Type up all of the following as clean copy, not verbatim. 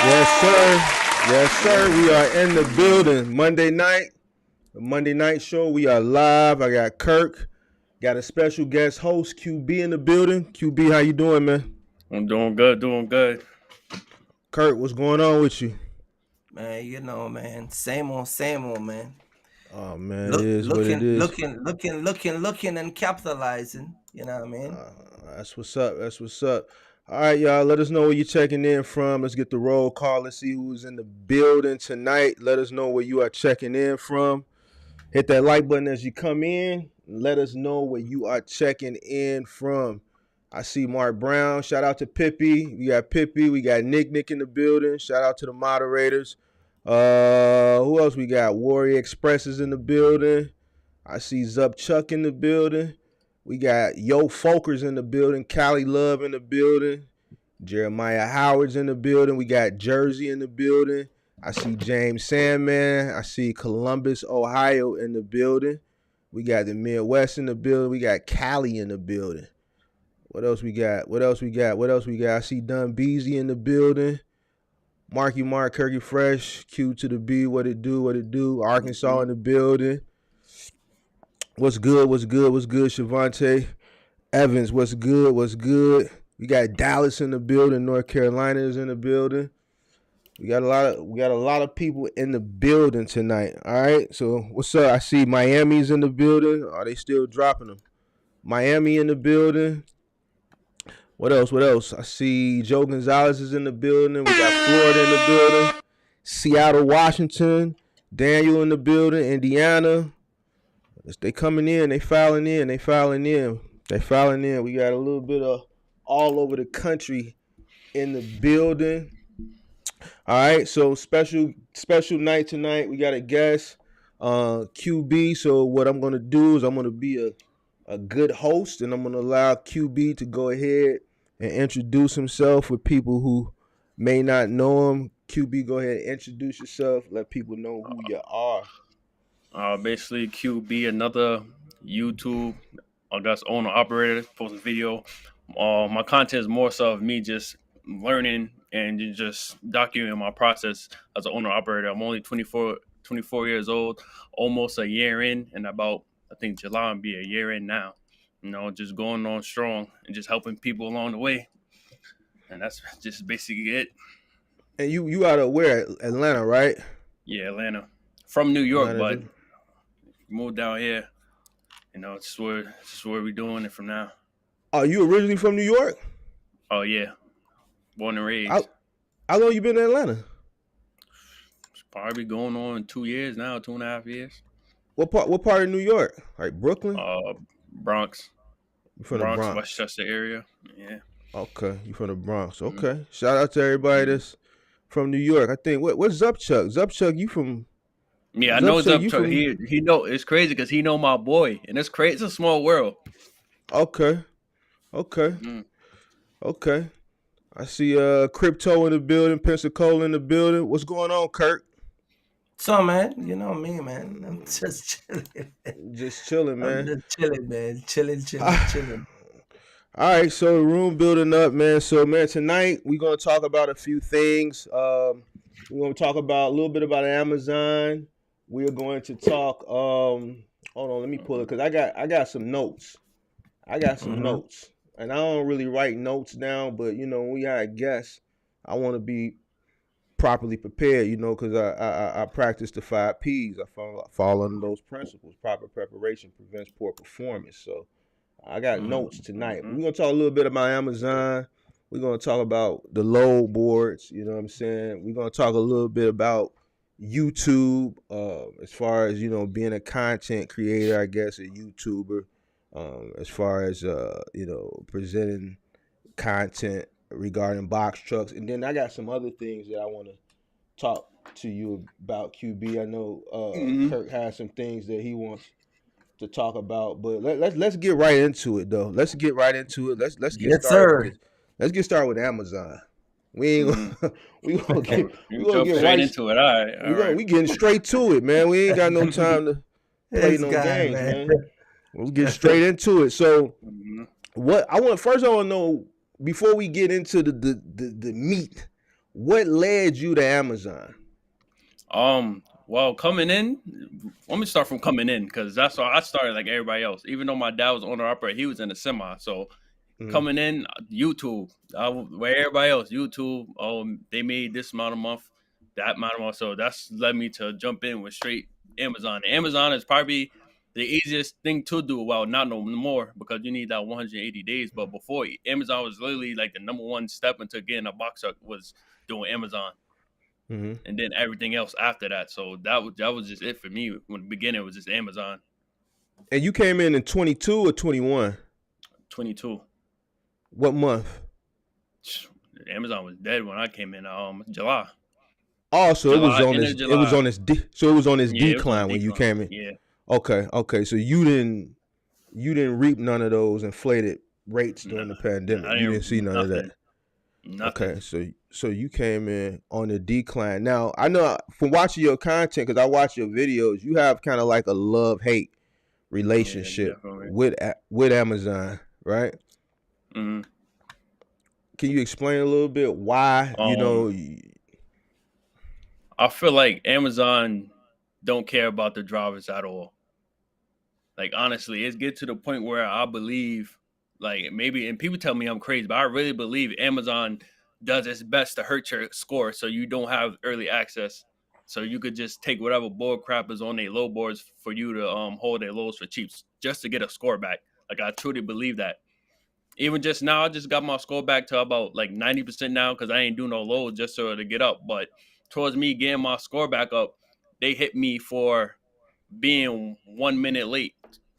Yes, sir. Yes, sir. We are in the building. Monday night, the Monday night show. We are live. I got Kirk. Got a special guest host, QB, in the building. QB, how you doing, man? I'm doing good. Kirk, what's going on with you? Man, man. Same old, man. Oh man, it is what it is. Looking, and capitalizing. You know what I mean? That's what's up. That's what's up. All right, y'all. Let us know where you're checking in from. Let's get the roll call. Let's see who's in the building tonight. Let us know where you are checking in from. Hit that like button as you come in. Let us know where you are checking in from. I see Mark Brown. Shout out to Pippi. We got Pippi. We got Nick in the building. Shout out to the moderators. Who else we got? Warrior Express is in the building. I see Zup Chuck in the building. We got Yo Folkers in the building. Cali Love in the building. Jeremiah Howard's in the building. We got Jersey in the building. I see James Sandman. I see Columbus, Ohio in the building. We got the Midwest in the building. We got Cali in the building. What else we got? What else we got? What else we got? I see Dun Beasy in the building. Marky Mark, Kirky Fresh, Q to the B, what it do, what it do. Arkansas in the building. What's good, what's good, what's good, Shavante? Evans, what's good, what's good? We got Dallas in the building, North Carolina is in the building. We got a lot of people in the building tonight. All right. So what's up? I see Miami's in the building. Are they still dropping them? Miami in the building. What else? What else? I see Joe Gonzalez is in the building. We got Florida in the building. Seattle, Washington. Daniel in the building. Indiana. They coming in. They filing in. They filing in. They filing in. We got a little bit of all over the country in the building. All right, so special night tonight. We got a guest, QB. So what I'm gonna do is I'm gonna be a good host, and I'm gonna allow QB to go ahead and introduce himself for people who may not know him. QB, go ahead and introduce yourself. Let people know who you are. Basically, QB, another YouTube, I guess, owner operator, posting video. My content is more so of me just learning and just documenting my process as an owner operator. I'm only 24 years old, almost a year in, and about, I think July will be a year in now. You know, just going on strong and just helping people along the way. And that's just basically it. And you out of where? Atlanta, right? Yeah, Atlanta. From New York, Atlanta, but moved down here. You know, it's where we're doing it from now. Are you originally from New York? Oh yeah, born and raised. How long you been in Atlanta? It's probably going on 2 years now, 2.5 years. What part of New York? Like Brooklyn? Bronx. You from the Bronx? Westchester area. Yeah. Okay, you from the Bronx. Okay. Mm-hmm. Shout out to everybody that's from New York. I think what's Zupchuck? Zupchuck, you from? Yeah, I know Zupchuck. He know it's crazy because he know my boy, and it's crazy. It's a small world. Okay. Okay. I see Crypto in the building, Pensacola in the building. What's going on, Kirk? So, man, you know me, man. I'm just chilling. Just chilling, man. I'm just chilling, man. Chilling. All right, so the room building up, man. So, man, tonight we're gonna talk about a few things. We're gonna talk about a little bit about Amazon. We're going to talk. Hold on, let me pull it because I got some notes. Notes, and I don't really write notes down, but you know, when we had guests, I want to be properly prepared, you know, because I practice the 5 P's. I follow under those principles. Proper preparation prevents poor performance. So I got notes tonight. We're going to talk a little bit about Amazon. We're going to talk about the Loadboards, you know what I'm saying? We're going to talk a little bit about YouTube, as far as, you know, being a content creator, I guess, a YouTuber, as far as, you know, presenting content regarding box trucks. And then I got some other things that I want to talk to you about, QB. I know Kirk has some things that he wants to talk about, but let's get right into it though. Let's get right into it. Let's get started. Let's get started with Amazon. We ain't gonna, we gonna get right into it. All right. We getting straight to it, man. We ain't got no time to play no games, man. We'll get straight into it. So what I want to know, before we get into the meat, what led you to Amazon? Well, coming in, let me start from coming in, because that's why I started like everybody else. Even though my dad was owner operator, he was in a semi. So coming in, YouTube, where everybody else, YouTube, they made this amount a month, that amount a month. So that's led me to jump in with straight Amazon. Amazon is probably the easiest thing to do. Well, not no more because you need that 180 days. But before, Amazon was literally like the number one step into getting a box truck was doing Amazon, Mm-hmm. and then everything else after that. So that was just it for me. When the beginning it was just Amazon. And you came in 22 or 21? 22. What month? Amazon was dead when I came in. July. Oh, so July, end of it was July. on this so it was on this Yeah, it was on decline when you decline. came in. Yeah. Okay. So you didn't reap none of those inflated rates Nah, during the nah, pandemic. I You didn't see didn't none of that. nothing. Nothing. Okay, so you came in on the decline. Now I know from watching your content because I watch your videos, you have kind of like a love hate Yeah, relationship definitely. with Amazon, right? hmm Can you explain a little bit why? Um, I feel like Amazon don't care about the drivers at all. Like honestly, it's get to the point where I believe, like maybe, and people tell me I'm crazy, but I really believe Amazon does its best to hurt your score, so you don't have early access, so you could just take whatever bull crap is on their low boards for you to hold their lows for cheaps just to get a score back. Like I truly believe that. Even just now, I just got my score back to about like 90% now because I ain't do no load just so to get up. But towards me getting my score back up, they hit me for being 1 minute late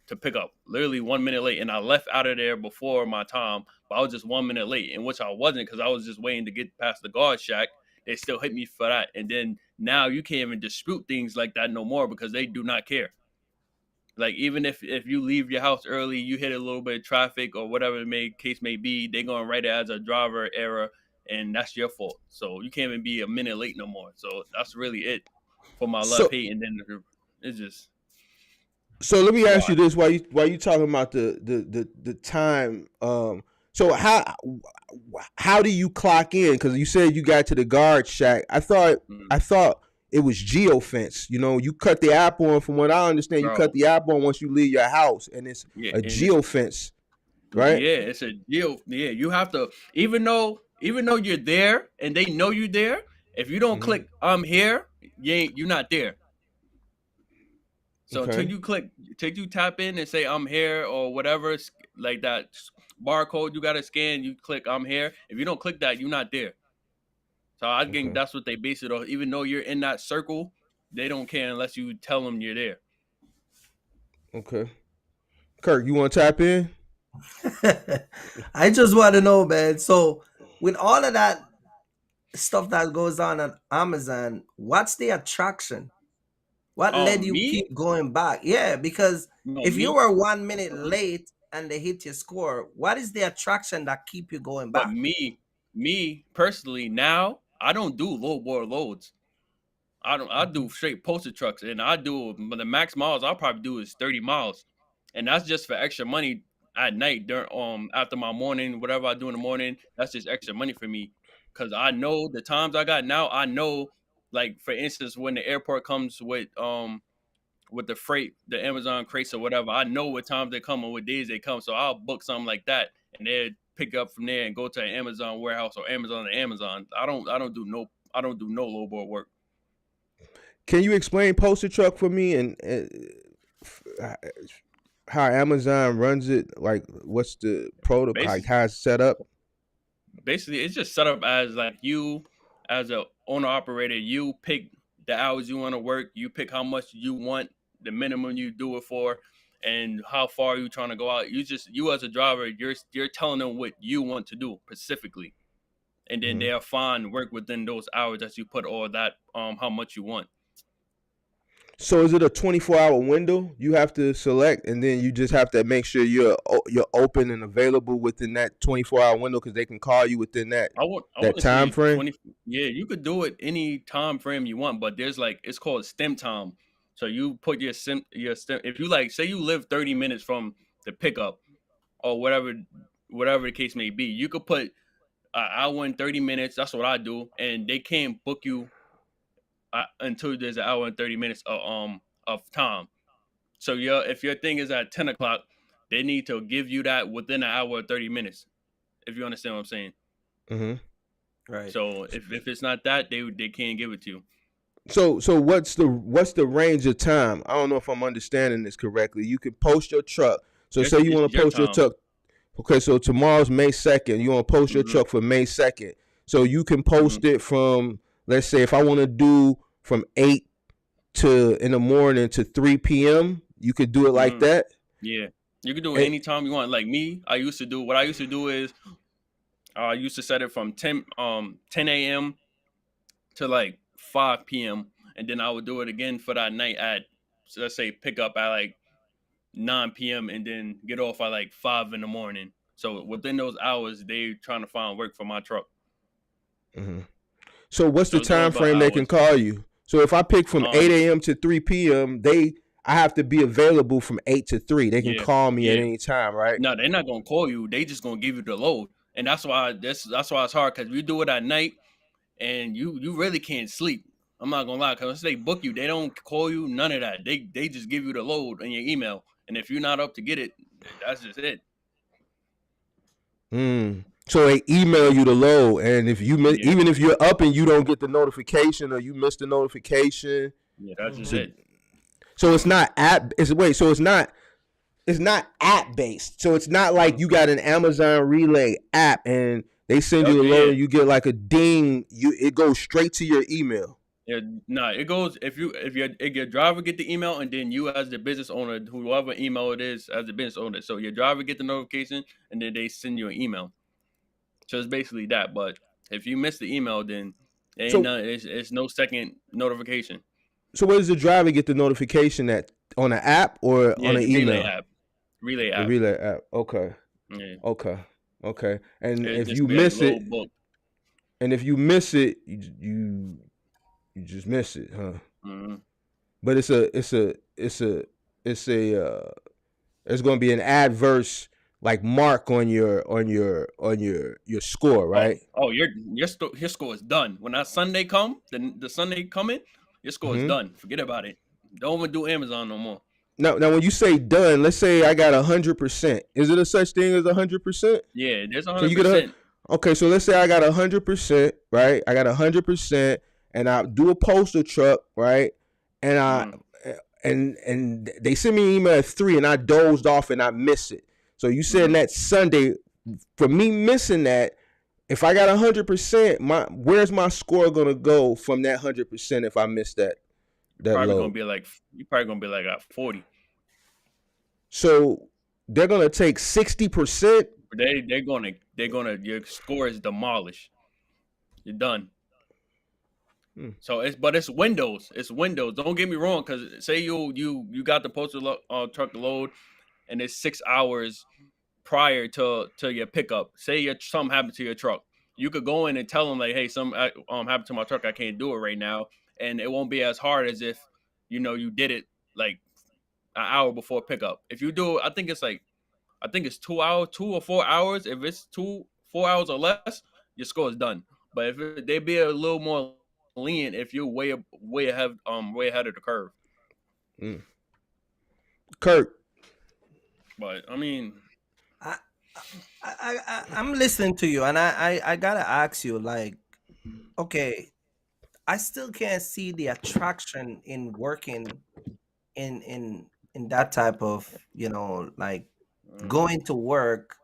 to pick up, literally 1 minute late, and I left out of there before my time, but I was just 1 minute late, in which I wasn't because I was just waiting to get past the guard shack. They still hit me for that, and then now you can't even dispute things like that no more because they do not care. Like even if you leave your house early, you hit a little bit of traffic or whatever case may be, they're gonna write it as a driver error, and that's your fault. So you can't even be a minute late no more. So that's really it for my love so hate, and then it's just so let me it's ask you wild. this: while you talking about the time, so how do you clock in? Because you said you got to the guard shack. Mm. I thought it was geofence. You cut the app on. From what I understand, you cut Bro. the app on once you leave your house, and it's Yeah, a and it's geofence, right? yeah, it's a deal. Yeah, you have to even though you're there and they know you're there, if you don't Mm-hmm. click I'm here, you're not there. So Okay. till you tap in and say I'm here or whatever, like that barcode you gotta scan, you click I'm here. If you don't click that, you're not there. So I think Okay. that's what they base it on. Even though you're in that circle, they don't care unless you tell them you're there. Okay. Kirk, you want to tap in? I just want to know, man. So, with all of that stuff that goes on Amazon, what's the attraction? What led you Me? keep going back? Yeah, because No, if you me. were 1 minute late and they hit your score, what is the attraction that keep you going But back? me personally, now I don't do low board loads. I do straight posted trucks, and I do the max miles I'll probably do is 30 miles, and that's just for extra money at night during after my morning whatever I do in the morning. That's just extra money for me because I know the times I got now. I know, like for instance, when the airport comes with the freight, the Amazon crates or whatever, I know what times they come and what days they come, so I'll book something like that, and they pick up from there and go to an Amazon warehouse or Amazon to Amazon. I don't do no low board work. Can you explain Poster Truck for me and how Amazon runs it? Like, what's the protocol? Like, Basically, how it's set up? basically it's just set up as like you as a owner operator, you pick the hours you want to work, you pick how much you want, the minimum you do it for, and how far you trying to go out. You as a driver, you're telling them what you want to do specifically, and then Mhm. they'll find work within those hours that you put or that how much you want. So is it a 24-hour window you have to select, and then you just have to make sure you're open and available within that 24-hour window because they can call you within I want that to time say frame? 20. Yeah, you could do it any time frame you want, but there's like it's called stem time. So you put your stem if you like say you live 30 minutes from the pickup or whatever the case may be, you could put an hour and 30 minutes. That's what I do, and they can't book you until there's an hour and 30 minutes of time. So if your thing is at 10 o'clock, they need to give you that within an hour or 30 minutes. If you understand what I'm saying. Hmm. Right. So if it's not that, they can't give it to you. So what's the range of time? I don't know if I'm understanding this correctly. You can post your truck. So say you It's want to your post your time. truck. Okay, so tomorrow's May 2nd. You want to post your Hmm. truck for May 2nd. So you can Hmm. post it from, let's say, if I want to do from 8 to in the morning to 3 p.m., you could do it like Hmm. that. Yeah, you can do it And, anytime you want. Like me, I used to do what I used to do is I used to set it from 10 a.m. to like 5 p.m. and then I would do it again for that night at, so let's say, pick up at like 9 p.m. and then get off at like 5 in the morning. So within those hours, they trying to find work for my truck. mhm. So what's So the it's all time about frame they can hours. call you? So if I pick from Um, 8 a.m. to 3 p.m., I have to be available from 8 to 3. They can yeah, call me at yeah. any time, right? No, they're not gonna call you. They just gonna give you the load, and that's why it's hard because you do it at night, and you really can't sleep. I'm not gonna lie, because once they book you, they don't call you, none of that. They just give you the load in your email, and if you're not up to get it, that's just it. So they email you the load, and if you miss, Yeah, even if you're up and you don't get the notification or you miss the notification, yeah, that's just so Mhm. it. so it's not app. It's wait. So it's not app based. So it's not like Mm. you got an Amazon Relay app and they send Oh you a load yeah, and you get like a ding. It goes straight to your email. yeah. Nah, it goes if your driver get the email, and then you as the business owner, whoever email it is as the business owner, so your driver get the notification, and then they send you an email. So it's basically that. But if you miss the email, then it ain't So none. It's no second notification. so where does the driver get the notification at, on an app or Yeah, on an the relay email? app. Relay The app. Relay app. Okay. Yeah. Okay. Okay. And It if just you be a miss little it, book. you just miss it, huh? Hmm. But it's going to be an adverse like mark on your score, Oh, right? your score is done. When that Sunday come, the Sunday coming, your score is Hmm. done. Forget about it. Don't even do Amazon no more. Now, when you say done, let's say I got 100%. Is it a such thing as 100%? Yeah, there's a So hundred you get a percent. okay. So let's say I got 100%, right? I got 100%, and I do a postal truck, right? And I Mm, and they send me an email at 3, and I dozed off and I miss it. So you said mm. that Sunday, for me missing that, if I got 100%, where's my score gonna go from that 100% if I miss that Probably gonna load? be like you probably gonna be like at 40. So they're gonna take 60%. They're gonna your score is demolished. You're done. Hmm. So it's Windows. It's Windows. Don't get me wrong, because say you got the truck load, and it's 6 hours prior to your pickup. Say something happened to your truck, you could go in and tell them like, hey, something happened to my truck. I can't do it right now, and it won't be as hard as if you did it like an hour before pickup. If you do, I think it's 2 hours, 2 or 4 hours. If it's 4 hours or less, your score is done. But if they be a little more lenient, if you're way ahead of the curve. Mm. Kirk. But I mean, I, I'm listening to you, and I gotta ask you, like, okay, I still can't see the attraction in working in that type of, like, mm, going to work.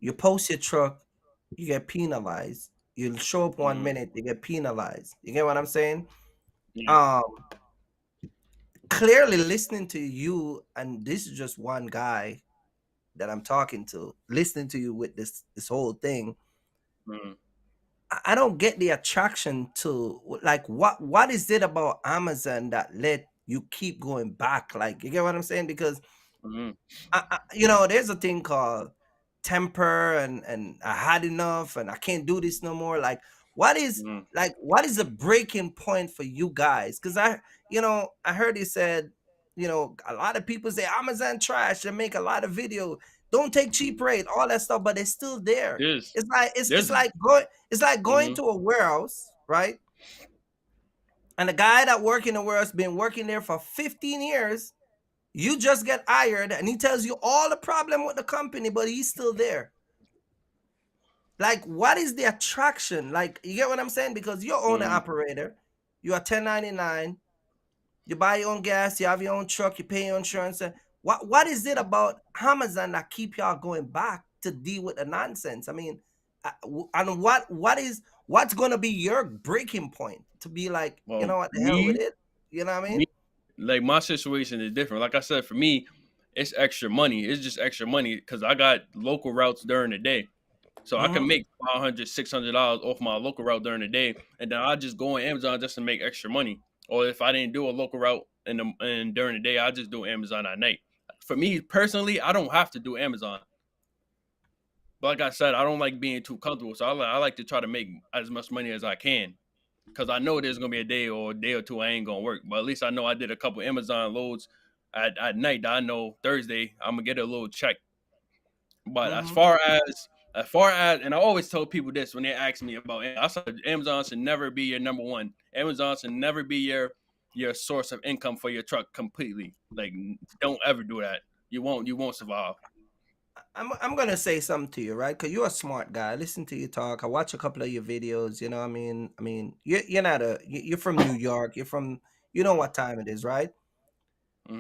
You post your truck, you get penalized. You show up one mm, minute, you get penalized. You get what I'm saying? yeah, Um, Clearly listening to you, and this is just one guy that I'm talking to, listening to you with this whole thing. mm, I don't get the attraction to, like, what is it about Amazon that let you keep going back? Like, you get what I'm saying? Because mm, there's a thing called temper, and I had enough, and I can't do this no more. Like, mm, what is the breaking point for you guys? Because I heard he said, a lot of people say Amazon trash and make a lot of video, don't take cheap rate, all that stuff, but it's still there. there's It's there's like going mm, to a warehouse, right? And the guy that work in the warehouse been working there for 15 years. You just get hired, and he tells you all the problem with the company, but he's still there. Like, what is the attraction? Like, you get what I'm saying? Because you're owner mm, operator. You're a 1099. You buy your own gas. You have your own truck. You pay your insurance. What is it about Amazon that keep y'all going back to deal with the nonsense? I mean, and what's gonna be your breaking point to be like, you Well, know what the hell with me, it? You know what I me, mean? like my situation is different. Like I said, for me, it's extra money. It's just extra money because I got local routes during the day. So I can Mm-hmm. make $500, $600 off my local route during the day, and then I just go on Amazon just to make extra money. Or if I didn't do a local route and during the day, I just do Amazon at night. For me personally, I don't have to do Amazon. But like I said, I don't like being too comfortable, so I like to try to make as much money as I can because I know there's gonna be a day or two I ain't gonna work. But at least I know I did a couple Amazon loads at night. That I know Thursday I'm gonna get a little check. But Mm-hmm. as far as, and I always tell people this when they ask me about Amazon, I said Amazon should never be your number one. Amazon should never be your source of income for your truck completely. Like, don't ever do that. You won't survive. I'm gonna say something to you, right? Because you're a smart guy. I listen to you talk. I watch a couple of your videos. You know, you're not you're from New York. You're from, you know what time it is, right?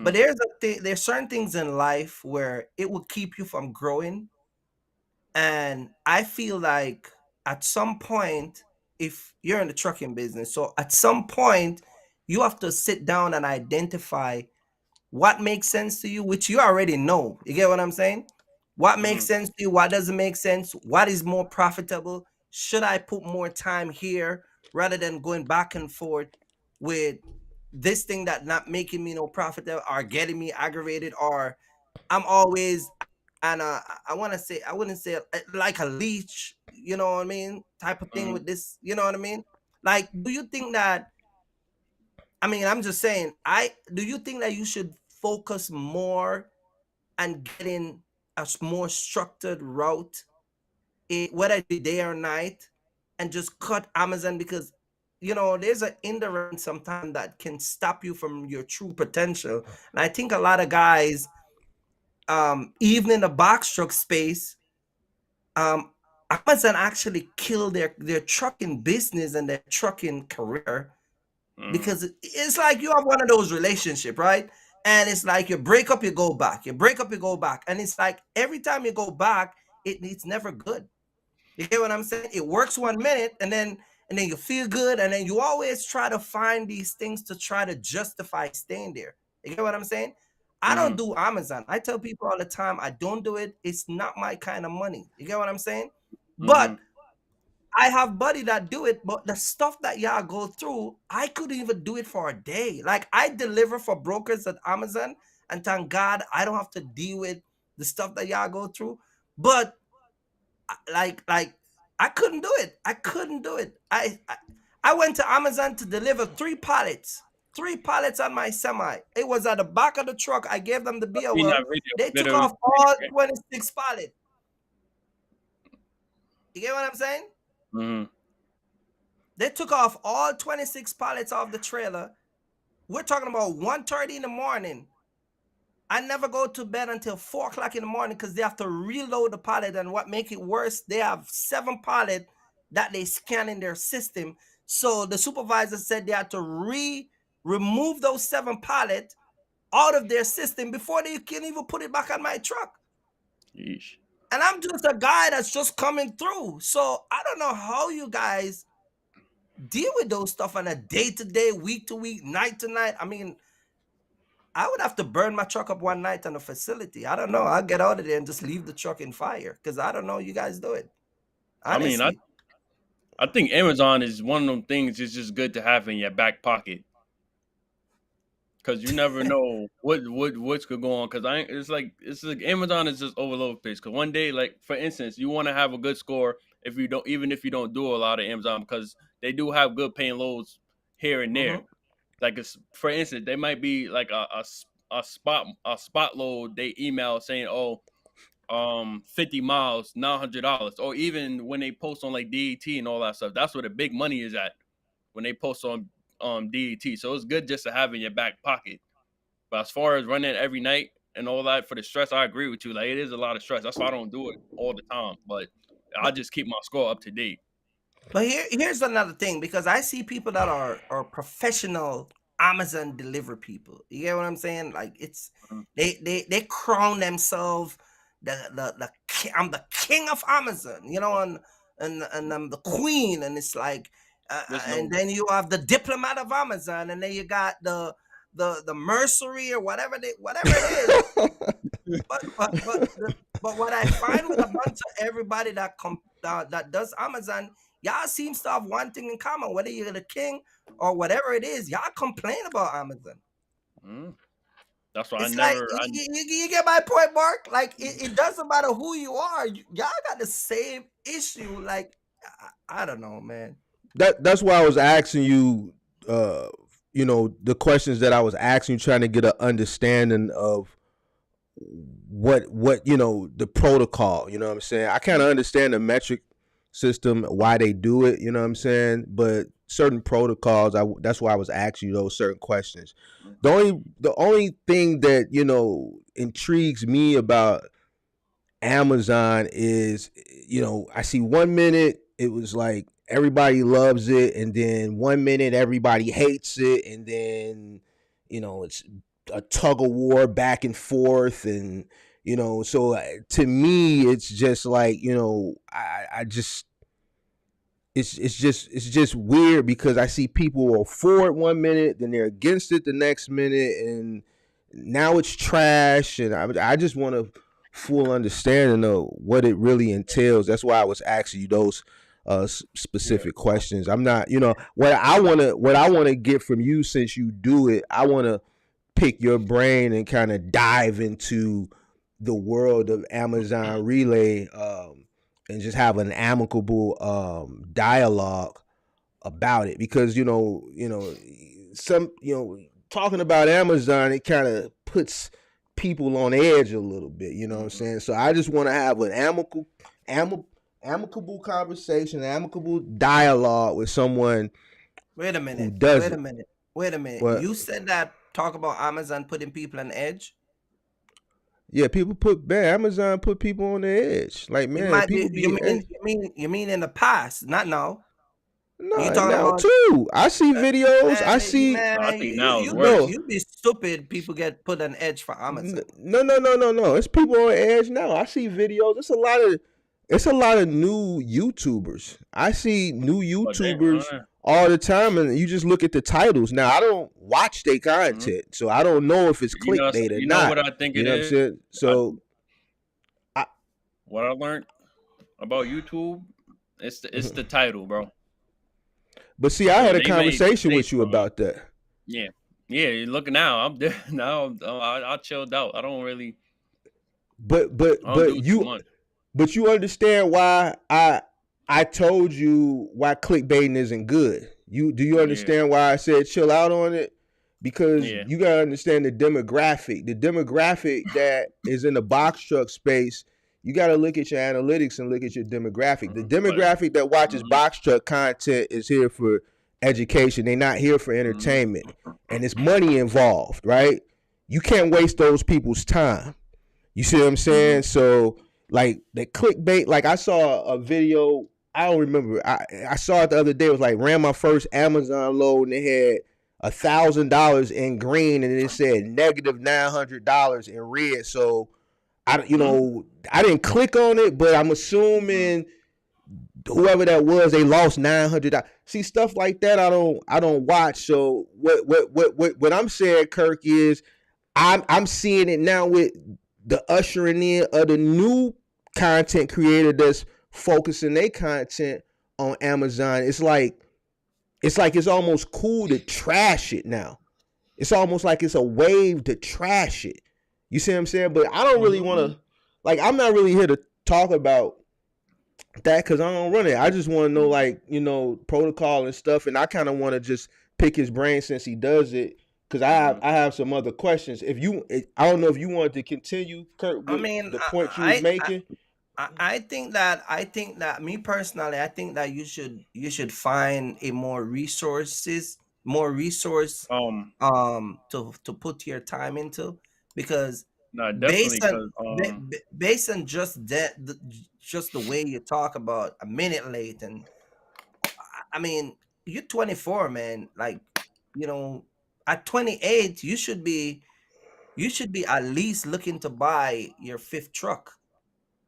But Hmm. there's certain things in life where it will keep you from growing, and I feel like at some point, if you're in the trucking business, so at some point, you have to sit down and identify what makes sense to you, which you already know. You get what I'm saying? What makes Hmm. sense to you? What doesn't make sense? What is more profitable? Should I put more time here rather than going back and forth with this thing that not making me no profitable or getting me aggravated, or I'm always, and I want to say, I wouldn't say like a leech, you know what I mean, type of thing Hmm. with this, you know what I mean? Like, do you think that, I mean, I'm just saying, I do you think that you should focus more on getting a more structured route, whether it be day or night, and just cut Amazon because there's an indirect sometimes that can stop you from your true potential. And I think a lot of guys, even in the box truck space, um, Amazon actually kill their trucking business and their trucking career Hmm. because it's like you have one of those relationship, right? And it's like you break up, you go back, you break up, you go back, and it's like every time you go back, it's never good. You get what I'm saying? It works 1 minute, and then you feel good, and then you always try to find these things to try to justify staying there. You get what I'm saying? I don't Hmm. do Amazon. I tell people all the time I don't do it. It's not my kind of money. You get what I'm saying? Hmm. But I have buddy that do it, but the stuff that y'all go through, I couldn't even do it for a day. Like I deliver for brokers at Amazon, and thank God I don't have to deal with the stuff that y'all go through. But like I couldn't do it. I couldn't do it. I went to Amazon to deliver three pallets on my semi. It was at the back of the truck. I gave them the Seen BOL. that video They took literally. off all 26 pallets. You get what I'm saying? Hmm. They took off all 26 pallets off the trailer. We're talking about 1:30 in the morning. I never go to bed until 4 o'clock in the morning because they have to reload the pallet. And what make it worse, they have 7 pallet that they scan in their system. So the supervisor said they had to remove those 7 pallet out of their system before they can even put it back on my truck. Yeesh. And I'm just a guy that's just coming through. So I don't know how you guys deal with those stuff on a day to day, week to week, night to night. I mean, I would have to burn my truck up one night on a facility. I don't know. I'll get out of there and just leave the truck in fire because I don't know you guys do it. I mean, I Honestly. I think Amazon is one of them things. It's just good to have in your back pocket. Cause you never know what's could go on. Cause it's like Amazon is just overload place. Cause one day, like for instance, you want to have a good score if you don't do a lot of Amazon because they do have good paying loads here and there. Hmm. Like it's, for instance, they might be like a spot load. They email saying, oh, 50 miles, $900, or even when they post on like DET and all that stuff. That's where the big money is at when they post on DET. So it's good just to have in your back pocket. But as far as running every night and all that for the stress, I agree with you. Like it is a lot of stress. That's why I don't do it all the time. But I just keep my score up to date. But here's another thing, because I see people that are professional Amazon deliver people. You get what I'm saying? Like it's Mhm. they crown themselves I'm the king of Amazon, you know, and I'm the queen, and it's like There's and no. then you have the diplomat of Amazon, and then you got the mercery or whatever it is. But what I find with a bunch of everybody that does Amazon, y'all seems to have one thing in common. Whether you're the king or whatever it is, y'all complain about Amazon. Mhm. That's why I It's like never. you get my point, Mark. Like it doesn't matter who you are. Y'all got the same issue. Like I don't know, man. That's why I was asking you, uh, the questions that I was asking you, trying to get an understanding of what the protocol. You know what I'm saying? I kind of understand the metric system, why they do it. You know what I'm saying? But certain protocols, that's why I was asking you those certain questions. The only thing that intrigues me about Amazon is, I see 1 minute it was like everybody loves it, and then 1 minute everybody hates it, and then it's a tug of war back and forth, and so to me it's just like I just it's just weird because I see people are for it 1 minute, then they're against it the next minute, and now it's trash. And I just want a full understanding of what it really entails. That's why I was asking you those Yeah. specific questions. I'm not, what I want to get from you, since you do it. I want to pick your brain and kind of dive into the world of Amazon Relay, and just have an amicable dialogue about it, because some talking about Amazon, it kind of puts people on edge a little bit. You know what I'm Mhm. saying? So I just want to have an amicable conversation, amicable dialogue with someone Wait a who minute. does Wait a it. minute. Wait a minute. But You said that talk about Amazon putting people on edge. yeah, people put man, Amazon put people on the edge. Like, It man, might people be be you mean in the past, not now. You no talking now about too. I see videos. I man, see No, I think now it's no. worse. you be stupid. People get put on edge for Amazon. No, no, no, no, no. It's people on edge now. I see videos. It's a lot of new YouTubers. I see new But they, YouTubers all the time, and you just look at the titles. Now, I don't watch their mhm. content, so I don't know if it's clickbait or You know not. what I think You it know what I'm is. saying? I, So, I, what I learned about YouTube, it's mhm. the title, bro. But see, I So had a they made conversation mistakes with you from it. about that. Yeah, yeah. Look now, I'm there now. I chilled out. But but I don't but do too you much. But you understand why I told you why clickbaiting isn't good. Do you Yeah, understand why I said chill out on it? Because yeah. you gotta understand the demographic. The demographic that is in the box truck space, you gotta look at your analytics and look at your demographic. The But demographic that watches mhm, box truck content is here for education. They're not here for mhm, entertainment. And it's money involved, right? You can't waste those people's time. You see what I'm mhm, saying? So like the clickbait, like I saw a video. I don't remember. I saw it the other day. It was like ran my first Amazon load and it had $1,000 in green and it said -$900 in red. So mhm, I didn't click on it, but I'm mhm. assuming whoever that was, they lost $900. See, stuff like that, I don't watch. So what I'm saying, Kirk, is I'm seeing it now with the ushering in of the new content creator that's focusing their content on Amazon. It's like it's almost cool to trash it now. It's almost like it's a wave to trash it. You see what I'm saying? But I don't really want to, like, I'm not really here to talk about that because I don't run it. I just want to know, like, protocol and stuff. And I kind of want to just pick his brain since he does it, because I have, Mhm. I have some other questions. I don't know if you wanted to continue, Kurt, I with mean, the point you was making. I think that me personally, I think that you should find a more resource to put your time into, because No, definitely, based on cause based on just that just the way you talk about a minute late and I mean, you're 24, man. Like, you know, at 28, you should be at least looking to buy your fifth truck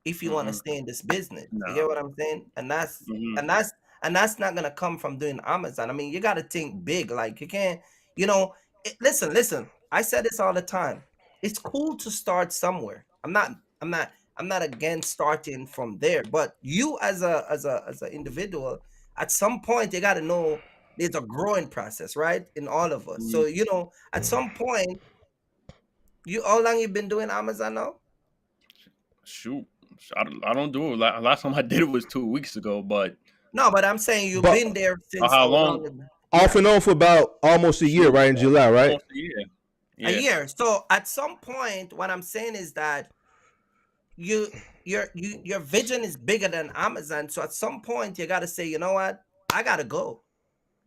if you want to Mm-mm. stay in this business. You Nah. get what I'm saying? And that's Mm-hmm. and that's and that's not gonna come from doing Amazon. I mean, you got to think big. Like you can't, you know. Listen. I said this all the time. It's cool to start somewhere. I'm not against starting from there. But you as a individual, at some point, you got to know there's a growing process, right? In all of us. Mm-hmm. So at some point, how long you been doing Amazon now? Shoot, I don't do it. Last time I did it was 2 weeks ago. But No, but I'm saying you've But been there since how how long? long? off Yeah, and on for about almost a year, Shoot, right in July, right? almost a year. a Yeah. year. So at some point, what I'm saying is that you your vision is bigger than Amazon. So at some point, you got to say, you know what, I gotta go.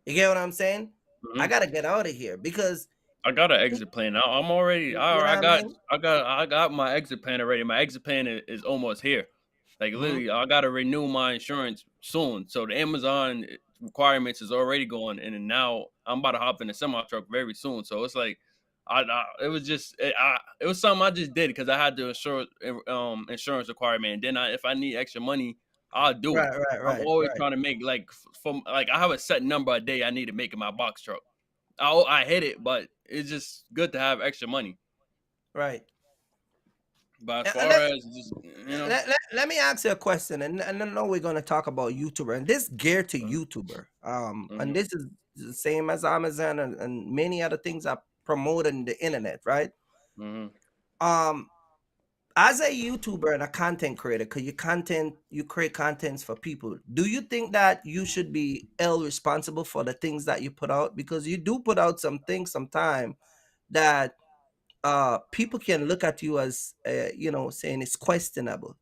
You get what I'm saying? I Hmm. gotta get out of here because I got an you exit plan. I'm already. know what I I got. mean? I got my exit plan already. My exit plan is almost here. Like Hmm. literally, I got to renew my insurance soon. So the Amazon requirements is already going, and then now I'm about to hop in a semi truck very soon. So it's like, it was just it was something I just did because I had the insurance requirement. And then if I need extra money, I'll do it. Right, right, I'm right, always right, trying to make like from like I have a set number a day I need to make in my box truck. I hit it, but it's just good to have extra money. right. But as And far as just let me ask you a question, and I know we're gonna talk about YouTuber, and this geared to mhm, YouTuber, and mhm, this is the same as Amazon and many other things I promote on the internet, right? mhm, Um, as a YouTuber and a content creator, because you create contents for people, do you think that you should be held responsible for the things that you put out? Because you do put out some things sometime that people can look at you as saying it's questionable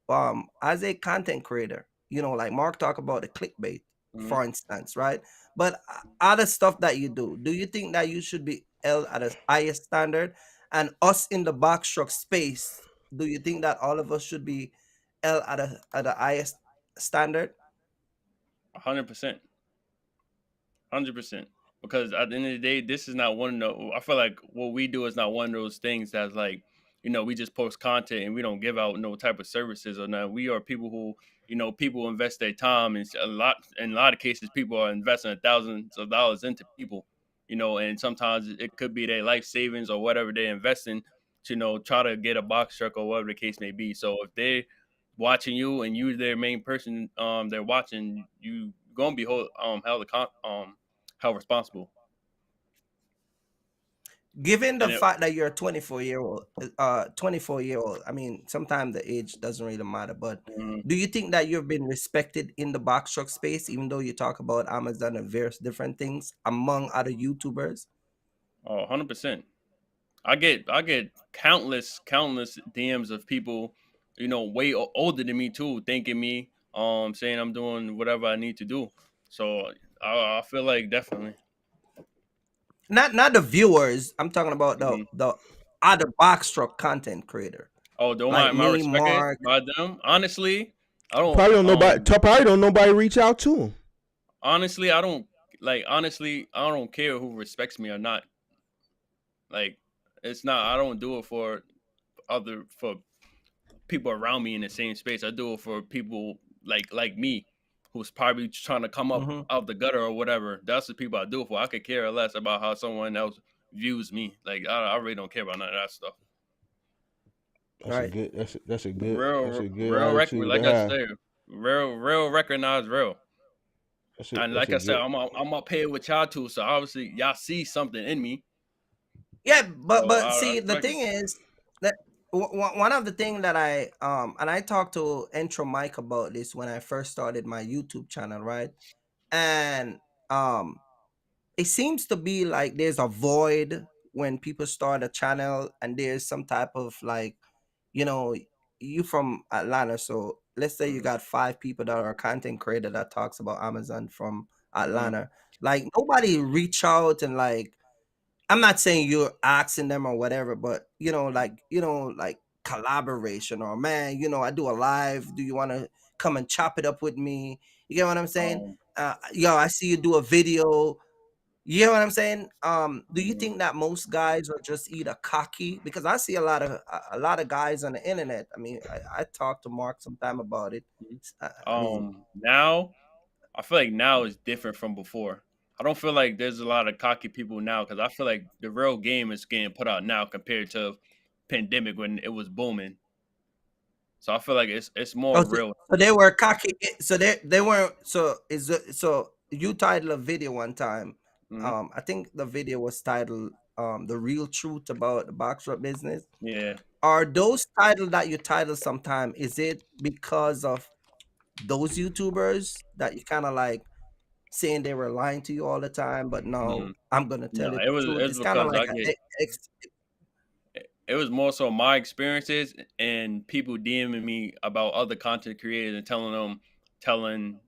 as a content creator, like Mark talked about the clickbait, mhm. for instance, right? But other stuff that you do you think that you should be held at a higher standard? And us in the box truck space, do you think that all of us should be held at a highest standard? 100%. 100%. Because at the end of the day, this is not one of the. I feel like what we do is not one of those things that's like, we just post content and we don't give out no type of services or nothing. We are people who, people invest their time, and in a lot of cases, people are investing thousands of dollars into people, and sometimes it could be their life savings or whatever they're investing to, try to get a box truck or whatever the case may be. So if they watching you and you their main person, they're watching you, gonna be held responsible. Given the And it, fact that you're a 24-year old, I mean, sometimes the age doesn't really matter, but mhm. do you think that you've been respected in the box truck space, even though you talk about Amazon and various different things among other YouTubers? Oh, 100%. I get countless DMs of people, way older than me too, thanking me, saying I'm doing whatever I need to do. So I feel like definitely. Not the viewers. I'm talking about the Mhm. the other box truck content creator, Oh, don't like my me, respect it Mark. by them. Honestly, I don't. Probably don't nobody. Probably don't nobody reach out to him. Honestly, I don't like. Honestly, I don't care who respects me or not. Like, it's not. I don't do it for people around me in the same space. I do it for people like me, who's probably trying to come up Hmm. out the gutter or whatever. That's the people I do it for. I could care less about how someone else views me. Like I really don't care about none of that stuff. That's a Right. good. That's Real, a good real record. attitude to Like I have. said, real recognize real. And That's like a I said, good. I'm up here with y'all too. So obviously y'all see something in me. Yeah, So but I see, the respect it. thing is that one of the thing that I talked to Intro Mike about this when I first started my YouTube channel, right? And um it seems to be like there's a void when people start a channel, and there's some type of like, you know you from Atlanta, so let's say you Mm-hmm. got 5 people that are content creator that talks about Amazon from Mm-hmm. Atlanta. Like nobody reach out and like, I'm not saying you're asking them or whatever, but like collaboration, or man, I do a live. Do you want to come and chop it up with me? You get what I'm saying? Um, Yo, I see you do a video. You get what I'm saying? Do you mhm, think that most guys are just either cocky? Because I see a lot of guys on the internet. I mean, I talked to Mark sometime about it. mhm. I mean, Now I feel like now is different from before. I don't feel like there's a lot of cocky people now because I feel like the real game is getting put out now compared to pandemic when it was booming. So I feel like it's oh, more so, real. so they were cocky. So they weren't. So you titled a video one time. Hmm. I think the video was titled "The Real Truth About the Box Shop Business." Yeah. Are those titles that you title sometime? Is it because of those YouTubers that you kind of like saying they were lying to you all the time, but no, Hmm. I'm gonna tell No, you it the was truth. it's It's kind of because like I get ex. it was more so my experiences and people DMing me about other content creators and telling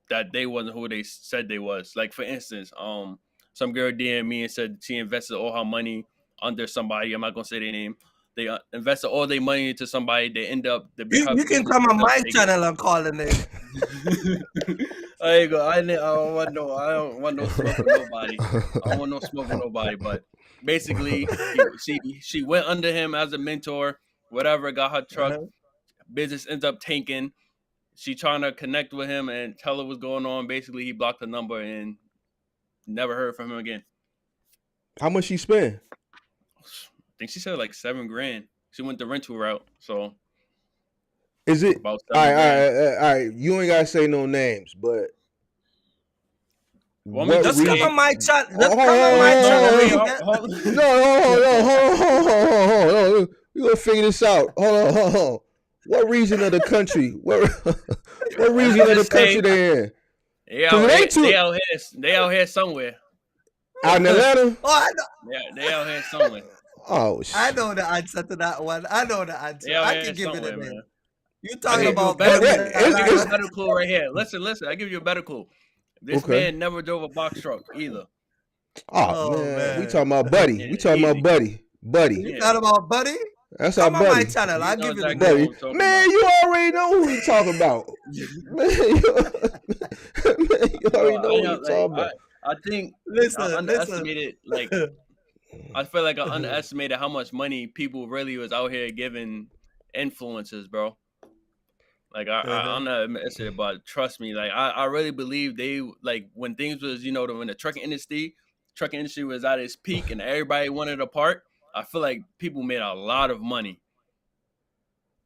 that they wasn't who they said they was. Like for instance, some girl DM me and said she invested all her money under somebody. I'm not gonna say their name. They invested all their money into somebody. They end up her You can business come on end up my taking. channel and call the name. I ain't go. I don't want no smoke with nobody. I don't want no smoke with nobody. But basically, she went under him as a mentor. Whatever, got her truck. Uh-huh. Business ends up tanking. She trying to connect with him and tell her what's going on. Basically, he blocked the number and never heard from him again. How much she spend? I think she said like 7 grand. She went the rental route, so Is it about all right? 7 grand. All right. You ain't gotta say no names, but Want me what to Just come say? on reason? my channel. Oh, Just come on my No, channel. wait, You get no, hold on. We gonna figure this out. Hold on. What region of the country? What I'm region of gonna the country say they in? they Cause out it here. ain't too They out here somewhere. out in Atlanta. Oh, They out here somewhere. Oh, I know the answer to that one. I know the They answer. out I here can give you the somewhere, name. man. You I talking give you a about better but Buddy that in clue. I give you a Atlanta? better clue right here. Listen. I give you a better clue. This okay. man never drove a box truck either. Oh Oh man, we man. talking about Buddy. Yeah, We talking about easy. Buddy. Buddy. You Yeah, talking about Buddy? That's our Come on my buddy. channel. you I'll know give you the exactly who name. Buddy. I'm talking Man, about. you already know who we talking about. Man, you Bro, already know who we talking about. I think I Listen. underestimated. Like I feel like I underestimated how much money people really was out here giving influencers, bro. Like I Uh-huh. underestimated it, but trust me, like I really believe they like when things was when the trucking industry was at its peak and everybody wanted a part. I feel like people made a lot of money.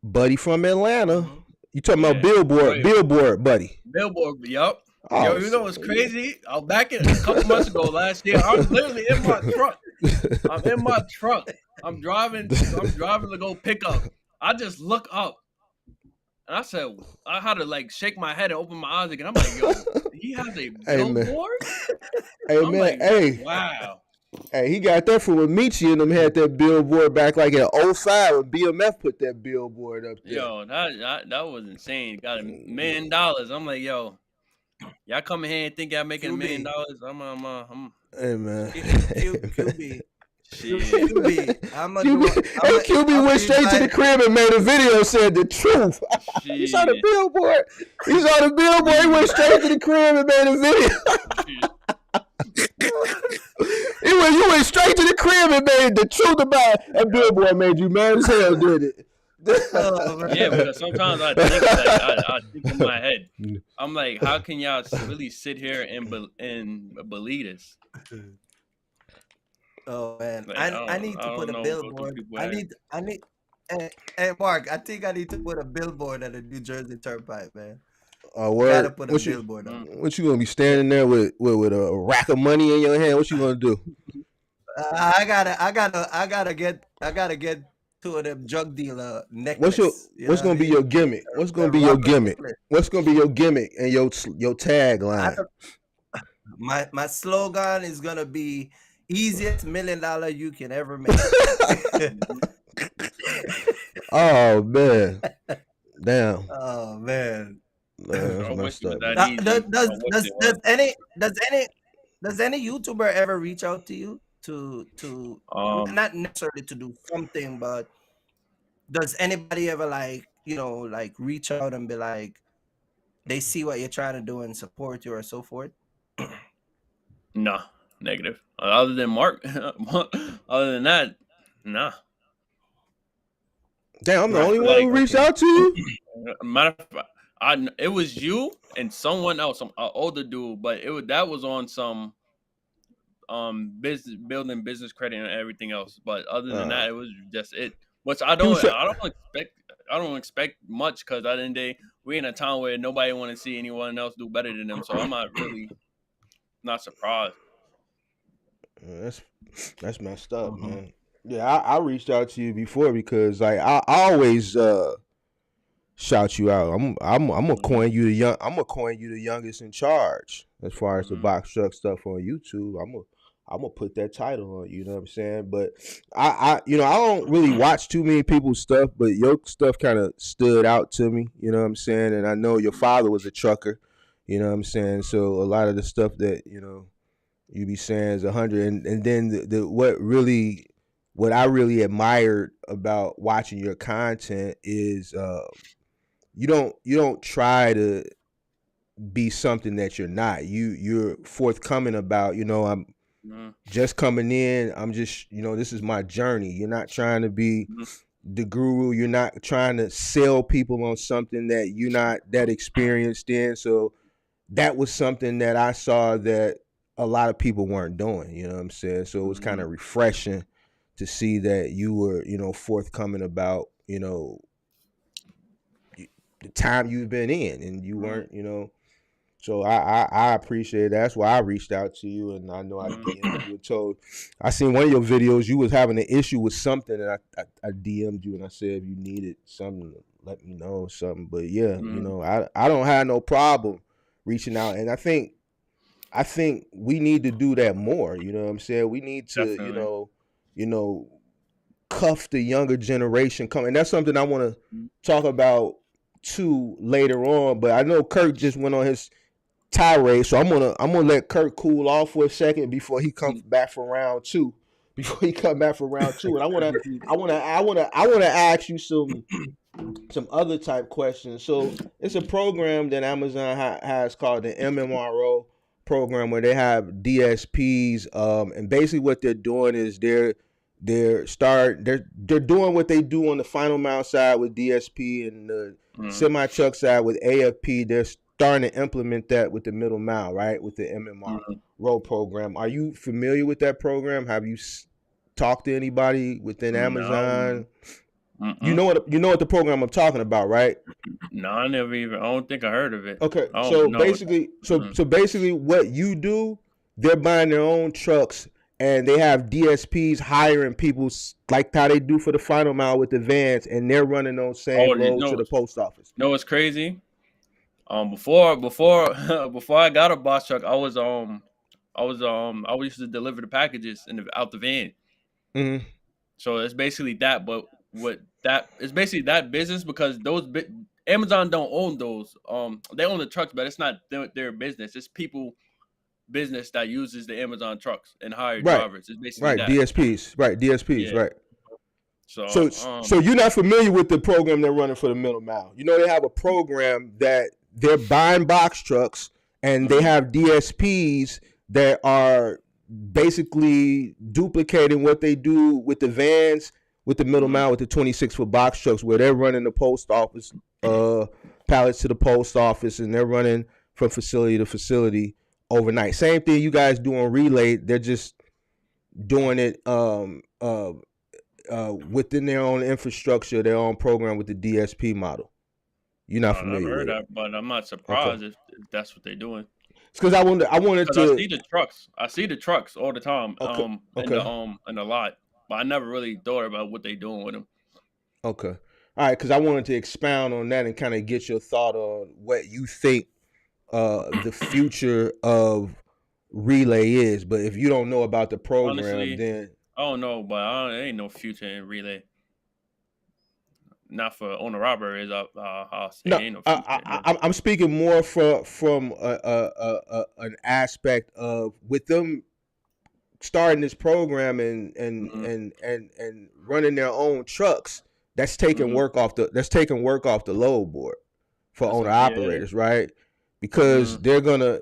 Buddy from Atlanta. Mhm. You talking about Yeah, Billboard? right. Billboard, Buddy. Billboard, yup. Yo, Oh, you know what's crazy? I'm back in a couple months ago last year. I'm literally in my truck. I'm in my truck. I'm driving. I'm driving to go pick up. I just look up and I said, I had to like shake my head and open my eyes again. I'm like, yo, he has a hey man, billboard? hey I'm man, like, hey, wow. hey, he got that from when Michi and them had that billboard back like in '05 when BMF put that billboard up there. Yo, that was insane. Got $1 million. I'm like, yo, y'all come in here and think y'all making $1 million? QB. I'm Hey man. QB. shit. QB. I'm gonna do. QB, hey, QB I'm went gonna straight to the invite. crib and made a video said the truth. He saw the Shit. billboard. He saw the billboard. He went straight to the crib and made a video. You went straight to the crib and made the truth about that billboard made you mad as hell, did it? Oh Yeah, man. because sometimes I think like I think in my head, I'm like, how can y'all really sit here and believe this? Oh man. Like I need I to put don't a know, go through billboard. people I head. need. Hey Mark. I think I need to put a billboard at the New Jersey Turnpike, man. Gotta Word. put a billboard up. Mm. What you gonna be standing there with a rack of money in your hand? What you gonna do? I gotta get two of them drug dealer necklace. You What's know what I gonna be mean? your gimmick? What's gonna The be your gimmick? Rockefeller. What's gonna be your gimmick and your I tagline? don't, my slogan is gonna be easiest $1 million you can ever make. Mhm. Oh man, damn, Oh man. man, that's I wish messed it was up, that man. Does easy. does I wish does it was. does any does any YouTuber ever reach out to you to Um, not necessarily to do something, but does anybody ever like reach out and be like, They see what you're trying to do and support you or so forth. Nah, negative. Other than Mark, other than that, nah. Damn, I'm the I Right. only feel one like who reached Okay. out to you. matter of fact, it was you and someone else, some older dude, but that was on some business building business credit and everything else. But other than Uh, that, it was just it. Which he was. I don't expect much because at the end of the day, we're in a town where nobody want to see anyone else do better than them. So I'm not really not surprised. That's messed up, Mm-hmm. man. Yeah, I reached out to you before because like I always shout you out. I'm gonna Mm-hmm. coin you the young. I'm gonna coin you the youngest in charge as far as the Mm-hmm. box truck stuff on YouTube. I'm gonna put that title on. You know what I'm saying? But I don't really watch too many people's stuff, but your stuff kind of stood out to me. You know what I'm saying? And I know your father was a trucker. You know what I'm saying? So a lot of the stuff that you be saying is 100, and then the what I really admired about watching your content is you don't try to be something that you're not. You're forthcoming about, I'm Mm-hmm. just coming in. I'm just, this is my journey. You're not trying to be Mm-hmm. the guru. You're not trying to sell people on something that you're not that experienced in. So that was something that I saw that a lot of people weren't doing, you know what I'm saying? So it was kind Mm-hmm. of refreshing to see that you were, forthcoming about, the time you've been in and you weren't, so I appreciate it. That's why I reached out to you, and I know I DM'd you and told. I seen one of your videos. You was having an issue with something, and I DM'd you and I said if you needed something, let me know or something. But yeah, Mm-hmm. I don't have no problem reaching out, and I think we need to do that more. You know what I'm saying? We need to, Definitely. you know, cuff the younger generation coming. And that's something I want to talk about too later on. But I know Kirk just went on his tirade, so I'm gonna let Kirk cool off for a second before he comes back for round two. Before he come back for round two, and I wanna ask you some other type questions. So it's a program that Amazon has called the MMRO program where they have DSPs, and basically what they're doing is they're doing what they do on the final mile side with DSP and the Mm-hmm. semi truck side with AFP. They're starting to implement that with the middle mile, right? With the Mm-hmm. MMRO program. Are you familiar with that program? Have you talked to anybody within No. Amazon? You Mm-mm. know what the program I'm talking about, right? No, I never even. I don't think I heard of it. Okay, I don't so know. basically, so Mm-hmm. so basically, what you do, they're buying their own trucks, and they have DSPs hiring people like how they do for the final mile with the vans, and they're running those Oh, same you loads to know, the post office. what's crazy? Before before I got a box truck, I used to deliver the packages out the van. Mm-hmm. So it's basically that, but what that it's basically that business because Amazon don't own those. They own the trucks, but it's not their business. It's people business that uses the Amazon trucks and hire Right, drivers. It's basically right, that. DSPs, Yeah. right. So So you're not familiar with the program they're running for the middle mile. They have a program that they're buying box trucks and they mhm, have DSPs that are basically duplicating what they do with the vans with the middle mhm, mile with the 26-foot box trucks where they're running the post office uh pallets to the post office and they're running from facility to facility overnight. Same thing you guys do on relay. They're just doing it within their own infrastructure, their own program with the DSP model. You're not I never familiar heard with it. that, but I'm not Okay. surprised if that's what they're doing. It's because I wanted Because I to. see the trucks. I see the trucks all the time. Okay. Okay. In the lot, but I never really thought about what they doing with them. Okay. All right. Because I wanted to expound on that and kind of get your thought on what you think the future of relay is. But if you don't know about the program, Honestly, then I don't know, but there ain't no future in relay. Not for owner robberies. I'll say no, ain't no future in them. I'm speaking more from an aspect of with them starting this program Hmm. and running their own trucks. That's taking Hmm. work off the load board for That's owner a yeah. operators, right? Because Mm-hmm.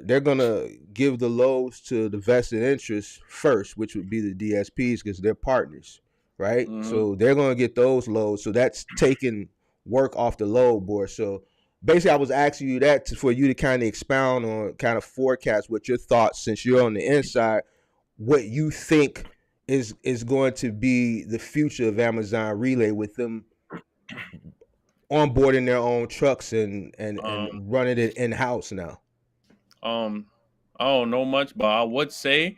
they're gonna give the loads to the vested interests first, which would be the DSPs because they're partners, right? Mm-hmm. So they're gonna get those loads. So that's taking work off the load board. So basically, I was asking you that for you to kind of expound on, kind of forecast what your thoughts, since you're on the inside, what you think is going to be the future of Amazon Relay with them onboarding their own trucks and Um, running it in house now. um, I don't know much, but I would say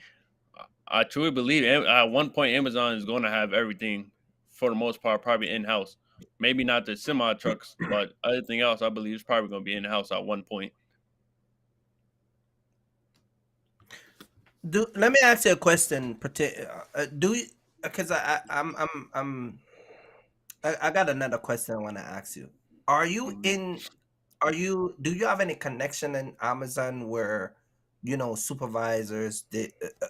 I truly believe at one point Amazon is going to have everything for the most part, probably in house. Maybe not the semi trucks, but everything else I believe is probably going to be in house at one point. Let me ask you a question. Do you? Because I got another question I want to ask you. Are you Mhm. in? Are you? Do you have any connection in Amazon where supervisors?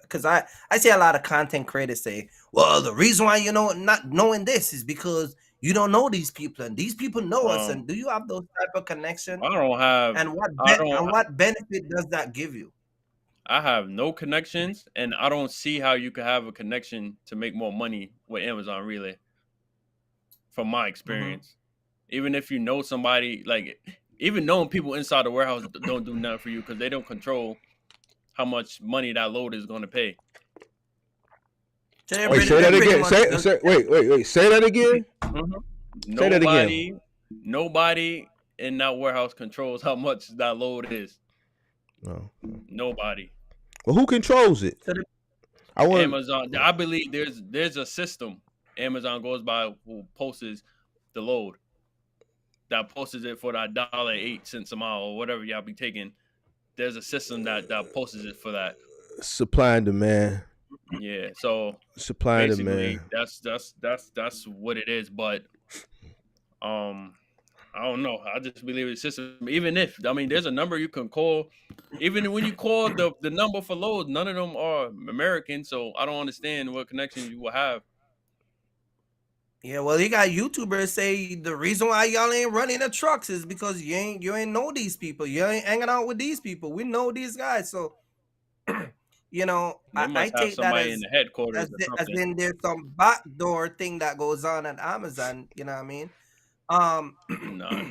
Because I see a lot of content creators say, "Well, the reason why not knowing this is because you don't know these people, and these people know us." Um, And do you have those type of connection? I don't have, And I don't, what benefit does that give you? I have no connections, and I don't see how you could have a connection to make more money with Amazon Relay. From my Mm-hmm. experience, even if you know somebody, like even knowing people inside the warehouse don't do nothing for you because they don't control how much money that load is going to pay. So Wait, say they're that pretty again. much Wait. Say that again. Mhm. Say that again. Nobody in that warehouse controls how much that load is. No. Nobody. Well, who controls it? So I want. Amazon. I believe there's a system Amazon goes by who posts the load that posts it for that $1.08 a mile or whatever y'all be taking. There's a system that posts it for that. Supply and demand. Yeah. So Supply and basically, demand. that's what it is. But um, I don't know. I just believe it's system. Even if I mean, there's a number you can call. Even when you call the number for loads, none of them are American. So I don't understand what connection you will have. yeah, well, you got YouTubers say the reason why y'all ain't running the trucks is because you ain't know these people. You ain't hanging out with these people. We know these guys, so They I must have take that somebody in the headquarters or as something. in there's some backdoor thing that goes on at Amazon. You know what I mean? Um, Nah.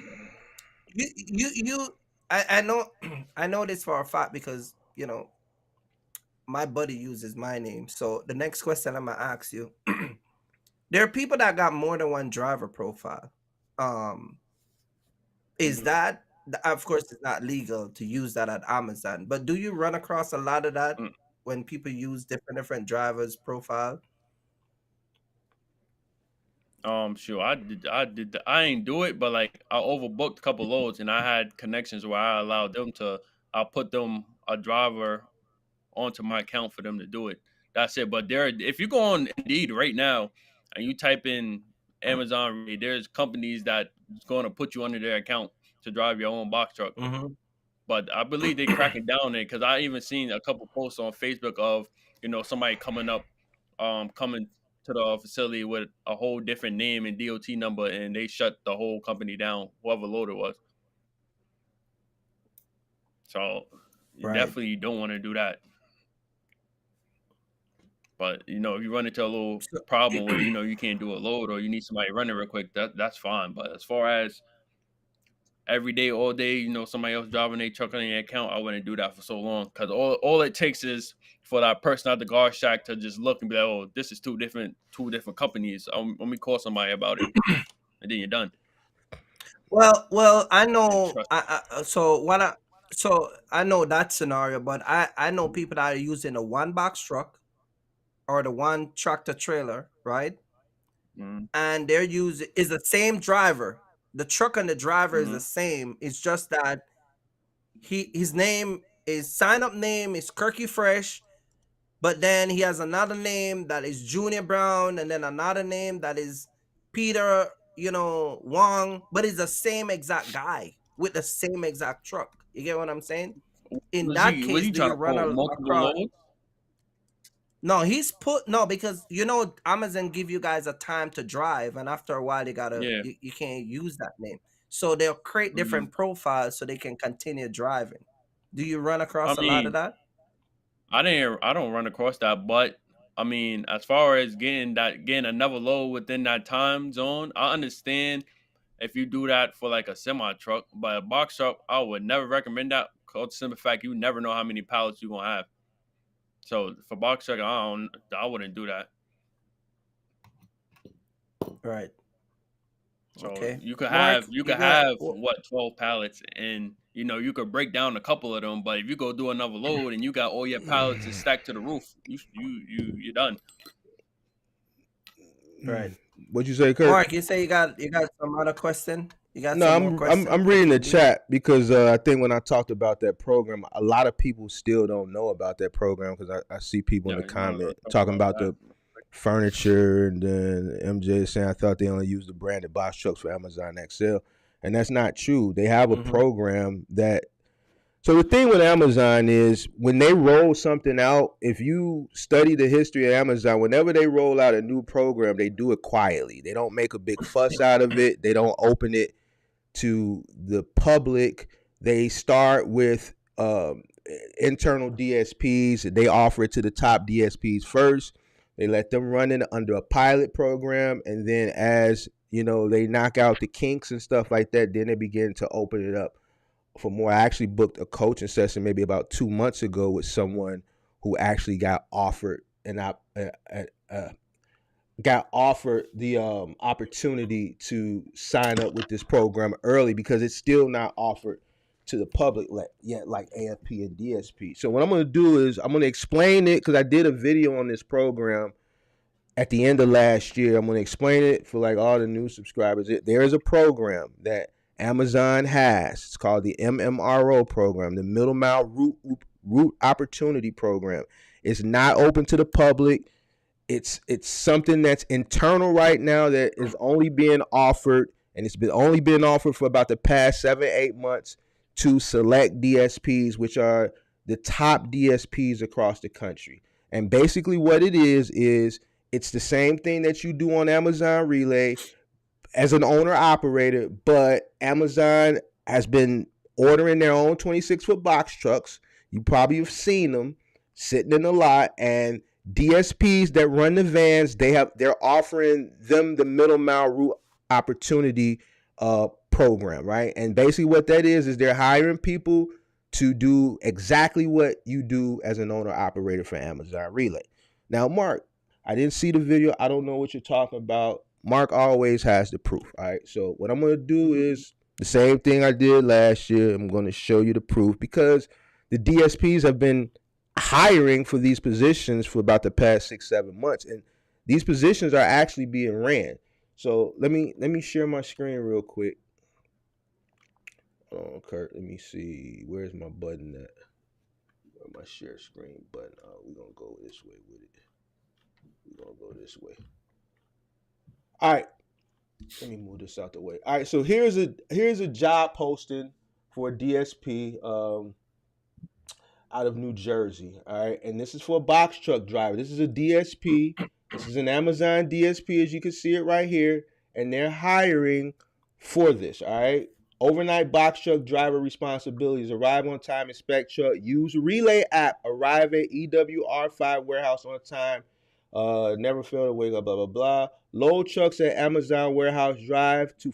you I know I know this for a fact because my buddy uses my name. So the next question I'm gonna ask you. There are people that got more than one driver profile. Um, is Mm-hmm. that of course it's not legal to use that at Amazon, but do you run across a lot of that when people use different drivers profile? Sure. I ain't do it, but like I overbooked a couple loads, and I had connections where I allowed them to. I put them a driver onto my account for them to do it. That's it. But if you go on Indeed right now and you type in Amazon, there's companies that's going to put you under their account to drive your own box truck. Hmm. But I believe they cracking down on it because I even seen a couple posts on Facebook of somebody coming to the facility with a whole different name and DOT number, and they shut the whole company down, whoever load it was. So Right. definitely you don't want to do that. But if you run into a little So, problem where you can't do a load or you need somebody running real quick, that's fine. But as far as every day, all day, somebody else driving their truck on their account, I wouldn't do that for so long because all it takes is for that person at the guard shack to just look and be like, oh, this is two different companies. Let me call somebody about it, and then you're done. well, I And know. trust. So I know that scenario, but I know people that are using a one box truck or the one tractor trailer, right? Mm-hmm. And they're using is the same driver. The truck and the driver is Mm-hmm. the same. It's just that his name is sign up name is Kirky Fresh, but then he has another name that is Junior Brown, and then another name that is Peter, Wong, but it's the same exact guy with the same exact truck. You get what I'm saying? In that Was case, he do trying you to run pull multiple across? loads? No, no, because Amazon give you guys a time to drive, and after a while you Yeah. you can't use that name. So they'll create Mhm. different profiles so they can continue driving. Do you run I across a lot of mean, that? I don't run across that, but I mean, as far as getting another load within that time zone, I understand if you do that for like a semi truck, but a box truck, I would never recommend that. Cause the simple fact you never know how many pallets you're gonna have. So for box truck, I wouldn't do that. Right. So Okay. Mark, you you could got have what 12 pallets, and you could break down a couple of them. But if you go do another load and you got all your pallets stacked to the roof, you're done. right. What'd you say, Kurt? Mark, you say you got some other question? You got No, some more I'm question for reading the QB? chat because I think when I talked about that program, a lot of people still don't know about that program because I see people in Yeah, the you might as well comment talk talking about about that. the furniture, and then MJ is saying I thought they only use the branded box trucks for Amazon XL, and that's not true. They have a Mm-hmm. program that. So the thing with Amazon is when they roll something out, if you study the history of Amazon, whenever they roll out a new program, they do it quietly. They don't make a big fuss out of it. They don't open it to the public. They start with internal DSPs. They offer it to the top DSPs first. They let them run it under a pilot program, and then as they knock out the kinks and stuff like that, then they begin to open it up for more. I actually booked a coaching session maybe about 2 months ago with someone who actually got offered the opportunity to sign up with this program early because it's still not offered to the public yet, like AFP and DSP. So what I'm going to do is I'm going to explain it because I did a video on this program at the end of last year. I'm going to explain it for like all the new subscribers. There is a program that Amazon has. It's called the MMRO program, the Middle Mile Route Opportunity Program. It's not open to the public. It's something that's internal right now that is only being offered, and it's been only been offered for about the past 7-8 months to select DSPs, which are the top DSPs across the country. And basically, what it is it's the same thing that you do on Amazon Relay as an owner operator, but Amazon has been ordering their own 26-foot box trucks. You probably have seen them sitting in the lot, and DSPs that run the vans, they're offering them the middle mile route opportunity program, right? And basically what that is they're hiring people to do exactly what you do as an owner operator for Amazon Relay. Now, Mark, I didn't see the video. I don't know what you're talking about. Mark always has the proof. All right. So what I'm going to do is the same thing I did last year. I'm going to show you the proof because the DSPs have been hiring for these positions for about the past 6-7 months, and these positions are actually being ran. So let me share my screen real quick. Oh, Kurt, let me see. Where's my button at? Where my share screen button? We're gonna go this way with it. We're gonna go this way. All right. Let me move this out the way. All right, so here's a job posting for a DSP out of New Jersey. All right, and this is for a box truck driver. This is a DSP. This is an Amazon DSP, as you can see it right here, and they're hiring for this. All right, overnight box truck driver responsibilities: arrive on time, inspect truck, use Relay app, arrive at EWR5 warehouse on time. Never fail to wake up. Blah blah blah. Load trucks at Amazon warehouse. Drive to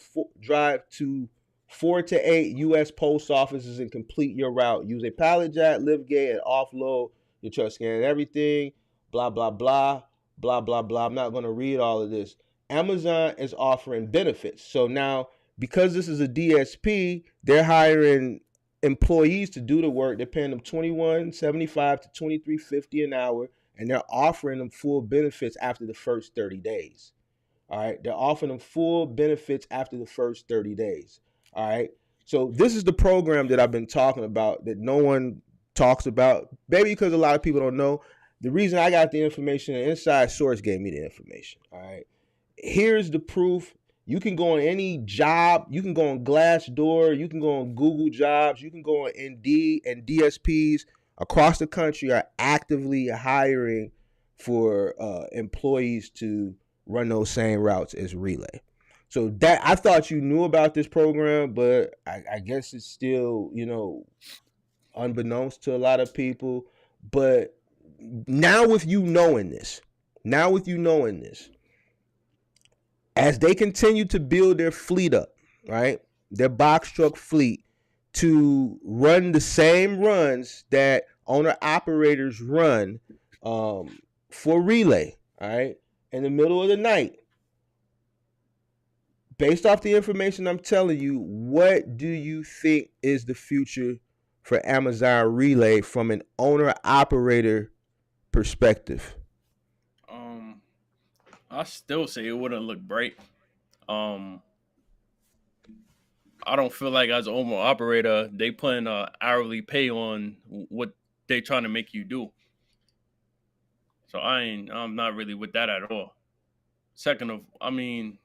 4 to 8 U.S. post offices and complete your route. Use a pallet jack, lift gate, and offload your truck. Scan everything. Blah blah blah. Blah blah blah. I'm not going to read all of this. Amazon is offering benefits. So now, because this is a DSP, they're hiring employees to do the work. They're paying them $21.75 to $23.50 an hour, and they're offering them full benefits after the first 30 days. All right. They're offering them full benefits after the first 30 days. All right. So this is the program that I've been talking about that no one talks about. Maybe because a lot of people don't know. The reason I got the information, an inside source gave me the information. All right. Here's the proof. You can go on any job. You can go on Glassdoor. You can go on Google Jobs. You can go on Indeed, and DSPs across the country are actively hiring for employees to run those same routes as Relay. So that I thought you knew about this program, but I guess it's still, unbeknownst to a lot of people. But now with you knowing this, as they continue to build their fleet up, right? Their box truck fleet to run the same runs that owner operators run for relay, all right, in the middle of the night. Based off the information I'm telling you, what do you think is the future for Amazon Relay from an owner operator perspective? I still say it wouldn't look bright. Um, I don't feel like as an owner operator they putting a hourly pay on what they trying to make you do. So I'm not really with that at all. Second of, I mean,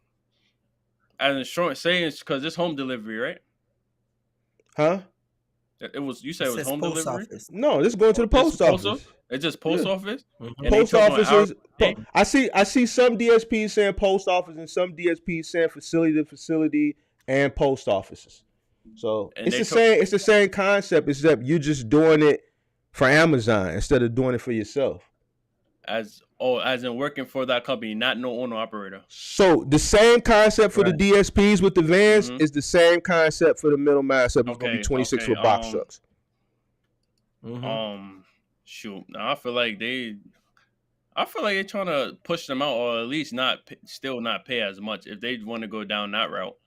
as insurance saying because it's home delivery, right? Huh? It was you It said it was says home post delivery. office. No, this is going to the This post post office. office? It's just post Yeah. office, Mm-hmm. and they Post talking about hourly offices. pay. I see some DSPs saying post office and some DSPs saying facility to facility and post offices. So And it's they the took same. It's the same concept, except you're just doing it for Amazon instead of doing it for yourself. as in working for that company, not no owner operator. So the same concept for the Right. DSPs with the vans Hmm. is the same concept for the middleman. Except it's going to be Okay, 26 okay. foot box trucks. Mm-hmm. Shoot. Now I feel like they're trying to push them out, or at least still not pay as much if they want to go down that route.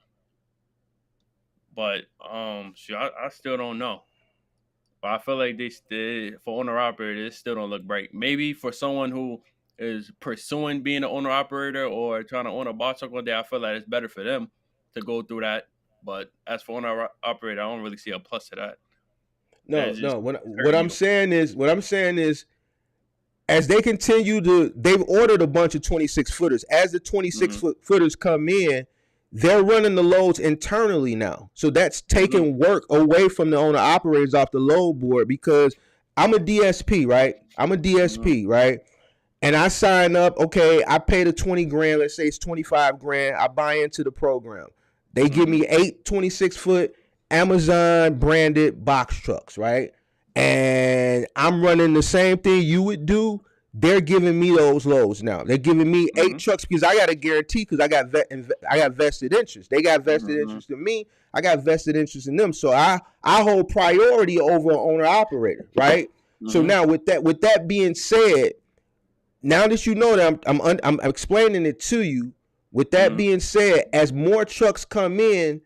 But shoot, I still don't know. But I feel like for owner operators, it still don't look bright. Maybe for someone who is pursuing being an owner operator or trying to own a box truck one day, I feel like it's better for them to go through that. But as for owner operator, I don't really see a plus to that. No, That's just no. What hurting I'm you. saying is as they continue they've ordered a bunch of 26 footers. As the 26 Hmm. footers come in, they're running the loads internally now. So that's Hmm. taking work away from the owner operators off the load board because I'm a DSP, right? Hmm. Right? And I sign up, okay, I pay the 20 grand, let's say it's 25 grand, I buy into the program. They give Hmm. me 8 26-foot Amazon branded box trucks, right? And I'm running the same thing you would do. They're giving me those loads now. They're giving me eight Hmm. trucks because I got a guarantee because I got vested interest. They got vested Hmm. interest in me. I got vested interest in them. So I hold priority over an owner operator, right? So Hmm. now with that being said, now that you know that I'm explaining it to you. With that Hmm. being said, as more trucks come in,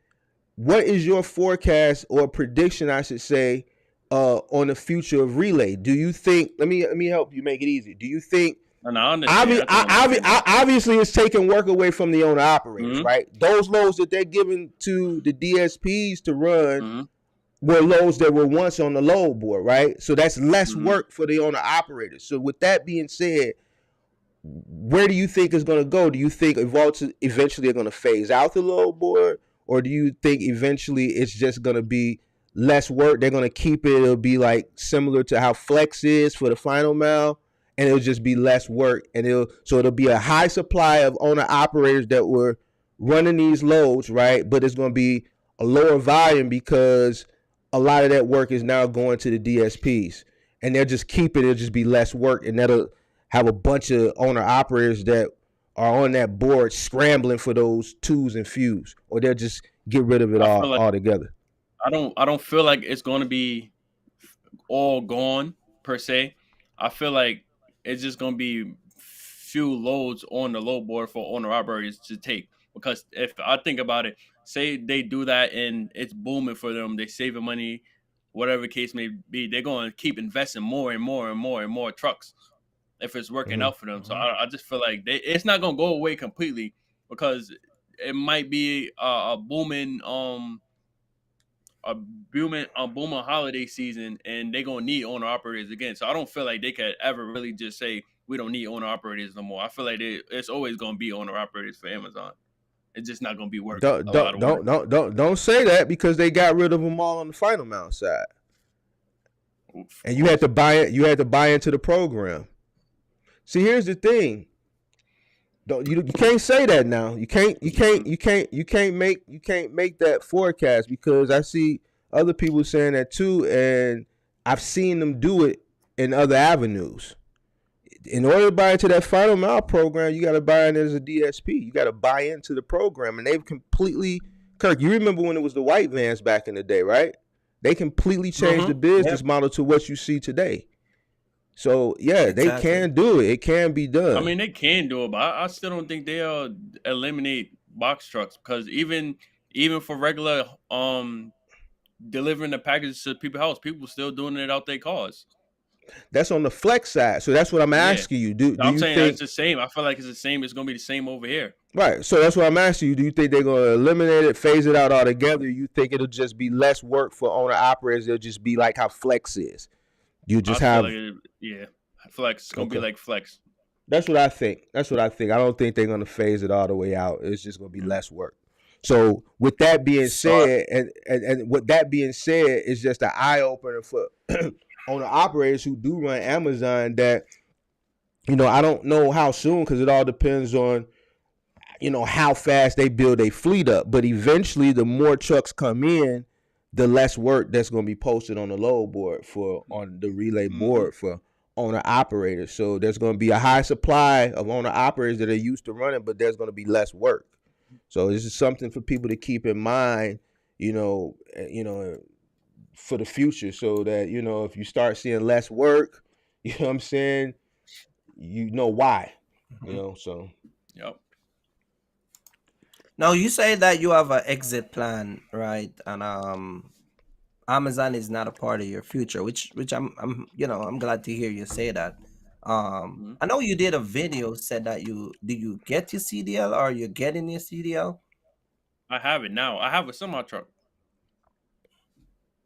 what is your forecast or prediction, I should say, on the future of relay? Do you think? Let me help you make it easy. Do you think? And I understand. I can understand that. Obviously, it's taking work away from the owner operators, Hmm. right? Those loads that they're giving to the DSPs to run Hmm. were loads that were once on the load board, right? So that's less Hmm. work for the owner operators. So with that being said, where do you think it's going to go? Do you think eventually are going to phase out the load board, or do you think eventually it's just going to be less work? They're going to keep it. It'll be like similar to how Flex is for the final mile, and it'll just be less work, and it'll be a high supply of owner operators that were running these loads, right? But it's going to be a lower volume because a lot of that work is now going to the DSPs, and they'll just keep it. It'll just be less work, and that'll have a bunch of owner operators that are on that board scrambling for those twos and fews, or they'll just get rid of it I feel like altogether. I don't feel like it's going to be all gone per se. I feel like it's just gonna be few loads on the load board for owner operators to take. Because if I think about it, say they do that and it's booming for them, they saving money, whatever the case may be, they're going to keep investing more and more and more and more trucks if it's working Mm-hmm. out for them. So Mm-hmm. I just feel like it's not gonna go away completely because it might be a booming a booming holiday season, and they're gonna need owner operators again. So I don't feel like they could ever really just say we don't need owner operators no more. I feel like it's always gonna be owner operators for Amazon. It's just not gonna be Don't a lot don't of work. don't say that because they got rid of them all on the final mount side, Of and you had course. to buy it. You had to buy into the program. See, here's the thing. Don't you can't say that now. You can't you Hmm. can't you can't you can't make that forecast because I see other people saying that too, and I've seen them do it in other avenues. In order to buy into that final mile program, you got to buy in as a DSP. You got to buy into the program, and they've completely. Kirk, you remember when it was the white vans back in the day, right? They completely changed the Yep. business model to what you see today. So yeah, they Exactly. can do it. It can be I done. mean, they can do it, but I still don't think they'll eliminate box trucks because even for regular delivering the packages to people's house, people still doing it out their cars. That's on the flex side. So that's what I'm Yeah, asking you. Do I'm you saying it's think the same. I feel like it's the same. It's gonna be the same over here. right? So that's what I'm asking you. Do you think they're going to eliminate it, phase it out altogether? You think it'll just be less work for owner operators? It'll just be like how flex is. You I just feel like have yeah, flex. It's gonna be okay. like flex. That's what I think. That's what I think. I don't think they're going to phase it all the way out. It's just going to be Mm. less work. So with that being So said, and with that being said, it's just an eye opener for owner operators who do run Amazon. That I don't know how soon because it all depends on how fast they build a fleet up. But eventually, the more trucks come in, the less work that's going to be posted on the load board for on the relay Mm-hmm. board for owner operators. So there's going to be a high supply of owner operators that are used to running, but there's going to be less work. So this is something for people to keep in mind, for the future, so that if you start seeing less work, you know what I'm saying, you know why, mhm. so. Yep. Now you say that you have an exit plan, right? And Amazon is not a part of your future, which I'm glad to hear you say that. Mm-hmm. I know you did a video said that you get your CDL or you're getting your CDL? I have it now. I have a semi truck.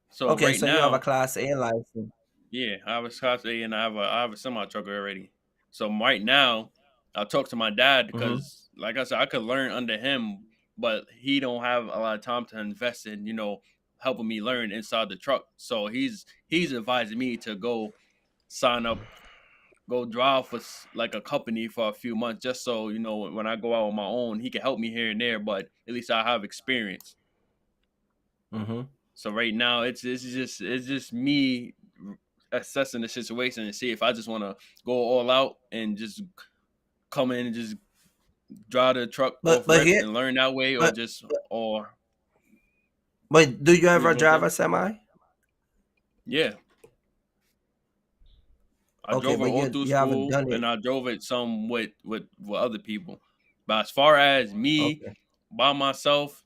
So Okay, right so you have a now, class A license. yeah, I have a Class A and I have a semi truck already. So right now, I talk to my dad Mm-hmm. because, like I said, I could learn under him, but he don't have a lot of time to invest in helping me learn inside the truck. So he's advising me to go sign up, go drive for like a company for a few months, just so when I go out on my own, he can help me here and there, but at least I have experience. Mm-hmm. So right now, it's just me assessing the situation and see if I just want to go all out and just come in and just drive the truck But off but rip here and learn that way, or but just or but do you what you ever gonna drive say? a semi? Yeah, I Okay, drove it but all you through you haven't school done and it. I drove it some with other people. But as far as me Okay. by myself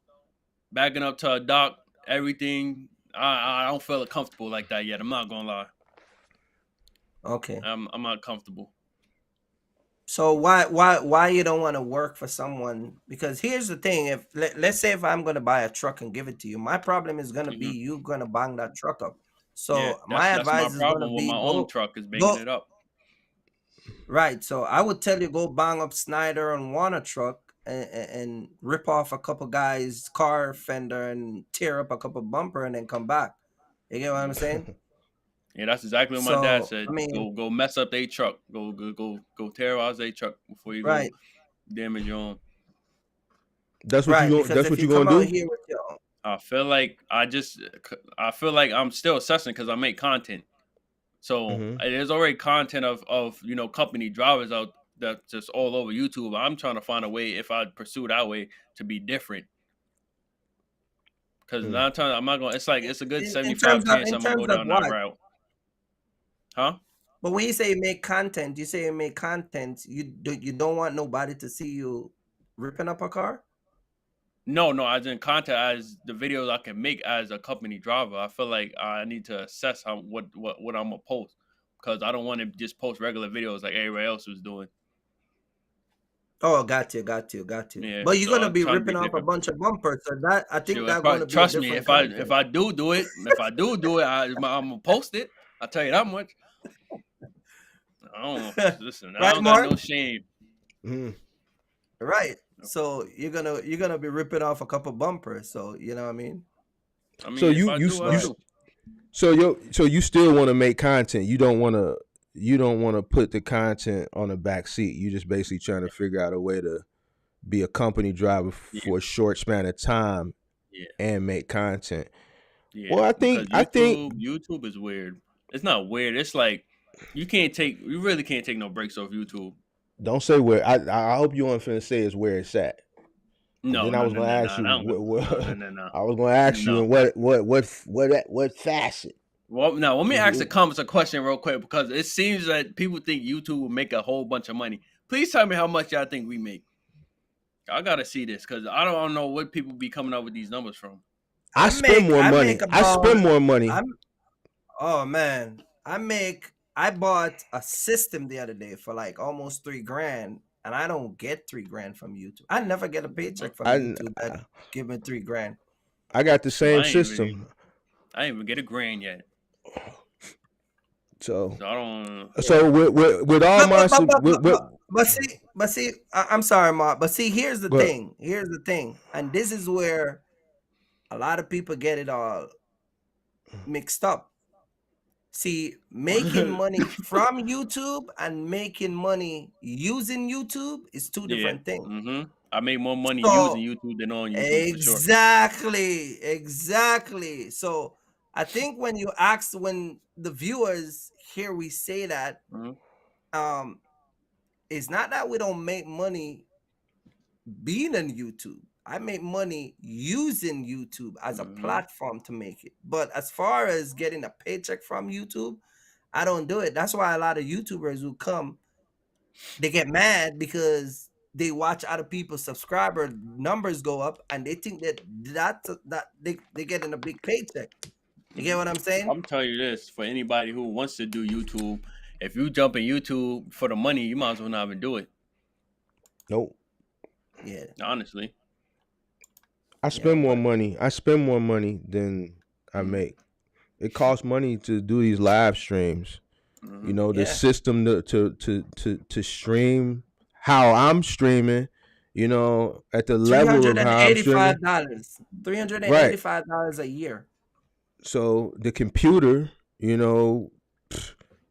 backing up to a dock, everything, I don't feel comfortable like that yet. I'm not gonna lie. Okay. I'm not comfortable. So why you don't want to work for someone? Because here's the thing: if let's say if I'm gonna buy a truck and give it to you, my problem is gonna be Hmm. you gonna bang that truck up. Yeah, So that's my that's my advice is gonna problem with be my own truck is banging go it up. right. So I would tell you go bang up Snyder and Warner truck and rip off a couple guys' car fender and tear up a couple bumper and then come back. You get what I'm saying? Yeah, that's exactly what my dad So I said. mean, Go mess up their truck. Go terrorize their truck before you go right, damage your own. That's what you right. going Because that's if what you you come gonna out do. here with your I feel like I'm still assessing because I make content. So Mm-hmm. there's already content of company drivers out that just all over YouTube. I'm trying to find a way if I pursue that way to be different. Because Mm. 9 times I'm not going. It's like it's a good in 75 terms of chance I'm gonna go down that what? route, huh? But when you say you make content, you say you make content. You don't want nobody to see you ripping up a car. No, no, as in content as the videos I can make as a company driver. I feel like I need to assess how what I'm gonna post because I don't want to just post regular videos like everybody else was doing. Oh, got you, got you, got you. Yeah, But you're so gonna I'm be trying to be ripping off a different. bunch of bumpers, so that I think Sure, if that's I gonna be a trust me, different if content, I do it, I'm gonna post it. I'll tell you that much. I don't listen. I right, don't got Mark? no shame. Mm. Right. So you're gonna be ripping off a couple bumpers. So you know what I mean? I So mean, if you I you do, I you But do. so you still want to make content. You don't want to. you don't want to put the content on the back seat. You just basically trying to figure out a way to be a company driver Yeah, for a short span of time yeah, and make content. yeah. Well, Because I think YouTube is weird. It's not weird. It's like you really can't take no breaks off YouTube. don't say where. I hope you weren't finna say is where it's at. Cause No, then I no, was no, gonna no, no. ask I you don't go. No, no, what no, no, I was gonna ask you no. in what facet. Well, now let me ask the It- comments a question real quick because it seems that people think YouTube will make a whole bunch of money. Please tell me how much y'all think we make. I gotta see this because I don't know what people be coming up with these numbers from. I make I spend about more money. I'm oh man. I bought a system the other day for like almost 3 grand, and I don't get 3 grand from YouTube. I never get a paycheck from I YouTube that give me 3 grand. I got the Shoot, same system. I ain't even get a grand yet. So So I don't. Yeah. with all my But see, I'm sorry, Mark. But see, here's the but thing. Here's the thing, and this is where a lot of people get it all mixed up. See, making money from YouTube and making money using YouTube is two Yeah. different things. I make more money using So YouTube than on YouTube for sure. exactly. So I think when the viewers hear we say that, hmm um, it's not that we don't make money being on YouTube. I make money using YouTube as a hmm platform to make it. But as far as getting a paycheck from YouTube, I don't do it. That's why a lot of YouTubers who come, they get mad because they watch other people's subscriber numbers go up and they think that they getting a big paycheck. You get what I'm saying? I'm telling you this for anybody who wants to do YouTube. If you jump in YouTube for the money, you might as well not even do it. nope. Yeah, Honestly. yeah. But I spend more money than I hmm make. It costs money to do these live streams. You hmm know, the yeah, system to stream how I'm streaming, you know, at the three level hundred of and how I'm streaming. eighty-five dollars, Right. $385 a year. So the computer, you know,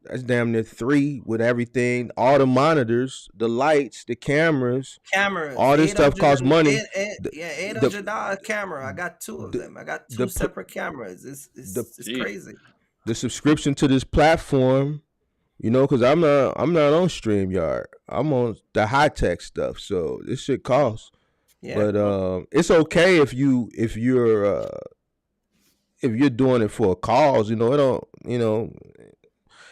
that's damn near three with everything, all the monitors, the lights, the cameras, Cameras, all this stuff costs money. The yeah, eight the hundred dollar camera. I got two of the them. I got the, two separate cameras. the, It's Jeez. crazy. the subscription to this platform, you know, because I'm not on StreamYard. I'm on the high tech stuff, so this shit costs. Yeah, But it's okay if you're doing it for a cause. You know, it don't. You know,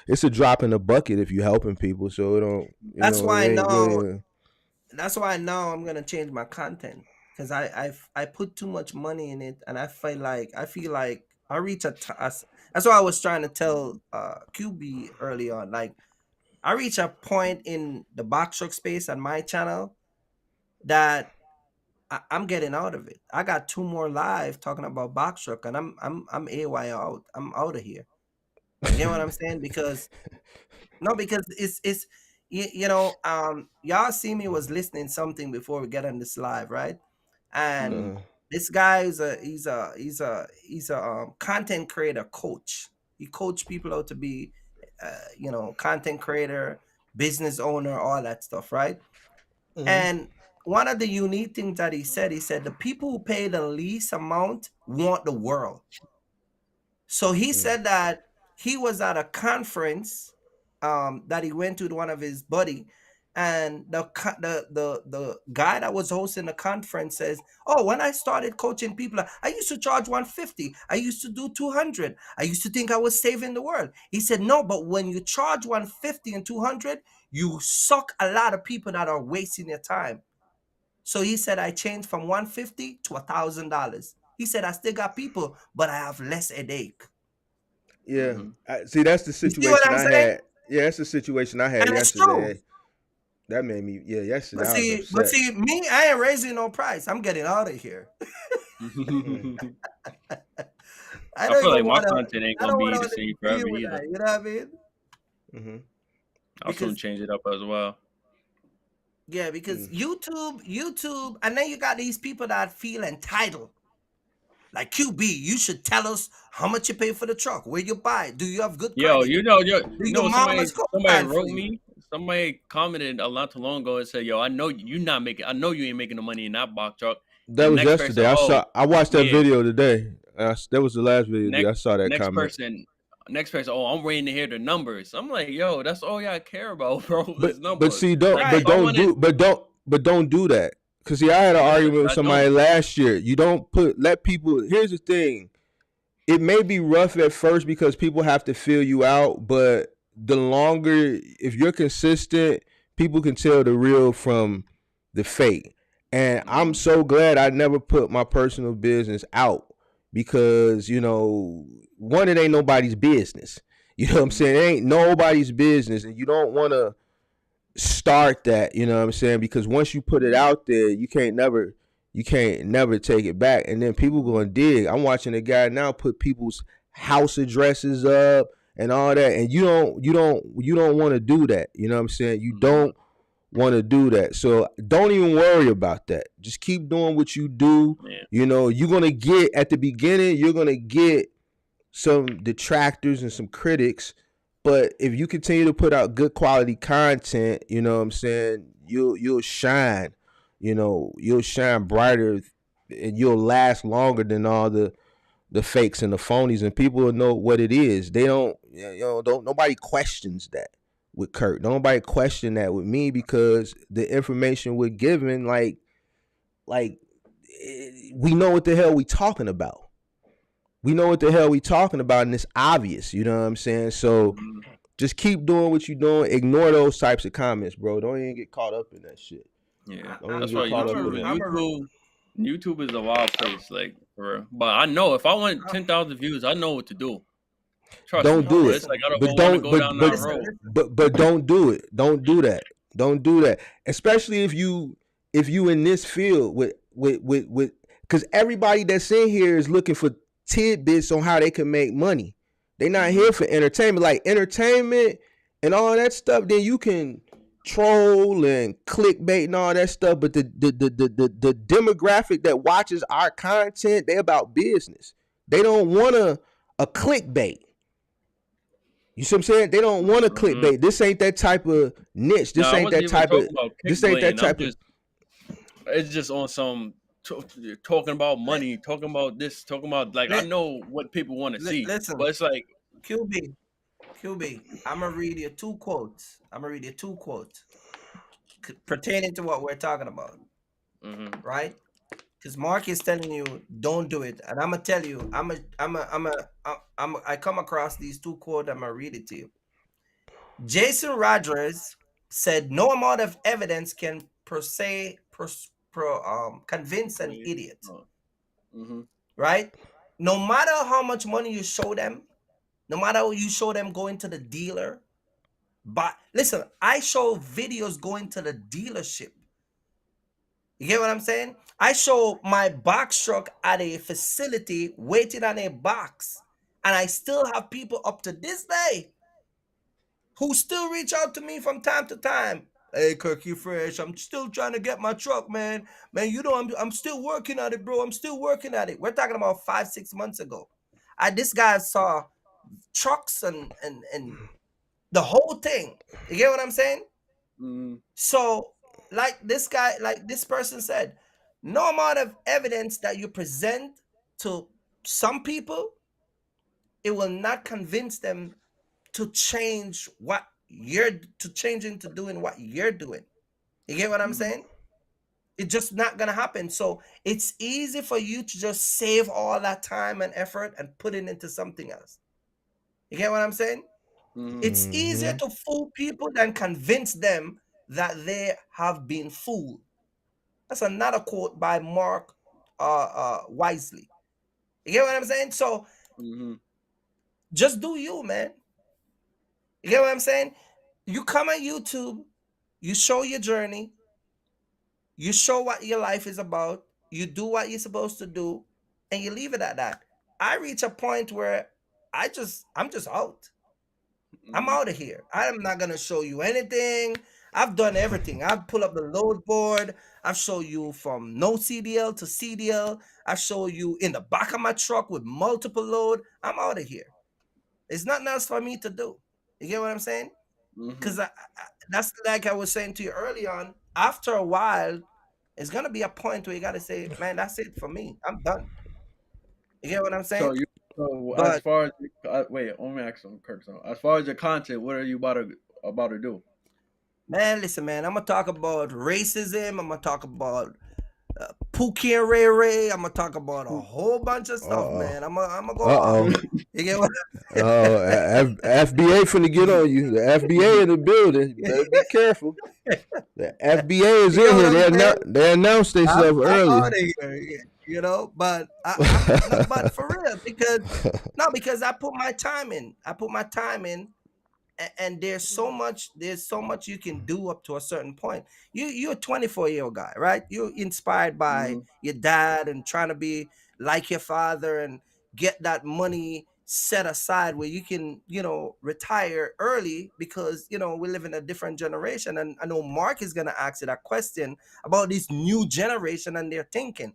it's a drop in the bucket if you're helping people. So it don't. You that's know, it why ain't now. really. That's why now I'm gonna change my content because I put too much money in it, and I feel like I reach that's why I was trying to tell QB early on. Like I reach a point in the box truck space on my channel that I'm getting out of it. I got two more live talking about box truck, and I'm AY out. I'm out of here. You get what I'm saying? Because no, because it's y'all see me was listening something before we get on this live, right? And hmm uh, this guy is he's a content creator coach. He coach people out to be content creator, business owner, all that stuff, right? mhm. And one of the unique things that he said the people who pay the least amount want the world. So he Mm. said that he was at a conference that he went to with one of his buddy, and the guy that was hosting the conference says, "Oh, when I started coaching people, I used to charge 150. I used to do 200. I used to think I was saving the world." He said, "No, but when you charge 150 and 200, you suck a lot of people that are wasting their time." So he said, I changed from 150 to $1,000. He said, I still got people, but I have less headache. Yeah. hmm See, that's the You see what situation I'm I saying? had. Yeah, that's the situation I had And it's true. yesterday. That made me. Yeah, yesterday But I was but upset. see, me, I ain't raising no price. I'm getting out of here. Mm. I I don't feel even like my want to. content ain't I gonna don't want be the to same forever deal with either. that. You know what I mean? Mhm. I'll soon Because change it up as well. because Mm. YouTube, and then you got these people that feel entitled. Like QB, you should tell us how much you pay for the truck, where you buy it, do you have good Yo, credit, do your somebody mama's co-sign for wrote you? me. Somebody commented a not too long ago and said, "Yo, I know you not making. I know you ain't making the money in that box truck." That And was next person, yesterday. oh I watched that yeah, video today. That was the last video. next I saw that next comment. person, next person. Oh, I'm waiting to hear the numbers. I'm like, yo, that's all y'all care about, bro. Is But numbers. see, Like if Right. I wanted, don't do that. Cause see, I had an yeah, argument with I don't. somebody last year. You don't let people. Here's the thing. It may be rough at first because people have to feel you out, but the longer, if you're consistent, people can tell the real from the fake. And I'm Mm, so glad I never put my personal business out because, one, it ain't nobody's business. You know what I'm mm, saying? It ain't nobody's business. And you don't want to start that, you know what I'm saying? Because once you put it mm, out there, you can't never take it back. And then people mm, gonna dig. I'm watching a guy now put people's house addresses up and all that. And you don't want to do that. You know what I'm saying? You mm, don't want to do that. So don't even worry about that. Just keep doing what you do. yeah. You're gonna get at the beginning, you're gonna get some detractors and some critics. But if you continue to put out good quality content, you know what I'm saying, you'll shine. You'll shine brighter and you'll last longer than all the fakes and the phonies, and people will know what it is. They don't nobody questions that with Kurt. Nobody question that with me because the information we're given, like we know what the hell we talking about. We know what the hell we talking about, and it's obvious. You know what I'm saying? So Mm, just keep doing what you're doing. Ignore those types of comments, bro. Don't even get caught up in that shit. yeah. Don't even That's get why caught up in that. YouTube is a wild place, like for real. But I know if I want I'm 10,000 views, I know what to do. Trust Don't me. no do But it. it's like listen, I don't But want to don't go down that road. listen. but don't do it. Don't do that. Don't do that. Especially if you in this field with because everybody that's in here is looking for tidbits on how they can make money. They not Mm-hmm. here for entertainment. Like entertainment and all that stuff, then you can troll and clickbait and all that stuff. But the demographic that watches our content, they about business. They don't want a clickbait. You see what I'm saying? They don't want to Mm-hmm. clickbait. This ain't that type of niche. No, This I ain't wasn't that even type of. talking about This ain't that kickblade. I'm type of. just, it's just on some talking about Li- money, talking about this, talking about like I li- know what people want to see, Listen, but it's like, QB, I'm gonna read you two quotes. Pertaining to what we're talking about, mm-hmm, right? Because Mark is telling you don't do it, and I'm gonna tell you, I come across these two quotes. I'm gonna read it to you. Jason Rogers said, "No amount of evidence can per se convince an idiot." mm-hmm, Right? No matter how much money you show them, no matter how you show them going to the dealer, but listen, I show videos going to the dealership. You get what I'm saying? I show my box truck at a facility waiting on a box. And I still have people up to this day who still reach out to me from time to time. Hey, Kirk, you fresh. I'm still trying to get my truck, man. Man, I'm still working at it, bro. I'm still working at it. We're talking about 5, 6 months ago. This guy saw trucks and the whole thing. You get what I'm saying? mm-hmm, So, like this person said, no amount of evidence that you present to some people, it will not convince them to change to change into doing what you're doing. You get what I'm mm-hmm, saying? It's just not gonna happen. So it's easy for you to just save all that time and effort and put it into something else. You get what I'm saying? mm-hmm. It's easier Mm-hmm. to fool people than convince them that they have been fooled. That's another quote by Mark Wisely. You get what I'm saying? So Mm-hmm. just do you, man. You get what I'm saying? You come on YouTube, you show your journey, you show what your life is about, you do what you're supposed to do, and you leave it at that. I reach a point where I'm just out. I'm Mm-hmm. out of here. I'm not gonna show you anything. I've done everything. I've pulled up the load board. I've shown you from no CDL to CDL. I've shown you in the back of my truck with multiple load. I'm out of here. There's nothing else for me to do. You get what I'm saying? Mm-hmm. Because that's like I was saying to you early on. After a while, it's gonna be a point where you gotta say, "Man, that's it for me. I'm done." You get what I'm So saying? you, so as But far as wait, let me ask some Kirk. So as far as your content, what are you about to do? man, listen, man, I'm gonna talk about racism. I'm gonna talk about Pookie and Ray Ray. I'm gonna talk about a whole bunch of Uh stuff, oh. man. I'm gonna go Uh off. oh. You get what? Oh, FBA finna get on you. The FBA in the building. You better be careful. The FBA is You get in what here. I'm saying? They announced themselves I'm early. out of here, you know. But I'm no, but for real, because no, because I put my time in. I put my time in, and there's so much you can do up to a certain point. You're a 24-year-old guy, right? You're inspired by Mm-hmm. your dad and trying to be like your father and get that money set aside where you can retire early, because we live in a different generation. And I know Mark is going to ask you that question about this new generation and their thinking.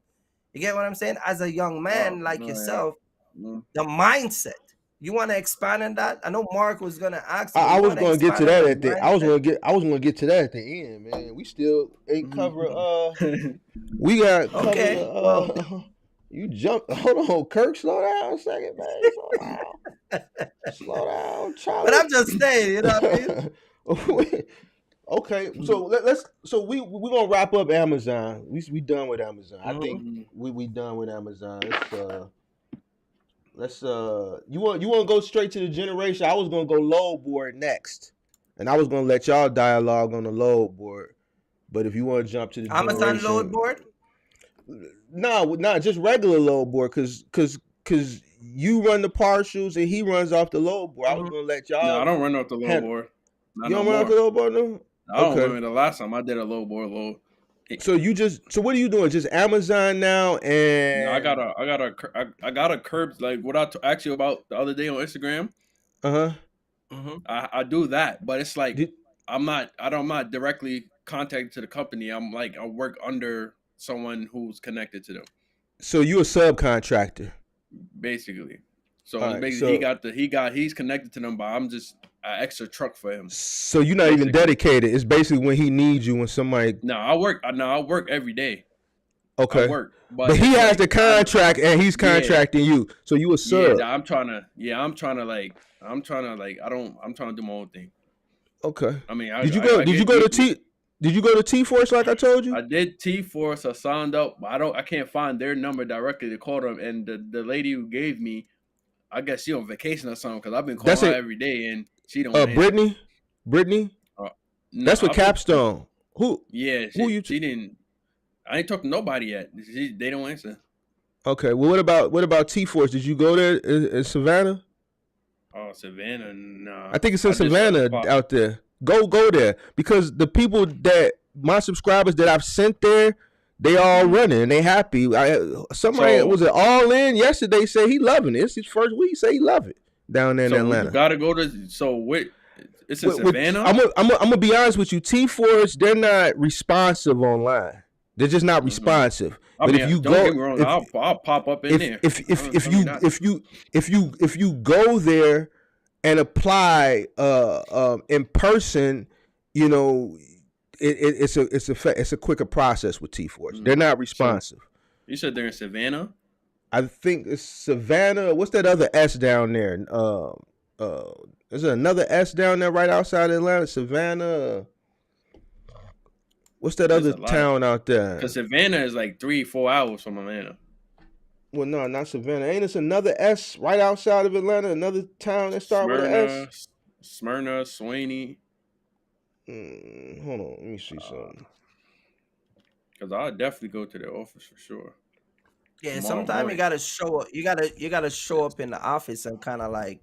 You get what I'm saying? As a young Oh man like no, yeah. yourself, Mm. the mindset. You want to expand on that? I know Mark was gonna ask you, but I you was want to gonna get to expand on that the at the. I was mindset? gonna get to that at the end, man. We still ain't cover. Mm-hmm. We got cover the. Okay, well, You jumped. Hold on, Kirk. Slow down a second, man. Slow down. Slow down, but Charlie. I'm just saying, you know what I mean? Okay, so let's. So we gonna wrap up Amazon. We done with Amazon. I think Mhm. Mm-hmm. we done with Amazon. Let's you want to go straight to the generation. I was gonna go load board next, and I was gonna let y'all dialogue on the load board. But if you want to jump to the Amazon load generation, board. no, just regular load board, cause you run the partials and he runs off the load board. I was Mhm. gonna let No, I y'all don't run off the low hand. board. Not You no don't run off the more. load board no? I don't Okay. remember the last time I did a low board load. So what are you doing? Just Amazon now No, and I got a curb like what asked you about the other day on Instagram. uh-huh. Mhm. I do that, but it's like Did, I'm not directly contacted to the company. I'm like I work under someone who's connected to them, so you a subcontractor. basically. So All it's right. basically he's connected to them, but I'm just an extra truck for him, So you're not even basically. dedicated. It's basically when he needs you when somebody No, I work. No, I work every day. I okay. work, But but he it's has like the contract and he's yeah, contracting you. So you a yeah. sub. I'm trying to like, I don't. I'm trying to do my own thing. Okay. I mean, I Did you get go to T did you go to T Force like I told you? I did T Force. I signed up. But I can't find their number directly to call them. And the lady who gave me, I guess she on vacation or something because I've been That's calling her it. every day and she don't answer. Brittany? Brittany? Uh, no, That's with I put Capstone. Who yeah. who you She didn't. I ain't talked to nobody yet. They don't answer. Okay. Well what about T Force? Did you go there in Savannah? Oh, Savannah, I nah. think it's in I just Savannah applied. out there. Go there because the people that my subscribers that I've sent there, they all Mhm. running and they happy. Somebody So was it all in yesterday said he loving it. It's his first week. Say he love it down there in you Atlanta. gotta go to. So wait, it's in Savannah. I'm gonna be honest with you. T Force they're not responsive online. They're just not Hmm. responsive. I But if mean, you don't go get me wrong. if I'll pop up in if there. if I if don't if tell you you that. if you go there and apply in person, you know it's a quicker process with T Force. They're Hmm. not So responsive. you said they're in Savannah. I think it's Savannah. What's that other S down there? Uh, is there another S down there right outside Atlanta? Savannah. What's that There's other a lot of town out because there? Savannah is like 3 4 hours from Atlanta. Well, no, not Savannah. Ain't this another S right outside of Atlanta? Another town that start with an S? Smyrna, Smyrna, Swaney. Hold on, let me see Uh, something. Because I'll definitely go to the office for sure. Yeah, sometimes you Morning. gotta show up. You gotta show up in the office and kind of like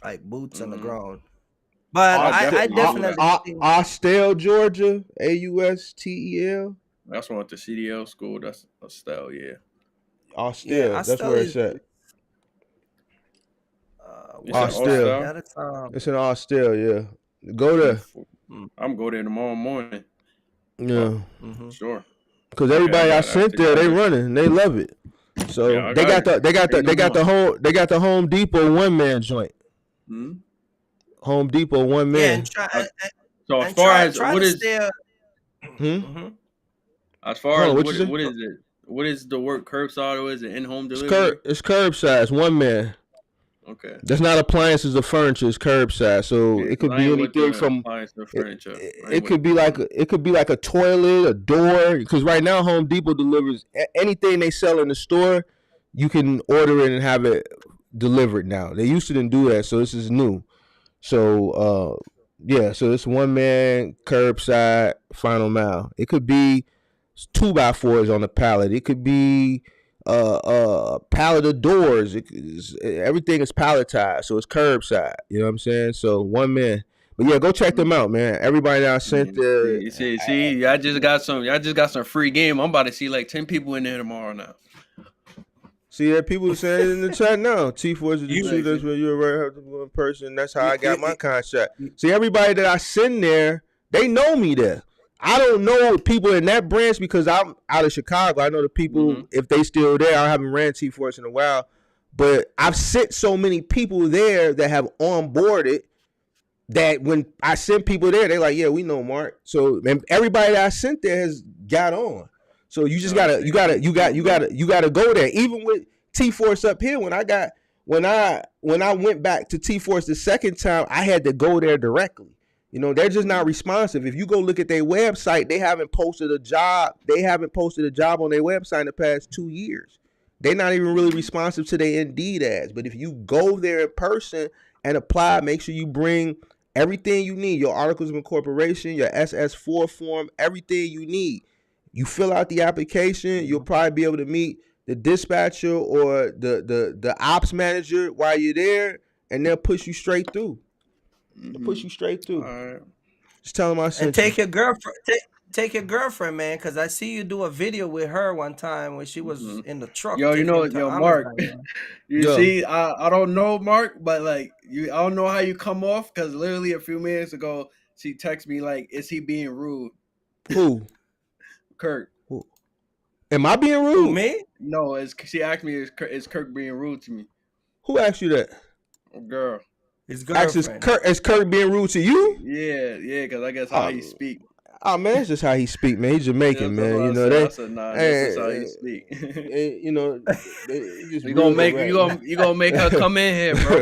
like boots on the Hmm. ground. But I'll I definitely do that. definitely think, Austell, Georgia. Austel. That's one at the CDL school. That's a style, yeah. yeah, Austell. I That's still where it's is. at. You said What's all that? Austell. style? Yeah, that's It's in Austell. Yeah. Go T there. four. I'm go there tomorrow morning. But Yeah, sure. because Okay, everybody I I sent take the there, they address. running, they love it. Yeah, So I they got got it. the Ain't no more. Home Depot one man joint. Hmm. Home Depot one Yeah, and man. try Uh, so as and far try as try what to is stay. Hmm. Mhm. as far Hold as on, what you say? what is it? What is the work curbside or is it in home It's delivery? curbside. It's one man. Okay. That's not appliances or furniture. It's curbside. So Yeah, it because could I be ain't with anything the from appliance or it, furniture. I ain't it with could be like a toilet, a door. Because right now Home Depot delivers anything they sell in the store. You can order it and have it delivered now. They used to didn't do that, so this is new. So yeah, so it's one man curbside final mile. It could be 2x4s on the pallet. It could be pallet of doors. Everything is palletized, so it's curbside. You know what I'm saying? So one man. But yeah, go check them mm, out, man. Everybody that I sent the see, y'all just got some free game. I'm about to see like 10 people in there tomorrow now. see that people saying in the chat now. T4 is the You, truth. Like, That's what you're right have to go in person. That's how you, I you, got my you, contract. you- See, everybody that I send there, they know me there. I don't know people in that branch because I'm out of Chicago. I know the mm-hmm. people if they still there. I haven't ran T4 in a while, but I've sent so many people there that have onboarded that when I send people there, they're like, "Yeah, we know Mark." So and everybody that I sent there has got on. So you just No, gotta, see, cool, man. you gotta go there. Even with T Force up here, when I went back to T Force the second time, I had to go there directly. You know, they're just not Mm-hmm. responsive. If you go look at their website, they haven't posted a job. They haven't posted a job on their website in the past 2 years. They're not even really responsive to their Indeed ads. But if you go there in person and apply, make sure you bring everything you need, your articles of incorporation, your SS4 form, everything you need. You fill out the application, you'll Mhm. probably be able to meet the dispatcher or the ops manager while you're there, and they'll push you straight through. They'll Mm-hmm. push you straight All through. right. Just tell them I and sent you. take your girlfriend. Take your girlfriend, man, because I see you do a video with her one time when she was Mm-hmm. in the truck Yo, taking him to yo, Mark. Amazon. Man. You Yo, see, I don't know, Mark, but like I don't know how you come off because literally a few minutes ago she texted me like, "Is he being rude?" who? Kirk. Who? Am I being Who, rude? me? No, she asked me, is Kirk being rude to me? Who asked you that? Oh, girl. His Asked girlfriend. Is Kirk being rude to you? Yeah, because I guess how he Oh, speak. oh man, that's just how he speak, man. He's Jamaican, That's man. what You I know said. I they, said, nah, that's just how he eh, speak. you know, they just you gonna real make direct. you gonna make her come in here, bro.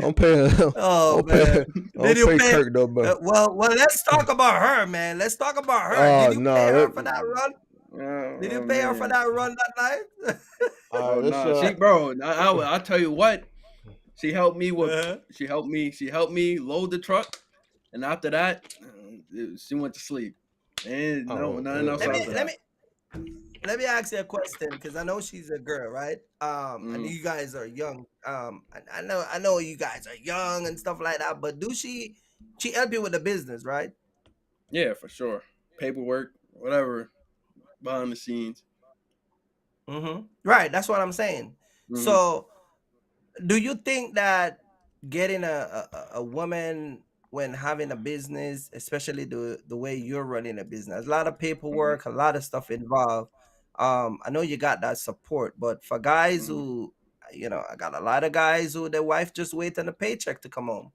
I'm paying. Oh I'm paying. man, I'm did you pay pay? Kirk though, but Well, let's talk about her, man. Let's talk about her. Did oh you pay no, her for that run? Did you Oh pay her for man. that run that night? all Oh right, let's no, she bro. I tell you what, she helped me with. Uh-huh. She helped me load the truck, and after that, she went to sleep. And no, oh nothing else Let me after let that. me let me ask you a question because I know she's a girl, right? And Mm, you guys are young. I know you guys are young and stuff like that. But do she help you with the business, right? yeah, for sure. Paperwork, whatever, behind the scenes. Right. That's what I'm saying. Mm, So, do you think that getting a woman when having a business, especially the way you're running a business, a lot of mm, paperwork, a lot of stuff involved. I know you got that support, but for guys mm. who, I got a lot of guys who their wife just waiting a paycheck to come home,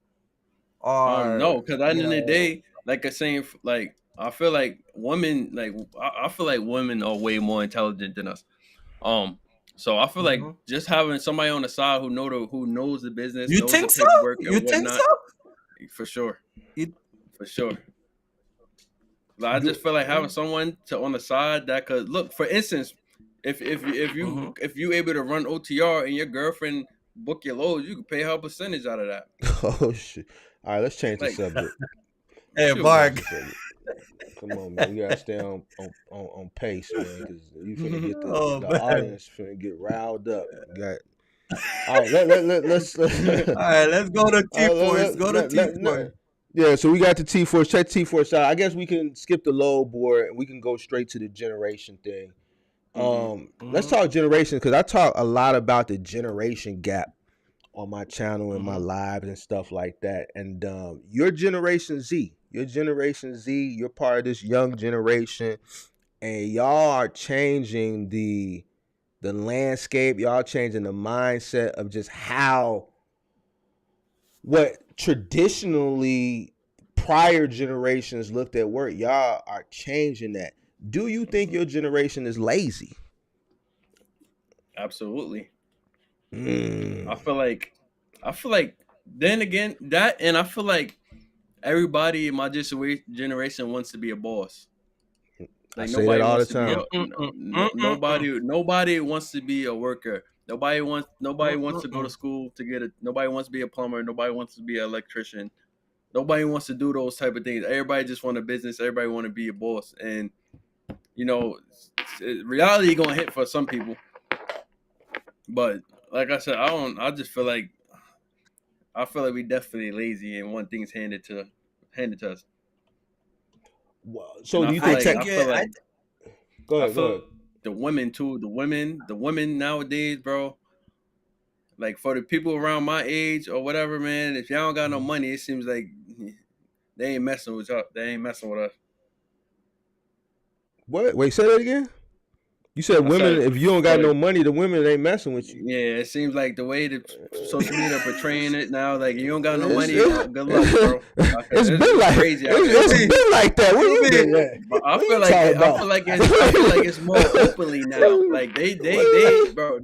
or No, because at the end of the day, like I saying, like I feel like women, like I feel like women are way more intelligent than us. Um, so I feel like Mhm. just having somebody on the side who knows the business, You knows the think so? paperwork You and think so? whatnot, for sure, You, for sure. Like, I just do feel like having mm, someone to on the side that could look. For instance, mhm. if you able to run OTR and your girlfriend book your loads, you can pay her a percentage out of that. oh shit. All right, let's change the Like, subject. Hey, shoot. Change Mark. the subject. Come on, man. We gotta stay on pace, man, because you finna get Oh the man. audience finna get riled up. Got all right. Let's All right, let's go to T Force. Go to T Force. yeah. So we got the T Force. Check T Force out. I guess we can skip the load board and we can go straight to the generation thing. Hmm. Let's Mhm. talk generation because I talk a lot about the generation gap on my channel and my Mhm. lives and stuff like that. And your Generation Z. Your Generation Z, you're part of this young generation, and y'all are changing the landscape. Y'all changing the mindset of just how what traditionally prior generations looked at work. Y'all are changing that. Do you think your generation is lazy? Absolutely. Mm, I feel like then again that, and I feel like everybody in my generation wants to be a boss. I Like say that nobody all the wants to be time. nobody wants to be a worker. Nobody wants to go to Mm-mm. school to get a nobody wants to be a plumber. Nobody wants to be an electrician. Nobody wants to do those type of things. Everybody just want a business. Everybody want to be a boss. And you know, reality gonna hit for some people. But like I said, I don't. I feel like we definitely lazy and want things handed to us. Well, And so do you think I tech? think you. Go I ahead. Go feel ahead. the women too. The women nowadays, bro. Like for the people around my age or whatever, man. If y'all don't got no Mhm. money, it seems like they ain't messing with y'all. They ain't messing with us. What? Wait, say that again. You said I women. said If you don't for got the no money, the women ain't messing with you. yeah, it seems like the way that social media portraying it now, like you don't got no It's, money, good luck, bro. it's been It's like crazy out here, it's bro. been like that. Where you QB, been at? But What you talking about? I feel like it's more openly now. Like bro, I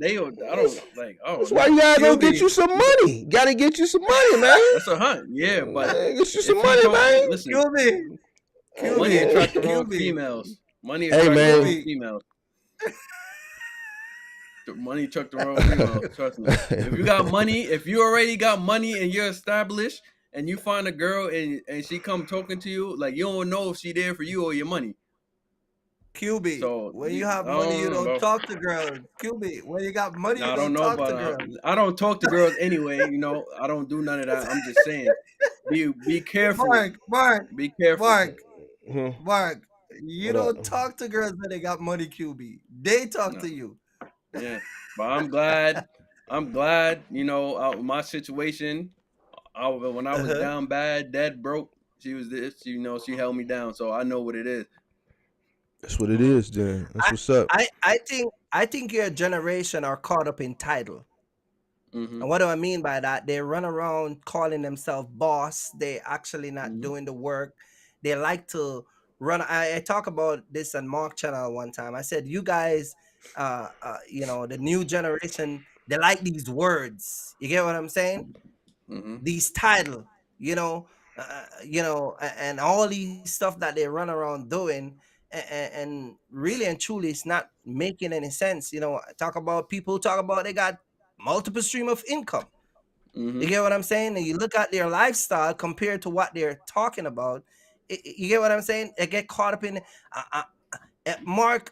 That's don't why know. you gotta go get QB, you some money. Gotta get you some money, man. That's a hunt, yeah. But Man, get you some if you money, don't man. listen, QB, money QB, attract the wrong QB, females. Money Hey, attract the wrong man. QB. females. Money attract the wrong females. Trust me. If you got money, if you already got money and you're established, and you find a girl and she come talking to you, like you don't know if she there for you or your money. QB. So When you have I money, you don't know, don't bro. talk to girls. QB. When you got money, No, you I don't don't know, talk but to girls. I don't talk to girls anyway. You know, I don't do none of that. I'm just saying, be careful. Mark, Mark, Be careful. Mark, Hmm. Mark. You What up? don't talk to girls when they got money, QB. They talk No, to you. yeah, but I'm glad. I'm glad. You know, my situation. When I was Uh-huh. down bad, dead broke. She was this. You know, she held me down, so I know what it is. That's what it Mhm. is, then. That's I, what's up. I think your generation are caught up in title. Mhm. And what do I mean by that? They run around calling themselves boss. They actually not Mhm. doing the work. They like to run. I talk about this on Mark channel one time. I said, you guys, the new generation, they like these words. You get what I'm saying? Mhm. These title, and all these stuff that they run around doing, and really and truly, it's not making any sense. Talk about people talk about they got multiple stream of income. You Mhm. get what I'm saying? And you look at their lifestyle compared to what they're talking about. You get what I'm saying? They get caught up in. Mark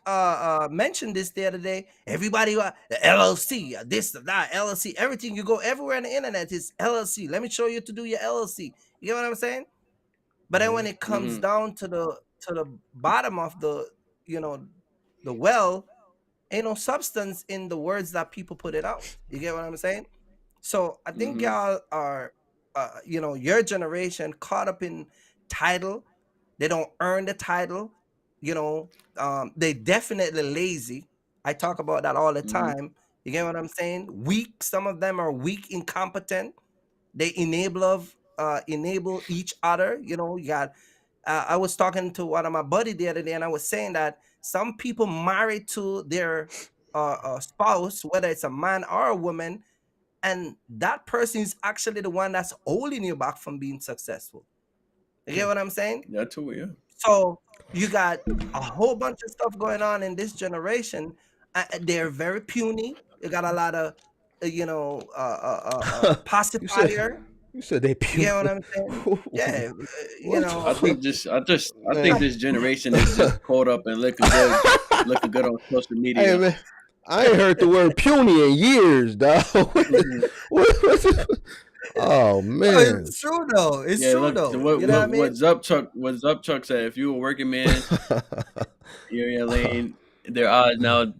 mentioned this the other day. Everybody, the LLC, this, that, LLC, everything. You go everywhere on the internet is LLC. Let me show you to do your LLC. You get what I'm saying? But then when Mhm. it comes Mhm. down to the bottom of you know, the well, ain't no substance in the words that people put it out. You get what I'm saying? So I think Mhm. y'all are, your generation caught up in title. They don't earn the title. They definitely lazy. I talk about that all the Mhm. time. You get what I'm saying? Weak. Some of them are weak, incompetent. They enable each other. You got. I was talking to one of my buddy the other day, and I was saying that some people married to their spouse, whether it's a man or a woman, and that person is actually the one that's holding you back from being successful. You get what I'm saying? That too, yeah. So you got a whole bunch of stuff going on in this generation. They're very puny. You got a lot of, you said pacifier. you said they You get what puny. I'm saying? Yeah, What? I think Man. this generation is just caught up in looking good on social Hey, media. man. I ain't heard the word puny in years, dog. Mhm. Oh Oh, man. it's true though. It's Yeah, true look, though. what You know what I what mean? what Zupchuck said. If you a working man, you're in your lane. Their eyes now.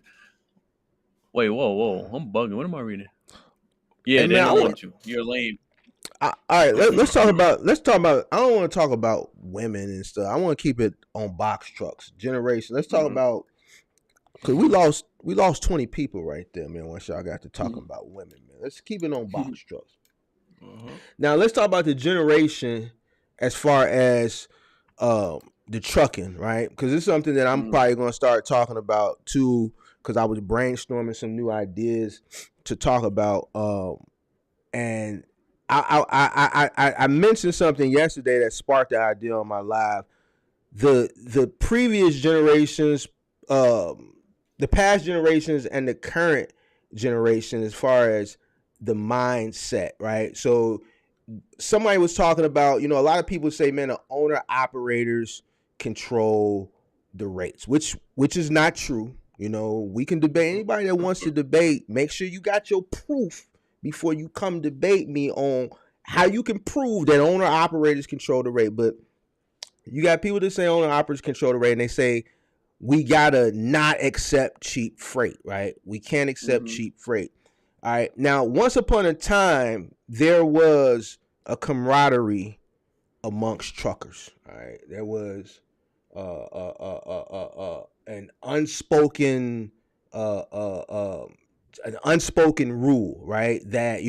Wait, whoa, whoa! I'm bugging. What am I reading? Hey Yeah, they man, don't want you. You're lame. All right, let's talk about. I don't want to talk about women and stuff. I want to keep it on box trucks generation. Let's talk Mhm. about because we lost 20 people right there, man. Once y'all got to talking about women, man. Let's keep it on box trucks. Mhm. Now let's talk about the generation as far as the trucking, right? Because it's something that I'm Mhm. probably going to start talking about too. Because I was brainstorming some new ideas to talk about, and I mentioned something yesterday that sparked the idea on my live. The previous generations, um, the past generations, and the current generation, as far as the mindset, right? So somebody was talking about, a lot of people say, man, the owner operators control the rates, which is not true. We can debate. Anybody that wants to debate, make sure you got your proof before you come debate me on how you can prove that owner operators control the rate. But you got people that say owner operators control the rate, and they say we gotta not accept cheap freight, right? We can't accept Mhm. cheap freight. All right. Now, once upon a time, there was a camaraderie amongst truckers. All right. There was an unspoken uh, uh, uh, rule, right? That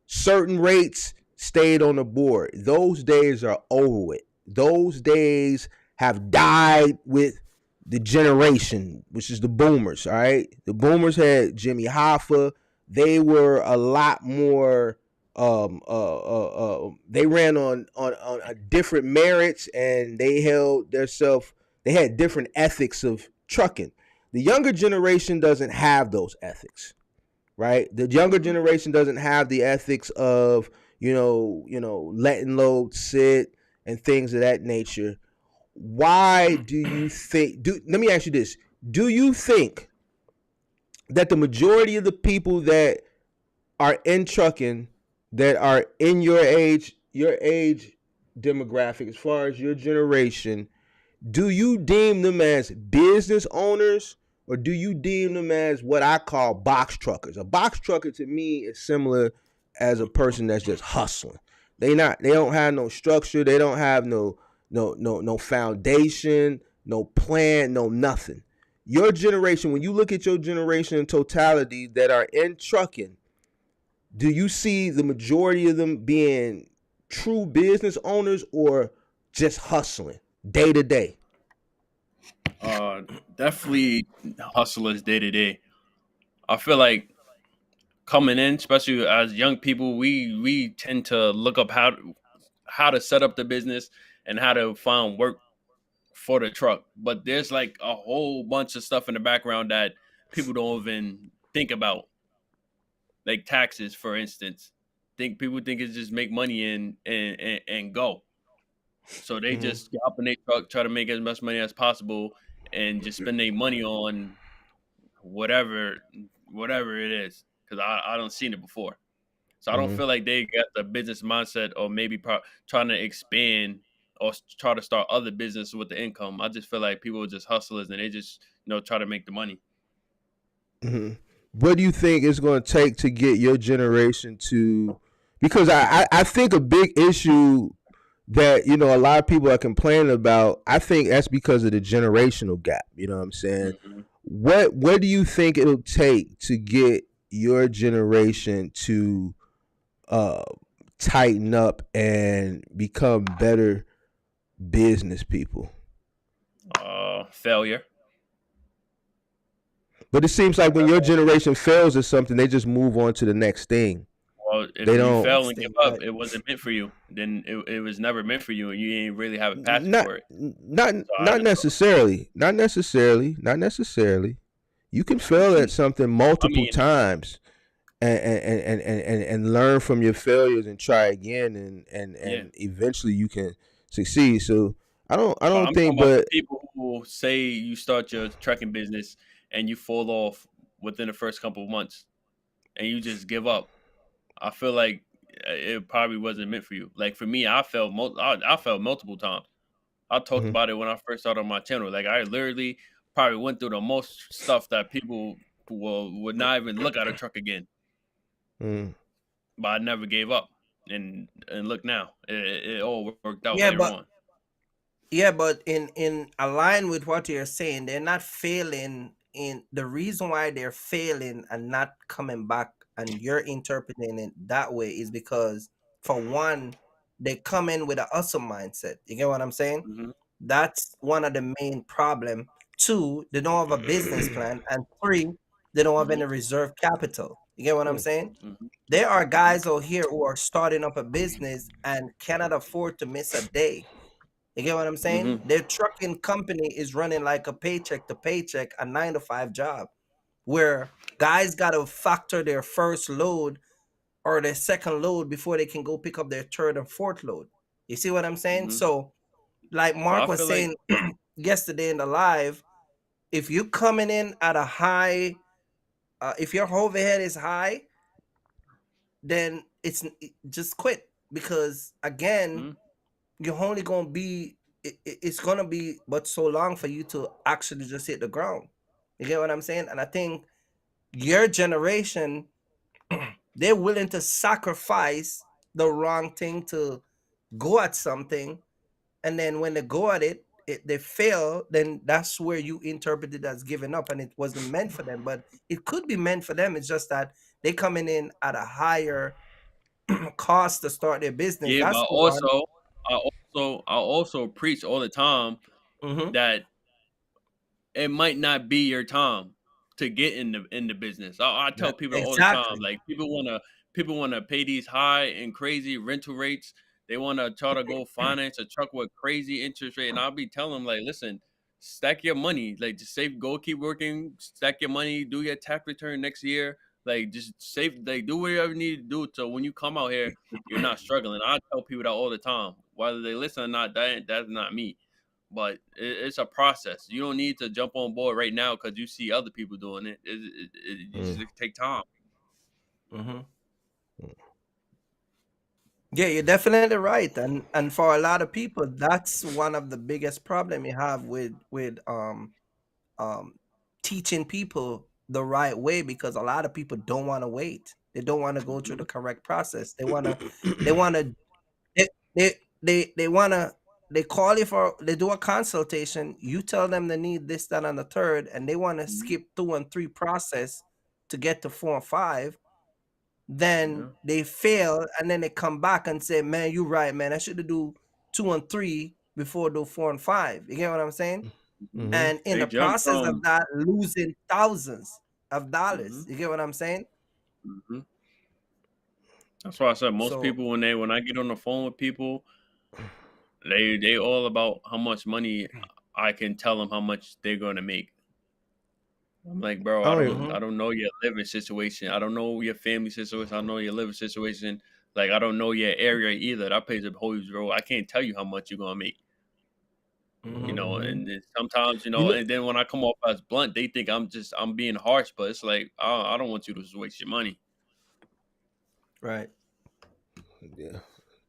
certain rates stayed on the board. Those days are over with. Those days have died with the generation, which is the boomers. All right, the boomers had Jimmy Hoffa. They were a lot more. They ran on a different merits, and they held their self. They had different ethics of trucking. The younger generation doesn't have those ethics, right? The younger Mhm. generation doesn't have the ethics of letting loads sit and things of that nature. Why do you think? Let me ask you this: do you think that the majority of the people that are in trucking, that are in your age demographic, as far as your generation, do you deem them as business owners, or do you deem them as what I call box truckers? A box trucker to me is similar as a person that's just hustling. They don't have no structure, they don't have no foundation, no plan, no nothing. Your generation, when you look at your generation in totality that are in trucking, do you see the majority of them being true business owners, or just hustling day to day? Uh, Definitely hustlers day to day. I feel like coming in, especially as young people, we tend to look up how to set up the business and how to find work for the truck. But there's like a whole bunch of stuff in the background that people don't even think about, like taxes, for instance. Think People think it's just make money and go. So they Mm-hmm. just get up in their truck, try to make as much money as possible, and just spend their money on whatever whatever it is. Because I don't seen it before. So I don't Mm-hmm. feel like they got the business mindset, or maybe trying to expand or try to start other business with the income. I just feel like people are just hustlers and they just try to make the money. Mm-hmm. What do you think it's going to take to get your generation to? Because I think a big issue that a lot of people are complaining about. I think that's because of the generational gap. You know what I'm saying? Mhm. What do you think it'll take to get your generation to uh, tighten up and become better business people? Failure. But it seems like when That's your all. generation fails at something, they just move on to the next thing. Well, They if you don't fail Next and give thing, up, right? it wasn't meant for you. Then it was never meant for you, and you ain't really have a passion not for it. not So I not just, necessarily. Not necessarily. You can fail at something I multiple mean, times and learn from your failures and try again, yeah. and eventually you can succeed. So I But don't I'm talking think, about the but people who say you start your trucking business and you fall off within the first couple of months and you just give up. I feel like it probably wasn't meant for you. Like for me, I felt multiple times. I talked Mhm, about it when I first started on my channel. Like I literally probably went through the most stuff that people would not even look at a truck again. mhm. But I never gave up. and look now, it all worked out Yeah, later but on. in align with what you're saying, they're not failing. In the reason why they're failing and not coming back, and you're interpreting it that way, is because for one, they come in with a hustle mindset. You get what I'm saying? Hmm. That's one of the main problem. Two, they don't have a business plan, and three, they don't have Hmm. any reserve capital. You get what I'm Hmm. saying? Hmm. There are Hmm. guys out here who are starting up a business and cannot afford to miss a day. You get what I'm saying? Hmm. Their trucking company is running like a paycheck to paycheck, a 9 to 5 job, where guys got to factor their first load or their second load before they can go pick up their third and fourth load. You see what I'm saying? Hmm. So, like But Mark I was feel like saying yesterday in the live, if you coming in at a high, if your overhead is high, then just quit, because again, mhm, you're only gonna be it's gonna be but so long for you to actually just hit the ground. You get what I'm saying? And I think your generation, they're willing to sacrifice the wrong thing to go at something, and then when they go at they fail, then that's where you interpret it as giving up, and it wasn't meant for them. But it could be meant for them. It's just that they coming in at a higher cost to start their business. yeah, That's but one. I also preach all the time Mm-hmm. that it might not be your time to get in the business. I tell people all the time, Exactly. like people wanna pay these high and crazy rental rates. They wanna try to go finance a truck with crazy interest rate, and I'll be telling them like, listen, stack your money, like just save, go keep working, stack your money, do your tax return next year, like just save, like do whatever you need to do so when you come out here, you're not struggling. I tell people that all the time, whether they listen or not. That's not me, but it's a process. You don't need to jump on board right now because you see other people doing it. You Hmm. just take time. Mm-hmm. Yeah, you're definitely right, and for a lot of people, that's one of the biggest problem you have with um teaching people the right way, because a lot of people don't want to wait. They don't want to go through Hmm. the correct process. They want to they they they want to they call you for, they do a consultation. You tell them they need this, that, and the third, and they want to Hmm. skip 2 and 3 process to get to 4 and 5. Then Yeah. they fail, and then they come back and say, man, you're right, man, I should have do 2 and 3 before do 4 and 5. You get what I'm saying? Hmm. Hmm. And in They the jump process of from. that, losing thousands of Hmm. dollars. You get what I'm saying? Hmm. That's why I said most So people, when I get on the phone with people, they all about how much money I can tell them how much they're gonna make. I'm like, bro, I I don't even. don't mhm, I don't know your living situation. I don't know your family situation. I don't know your living situation. Like I don't know your area either. That plays a huge role. I can't tell you how much you're gonna make. mhm, Hmm. And then sometimes, You know. and then when I come off as blunt, they think I'm being harsh, but it's like I don't want you to just waste your money. right. Yeah.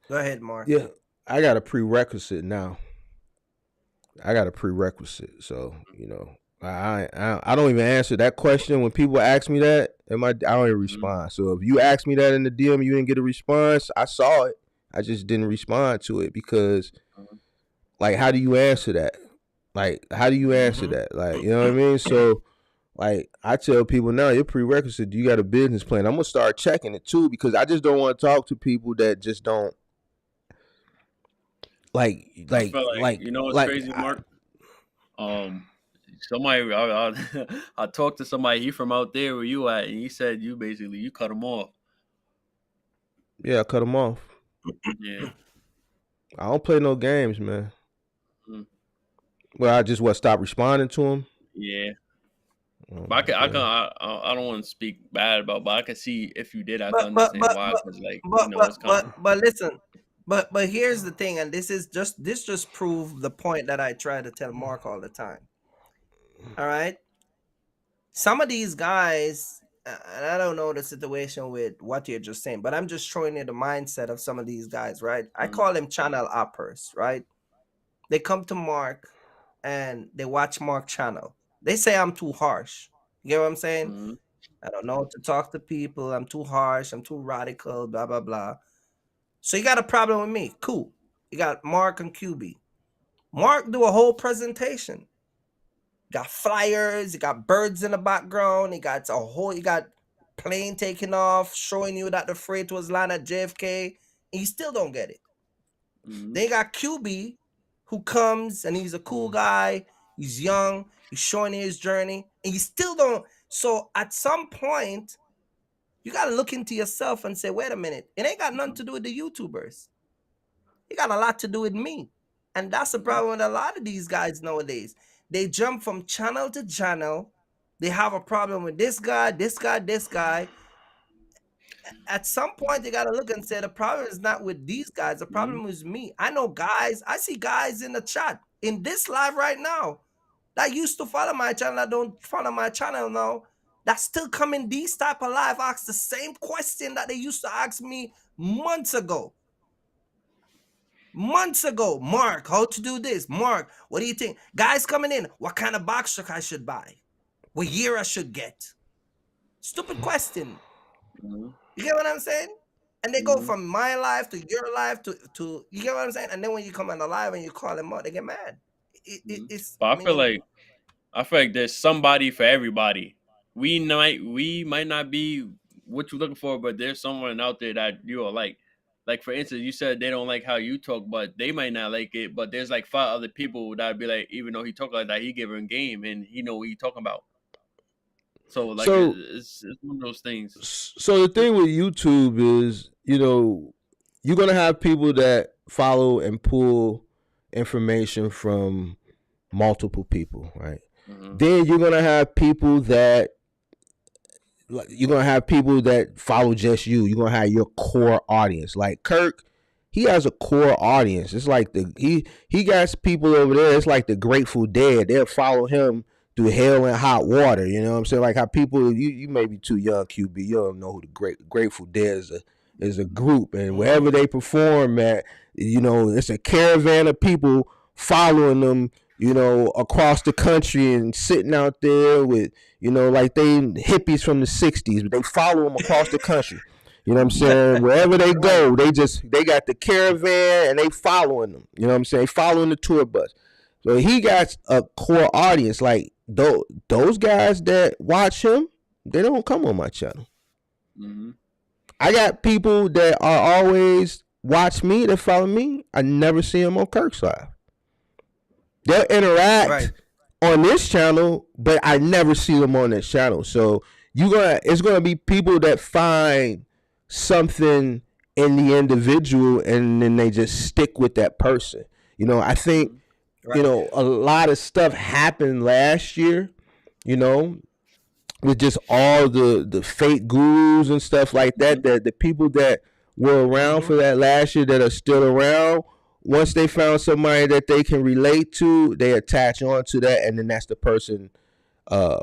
Go ahead, Mark. Yeah. I got a prerequisite now. I got a prerequisite. So I don't even answer that question when people ask me that. I don't even Hmm. respond. So if you ask me that in the DM, you didn't get a response. I saw it. I just didn't respond to it because, like, how do you answer that? Like, how do you answer Mhm. that? Like, you know what I mean? So, like, I tell people now, your prerequisite, do you got a business plan? I'm gonna start checking it too because I just don't want to talk to people that just don't like, I like, feel like, like, what's like. crazy, Mark. Um, somebody I talked to somebody, he from out there where you at, and he said you basically you cut him off. Yeah, I cut them off. Yeah. I don't play no games, man. Mm. Well, I just stop responding to them. Yeah. Oh, But okay. I don't want to speak bad about, but I can see if you did, I can but but understand but why. but Because like but but it's kind but of. but listen, but here's the thing, and this just proved the point that I try to tell Mark all the time. All right, some of these guys, and I don't know the situation with what you're just saying, but I'm just showing you the mindset of some of these guys, right? I Mm. call them channel hoppers, right? They come to Mark and they watch Mark channel. They say I'm too harsh. You get what I'm saying? Mm. I don't know how to talk to people. I'm too harsh. I'm too radical. Blah blah blah. So you got a problem with me? Cool. You got Mark and QB. Mark do a whole presentation. You got flyers. You got birds in the background. You got plane taking off, showing you that the freight was landed at JFK. And you still don't get it. Mm-hmm. Then you got QB, who comes and he's a cool guy. He's young. He's showing you his journey, and you still don't. So at some point, you got to look into yourself and say, wait a minute, it ain't got nothing to do with the YouTubers. It got a lot to do with me. And that's the Mm-hmm. problem with a lot of these guys nowadays. They jump from channel to channel. They have a problem with this guy, this guy, this guy. At some point, you got to look and say, the problem is not with these guys. The Mm-hmm. problem is me. I know guys, I see guys in the chat in this live right now that used to follow my channel, that don't follow my channel now, that still come in these type of live, ask the same question that they used to ask me months ago. Mark, how to do this? Mark, what do you think? Guys coming in, what kind of box truck I should buy? What year I should get? Stupid question. Mm-hmm. You get what I'm saying? And they go Mm-hmm. from my life to your life to you get what I'm saying? And then when you come on the live and you call them out, they get mad. Mm-hmm. It's But I mean, I feel like there's somebody for everybody. We might not be what you're looking for, but there's someone out there that you will like. Like for instance, you said they don't like how you talk, but they might not like it. But there's like five other people that'd be like, even though he talk like that, he give him game and he know what he talking about. So like So it's one of those things. so the thing with YouTube is, you're gonna have people that follow and pull information from multiple people, right? Mm-hmm. Then you're gonna have people that follow just you. You're gonna have your core audience. Like Kirk, he has a core audience. It's like he got people over there. It's like the Grateful Dead. They'll follow him through hell and hot water. You know what I'm saying? Like how people you may be too young, QB. You don't know who the Grateful Dead is a group, and wherever mhm. they perform at, it's a caravan of people following them. Across the country and sitting out there with like they hippies from the '60s, but they follow them across the country. You know what I'm saying? Wherever they Right. go, they got the caravan and they following them. You know what I'm saying? Following the tour bus. So he got a core audience. Like those guys that watch him, they don't come on my channel. Mm-hmm. I got people that are always watch me, that follow me. I never see them on Kirk's live. They'll Right. interact on this channel, but I never see them on this channel. So it's gonna be people that find something in the individual and then they just stick with that person. I think, Mm-hmm. Right. a lot of stuff happened last year, you know, with just all the fake gurus and stuff like that, that the people that were around Hmm. for that last year that are still around, once they found somebody that they can relate to, they attach on to that, and then that's the person uh,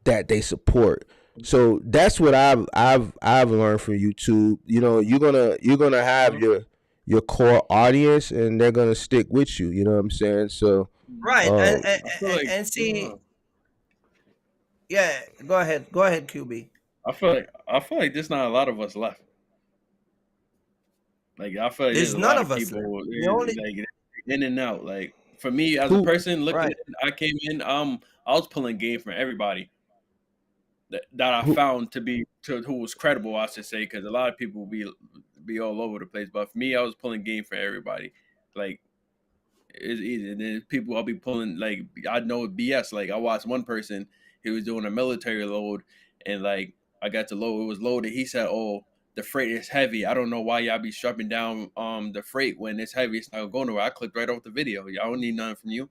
that they support. So that's what I've learned from YouTube. You're gonna have Hmm. your core audience, and they're gonna stick with you. You know what I'm saying? So Right. And, um, and I feel and like and see, yeah. Go ahead, QB. I feel like there's not a lot of us left. Like I feel like there's There's a none lot of of us people left. The only like in and out. Like for me as a who person looking right. at it, I came in, I was pulling game from everybody that I who found to who was credible, I should say, because a lot of people be all over the place. But for me, I was pulling game for everybody. Like it's easy. And then people I'll be pulling like I know BS. Like I watched one person, he was doing a military load, and like I got to load, it was loaded. He said, "Oh, the freight is heavy. I don't know why y'all be strapping down the freight when it's heavy. It's not going nowhere." I clicked right off the video. Y'all don't need nothing from you.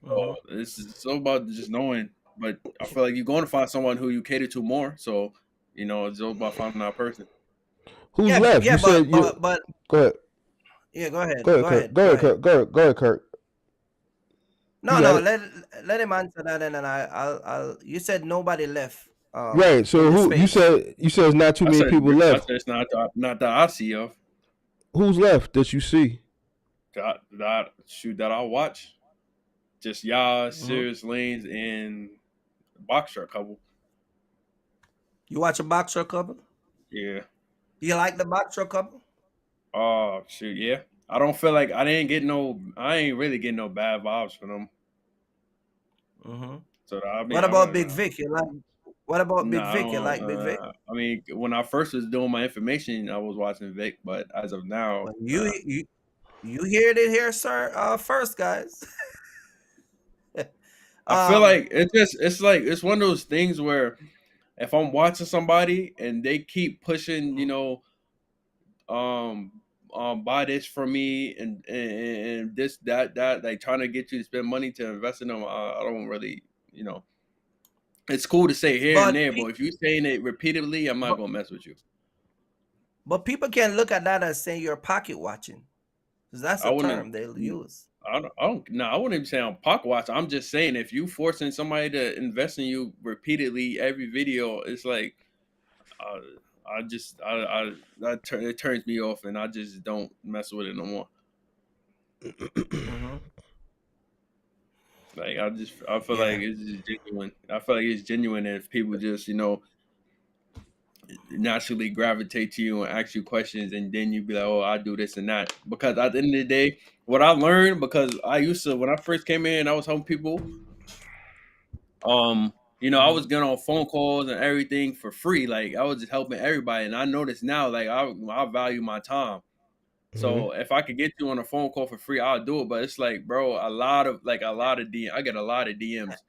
So Hmm. this is so about just knowing. But I feel like you're going to find someone who you cater to more. So it's all about finding that person. who's Yeah. left? Yeah. You said you But go ahead. yeah. Go ahead. Go ahead, Go Kirk. ahead. Go Go ahead, ahead. Kirk. Go ahead, Kirk. You No, got no. it. Let him answer that, and then I'll. You said nobody left. Right. In So the who you space. said you said it's not too many people I left. said it's not that I see of Who's left that you see? that I watch. Just y'all, Hmm. serious lanes, and boxer a couple. You watch a boxer couple? Yeah. You like the box truck couple? Oh shoot, yeah. I don't feel like I didn't get no. I ain't really getting no bad vibes from them. Hmm. So I mean, What I about don't Big know. Vic? You like? What about No, Big I Vic? You don't. like Big Vic? I mean, when I first was doing my information, I was watching Vic, but as of now, Well, nah. you heard it here, sir. First, guys. I feel um. like it's one of those things where if I'm watching somebody and they keep pushing, um, buy this for me and this that like trying to get you to spend money to invest in them, I don't really, you know. It's cool to say here and But there, but if you're saying it repeatedly, I'm not but gonna mess with you. people can look at that as saying you're pocket watching, because that's I a wouldn't. term they'll use. No, I wouldn't even say I'm pocket watch. I'm just saying if you forcing somebody to invest in you repeatedly every video, it's like uh, I just I it turns me off, and I just don't mess with it no more. Hmm. Like I feel like Yeah. it's just genuine. I feel like it's genuine if people just naturally gravitate to you and ask you questions, and then you be like, oh, I do this and that. Because at the end of the day, what I learned, because I used to when I first came in, I was helping people. I was Hmm. getting on phone calls and everything for free. Like I was just helping everybody, and I noticed now, like I value my time. Hmm. So if I could get you on a phone call for free, I'll do it. But it's like, bro, a lot of DM. I get a lot of DMs.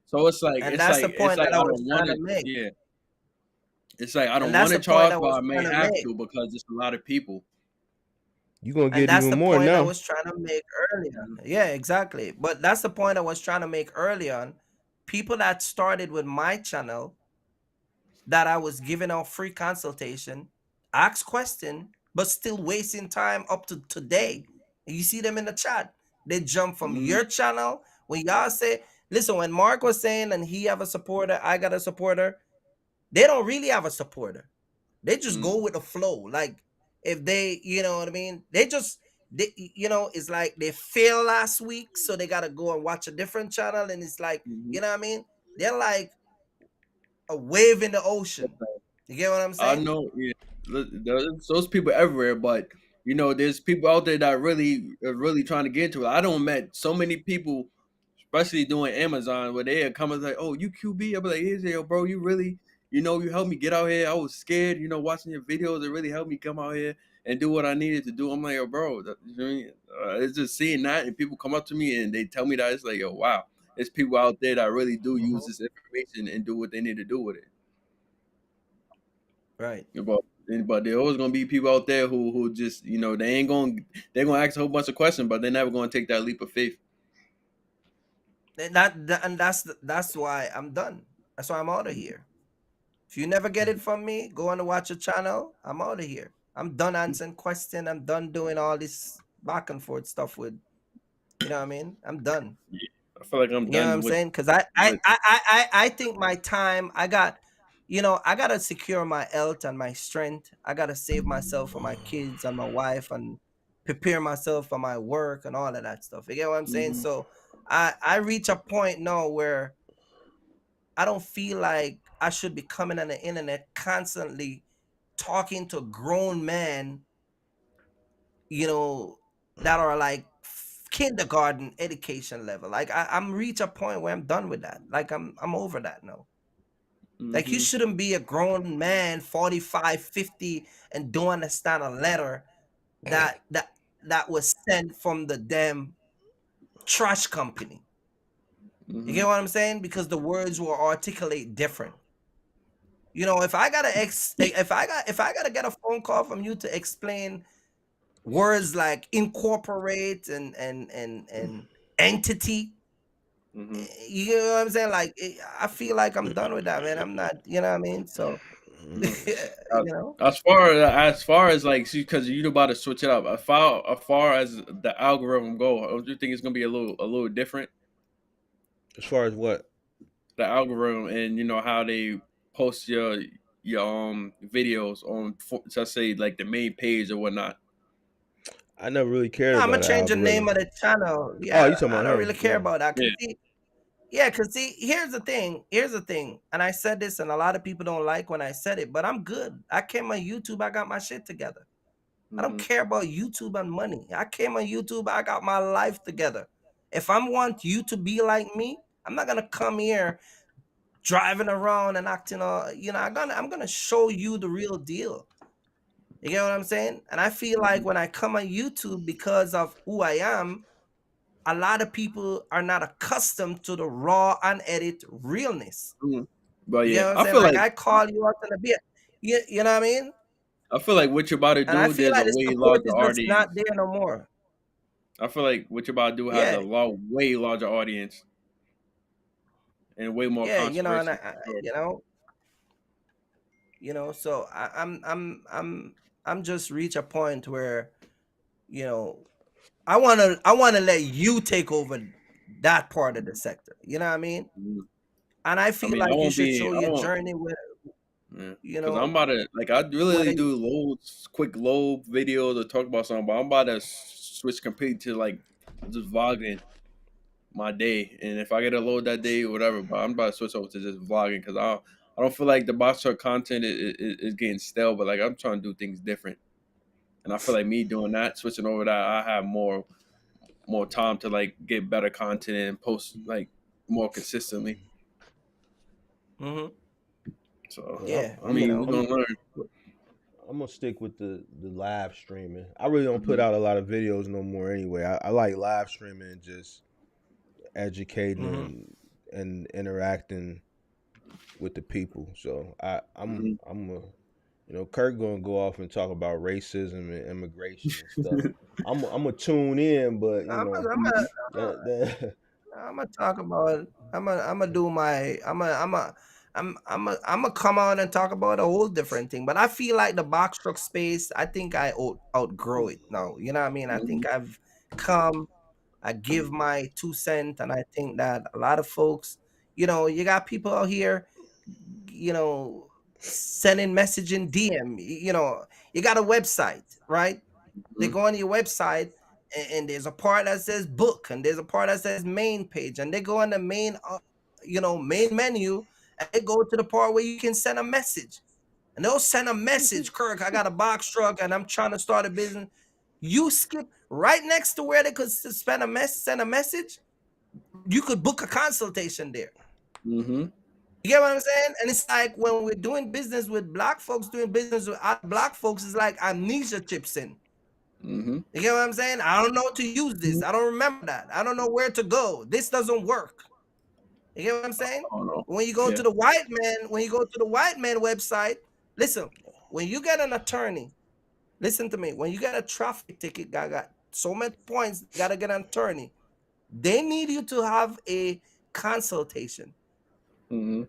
So it's like And it's that's like the it's point like that I I was don't want trying to to. make. Yeah, it's like I And don't that's want to the point charge, I but was I may trying to have make. to because it's a lot of people. You gonna And get that's even the more point I now. was trying to make earlier. Mhm. Yeah, exactly. But that's the point I was trying to make earlier on. People that started with my channel, that I was giving out free consultation, ask question, but still wasting time up to today. And you see them in the chat. They jump from Mhm. your channel when y'all say, listen, when Mark was saying and he have a supporter, I got a supporter, they don't really have a supporter. They just Mhm. go with the flow. Like if they, you know what I mean? It's like they failed last week, so they gotta go and watch a different channel. And it's like, Mhm. you know what I mean? They're like a wave in the ocean. You get what I'm I saying? know, yeah, there's those people everywhere, but there's people out there that really are really trying to get into it. I don't met so many people, especially doing Amazon, where they are coming like, "Oh, you QB?" I'm like, "Here's yo, bro. You really, you helped me get out here. I was scared, watching your videos. It really helped me come out here and do what I needed to do." I'm like, "Yo, bro, you know what I mean? It's just seeing that, and people come up to me and they tell me that it's like, yo, wow, there's people out there that really do use Mhm. this information and do what they need to do with it." Right. But there always gonna be people out there who just they're gonna ask a whole bunch of questions, but they're never gonna take that leap of faith. And that's why I'm done. That's why I'm out of here. If you never get it from me, go on to watch a channel. I'm out of here. I'm done answering questions. I'm done doing all this back and forth stuff with, you know what I mean? I'm done. Yeah, I feel like I'm You know what done I'm with saying? Because I I, with. I I I I think my time, I gotta secure my health and my strength. I gotta save myself for my kids and my wife and prepare myself for my work and all of that stuff. You get what I'm saying? Mhm, So I reach a point now where I don't feel like I should be coming on the internet constantly talking to grown men, you know, that are like kindergarten education level. Like I'm reach a point where I'm done with that. Like I'm over that now. Like you mhm, shouldn't be a grown man, 45, 50, and don't understand a letter that was sent from the damn trash company. You mhm, get what I'm saying? Because the words were articulate different. If I gotta get a phone call from you to explain words like incorporate and entity, mhm. you know what I'm saying? Like I feel like I'm done with that, man. I'm not, you know what I mean? So Uh, you know. as far as like, because you about to switch it up. As far as the algorithm go, don't you think it's gonna be a little different? As far as what? The algorithm and how they post your videos on, let's say, like the main page or whatnot. I never really cared No, I'm about gonna the change the name algorithm. of the channel. Oh, Yeah, you talking I about don't her? really care Yeah. about that. 'Cause Yeah. see, Yeah, because see, here's the thing. Here's the thing. And I said this, and a lot of people don't like when I said it, but I'm good. I came on YouTube, I got my shit together. I don't Hmm. care about YouTube and money. I came on YouTube, I got my life together. If I want you to be like me, I'm not gonna come here driving around and acting all, I'm gonna show you the real deal. You get what I'm saying? And I feel like when I come on YouTube because of who I am, a lot of people are not accustomed to the raw, unedited realness. Hmm. But You yeah, get what I'm I saying? feel Like like I call you out in a bit. You know what I mean? what you're about to And I do, feel there's a like the way support larger is just not audience. there no more. I feel like what you're about to do has a Yeah, way larger audience and way more yeah, and controversy for sure. so I'm just reach a point where you know I wanna let you take over that part of the sector. You know what I mean? Mhm. And I I feel mean, like you should show I your won't, journey with yeah, you because I'm know about to like I whether really do loads, quick load videos or talk about something, but I'm about to switch completely to like just vlogging my day, and if I get a load that day or whatever, but I'm about to switch over to just vlogging because I don't feel like the box truck content is getting stale, but like I'm trying to do things different, and I feel like me doing that, switching over that, I have more time to like get better content and post like more consistently. hmm So Well, yeah, I mean, we're gonna learn. I'm gonna stick with the live streaming. I really don't put Hmm. out a lot of videos no more anyway. I like live streaming and just educating hmm and interacting with the people. So Hmm. I'm a Kirk gonna go off and talk about racism and immigration and stuff. I'm a tune in, but I'm gonna, I'm gonna, that I'm gonna talk about. I'm gonna do my. I'm gonna come out and talk about a whole different thing. But I feel like the box truck space. I think I outgrow it now. You know what I mean? I Hmm. think I've come. I give my 2 cents, and I think that a lot of folks. You got people out here. You know, sending message in DM. You got a website, right? They Hmm. go on your website and there's a part that says book and there's a part that says main page and they go on the main menu and they go to the part where you can send a message and they'll send a message. Kirk, I got a box truck and I'm trying to start a business. You skip right next to where they could send a message. You could book a consultation there. Hmm. You get what I'm saying? And it's like when we're doing business with black folks, doing business with other black folks, it's like amnesia chips in. Hmm. You get what I'm saying? I don't know to use this. I don't remember that. I don't know where to go. This doesn't work. You get what I'm saying? I don't know. When you go Yeah. to the white man, when you go to the white man website, listen, when you get an attorney, listen to me. When you get a traffic ticket, got so many points, gotta get an attorney. They need you to have a consultation. Hmm.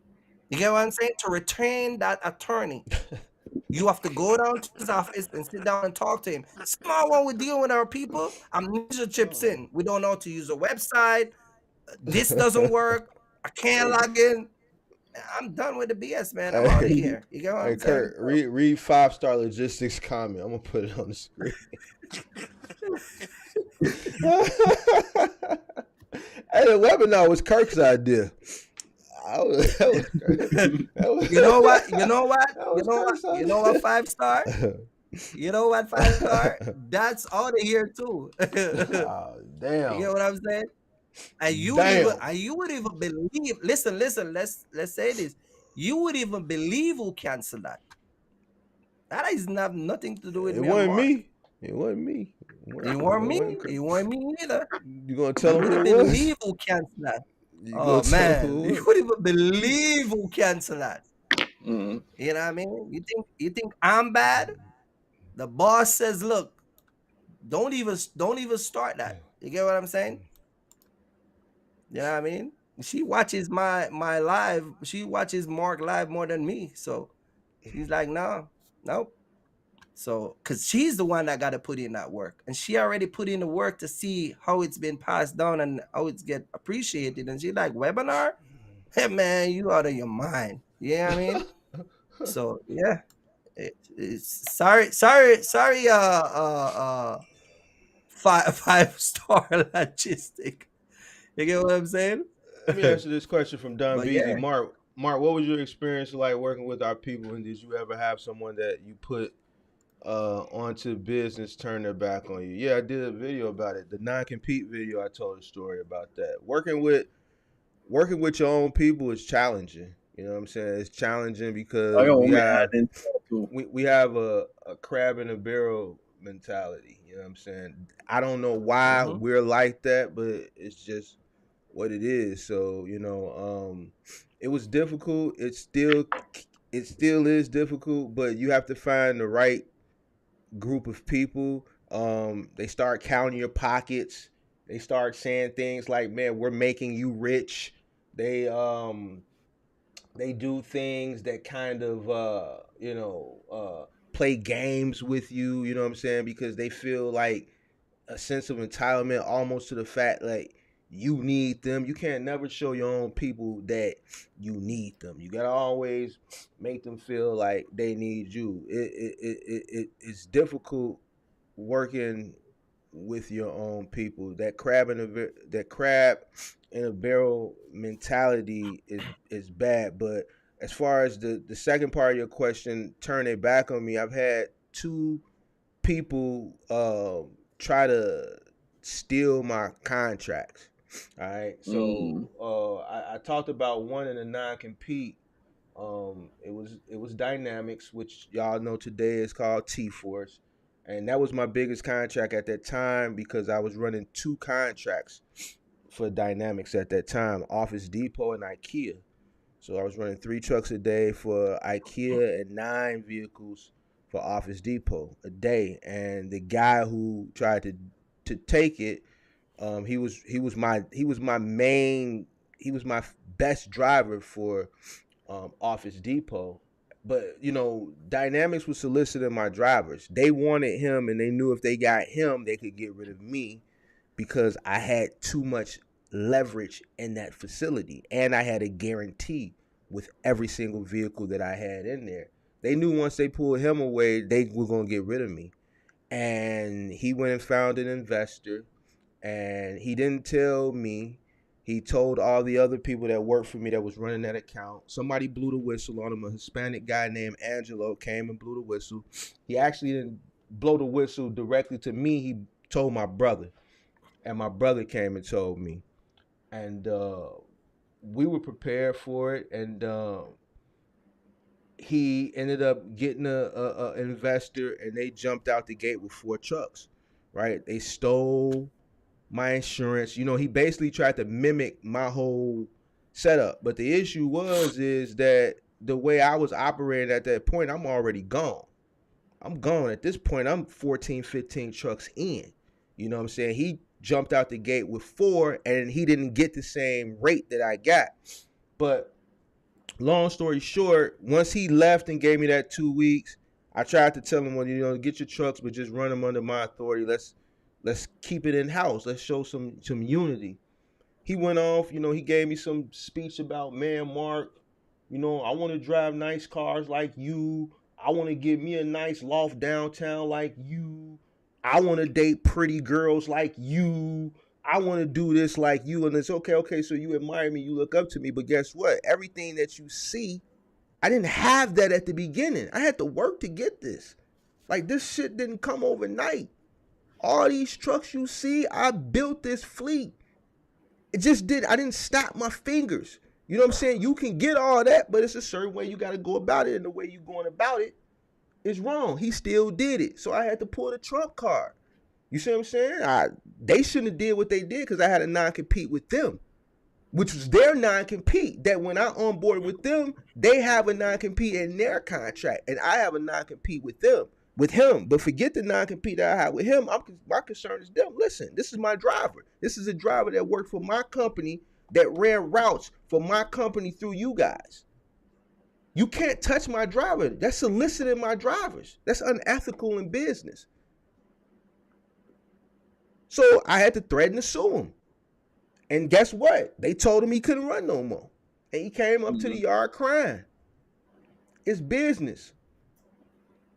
You get what I'm saying? To retain that attorney. You have to go down to his office and sit down and talk to him. Small one we deal with our people. Amnesia chips in. We don't know how to use a website. This doesn't work. I can't log in. I'm done with the BS, man. I'm out of hey, here. You get what hey I'm saying? Kurt, read 5-star logistics comment. I'm gonna put it on the screen. Hey, the webinar was Kirk's idea. That was that was, You know what? You know what? that You was know what? Kirk's You know what? idea. 5 star. You know what? 5 star. That's out of here too. Oh, You get damn. what I'm saying? And Damn. you would even believe. Listen. Let's say this. You would even believe who canceled that. That is not nothing to do with It me and wasn't Mark. me. It wasn't me. It weren't me. Kirk. It weren't me either. You gonna tell You him would who have it was? believed who canceled that. You gonna Oh tell him man, who it you was? would even believe who canceled that. Hmm. You know what I mean? You think I'm bad? The boss says, look, don't even start that. You get what I'm saying? You know what I mean? She watches my live. She watches Mark live more than me. So she's like, no, nope. So, because she's the one that got to put in that work, and she already put in the work to see how it's been passed down and how it's get appreciated. And she like webinar, hey man, you out of your mind. You know what I mean? So yeah, it's sorry. Five star logistic. You get what I'm saying? Let me answer this question from Don But Beasy. yeah. Mark, what was your experience like working with our people, and did you ever have someone that you put onto business turn their back on you? Yeah, I did a video about it. The non-compete video, I told a story about that. Working with your own people is challenging. You know what I'm saying? It's challenging I because got we one man have add into that too. we have a crab in a barrel mentality. You know what I'm saying? I don't know why Hmm. we're like that, but it's just what it is. So it was difficult. It still is difficult, but you have to find the right group of people. They start counting your pockets. They start saying things like, "Man, we're making you rich." They they do things that kind of play games with you. You know what I'm saying? Because they feel like a sense of entitlement, almost to the fact like you need them. You can't never show your own people that you need them. You gotta always make them feel like they need you. It's difficult working with your own people. That crab in a barrel mentality is bad. But as far as the second part of your question, turn it back on me. I've had two people try to steal my contracts. All right, so Mm. I talked about one in a non-compete. It was Dynamics, which y'all know today is called T Force, and that was my biggest contract at that time because I was running two contracts for Dynamics at that time: Office Depot and IKEA. So I was running 3 trucks a day for IKEA and 9 vehicles for Office Depot a day. And the guy who tried to take it, he was my best driver for Office Depot. But Dynamics was soliciting my drivers. They wanted him, and they knew if they got him, they could get rid of me because I had too much leverage in that facility, and I had a guarantee with every single vehicle that I had in there. They knew once they pulled him away, they were gonna get rid of me. And he went and found an investor, and he didn't tell me. He told all the other people that worked for me that was running that account. Somebody blew the whistle on him. A Hispanic guy named Angelo came and blew the whistle. He actually didn't blow the whistle directly to me. He told my brother, and my brother came and told me, and we were prepared for it. And he ended up getting a investor, and they jumped out the gate with 4 trucks. Right? They stole my insurance. He basically tried to mimic my whole setup. But the issue is that the way I was operating at that point, I'm already gone. I'm gone at this point. I'm 14, 15 trucks in. You know what I'm saying? He jumped out the gate with 4, and he didn't get the same rate that I got. But long story short, once he left and gave me that 2 weeks, I tried to tell him, well, get your trucks, but just run them under my authority. Let's keep it in house. Let's show some unity. He went off, he gave me some speech about, man, Mark, I want to drive nice cars like you. I want to get me a nice loft downtown like you. I want to date pretty girls like you. I want to do this like you. And it's okay. So you admire me, you look up to me. But guess what? Everything that you see, I didn't have that at the beginning. I had to work to get this. Like, this shit didn't come overnight. All these trucks you see, I built this fleet. I didn't snap my fingers. You know what I'm saying? You can get all that, but it's a certain way you got to go about it, and the way you going about it is wrong. He still did it, so I had to pull the Trump card. You see what I'm saying? They shouldn't have did what they did because I had a non-compete with them, which was their non-compete. That when I onboarded with them, they have a non-compete in their contract, and I have a non-compete with them. With him, but forget the non-compete that I had with him. My concern is them. Listen, this is my driver. This is a driver that worked for my company, that ran routes for my company through you guys. You can't touch my driver. That's soliciting my drivers. That's unethical in business. So I had to threaten to sue him. And guess what? They told him he couldn't run no more. And he came up to the yard crying. It's business.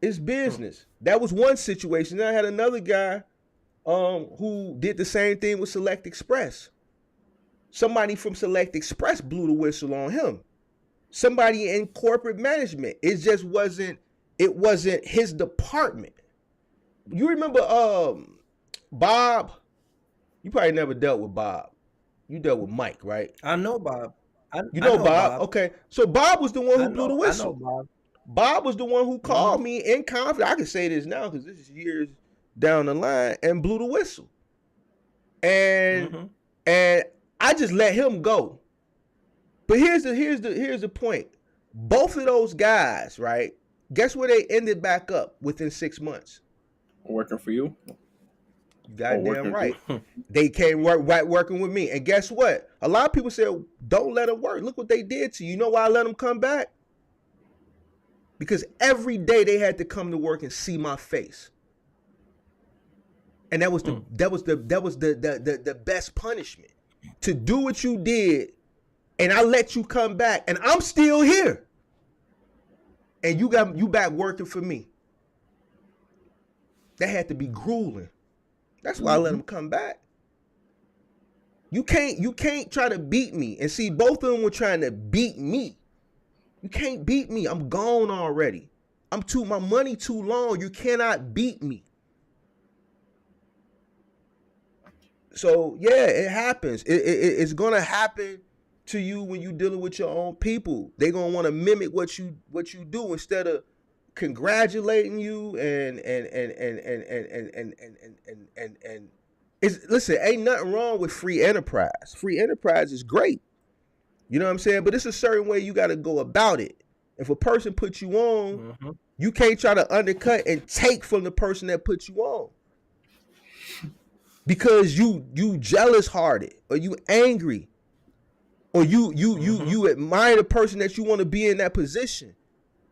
It's business. That was one situation. Then I had another guy who did the same thing with Select Express. Somebody from Select Express blew the whistle on him. Somebody in corporate management. It just wasn't his department. You remember Bob? You probably never dealt with Bob. You dealt with Mike, right? I know Bob. You know Bob? Bob. Okay. So Bob was the one who blew the I whistle. know Bob. Bob was the one who called me in confidence. I can say this now because this is years down the line, and blew the whistle. And I just let him go. But here's the point. Both of those guys, right? Guess where they ended back up within 6 months? Working for you. You goddamn right. They came working with me. And guess what? A lot of people say, don't let them work. Look what they did to you. You know why I let them come back? Because every day they had to come to work and see my face. And that was the best punishment. To do what you did, and I let you come back, and I'm still here. And you back working for me. That had to be grueling. That's why I let them come back. You can't try to beat me. And see, both of them were trying to beat me. You can't beat me. I'm gone already. My money too long. You cannot beat me. So yeah, it happens. It's gonna happen to you when you're dealing with your own people. They're gonna want to mimic what you do instead of congratulating you and listen, ain't nothing wrong with free enterprise. Free enterprise is great. You know what I'm saying? But it's a certain way you got to go about it. If a person puts you on, you can't try to undercut and take from the person that put you on. Because you jealous hearted, or you angry, or you admire the person that you want to be in that position.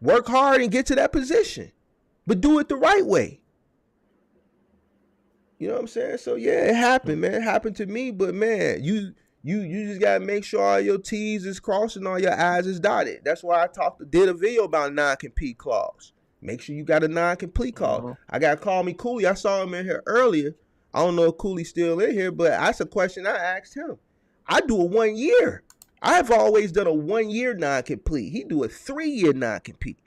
Work hard and get to that position, but do it the right way. You know what I'm saying? So yeah, it happened, man. It happened to me, but man, you just gotta make sure all your T's is crossed and all your I's is dotted. That's why I did a video about non-compete clause. Make sure you got a non-compete clause. I got to call me Cooley. I saw him in here earlier. I don't know if Cooley's still in here, but that's a question I asked him. I do a 1 year. I've always done a 1 year non-compete. He do a 3 year non-compete.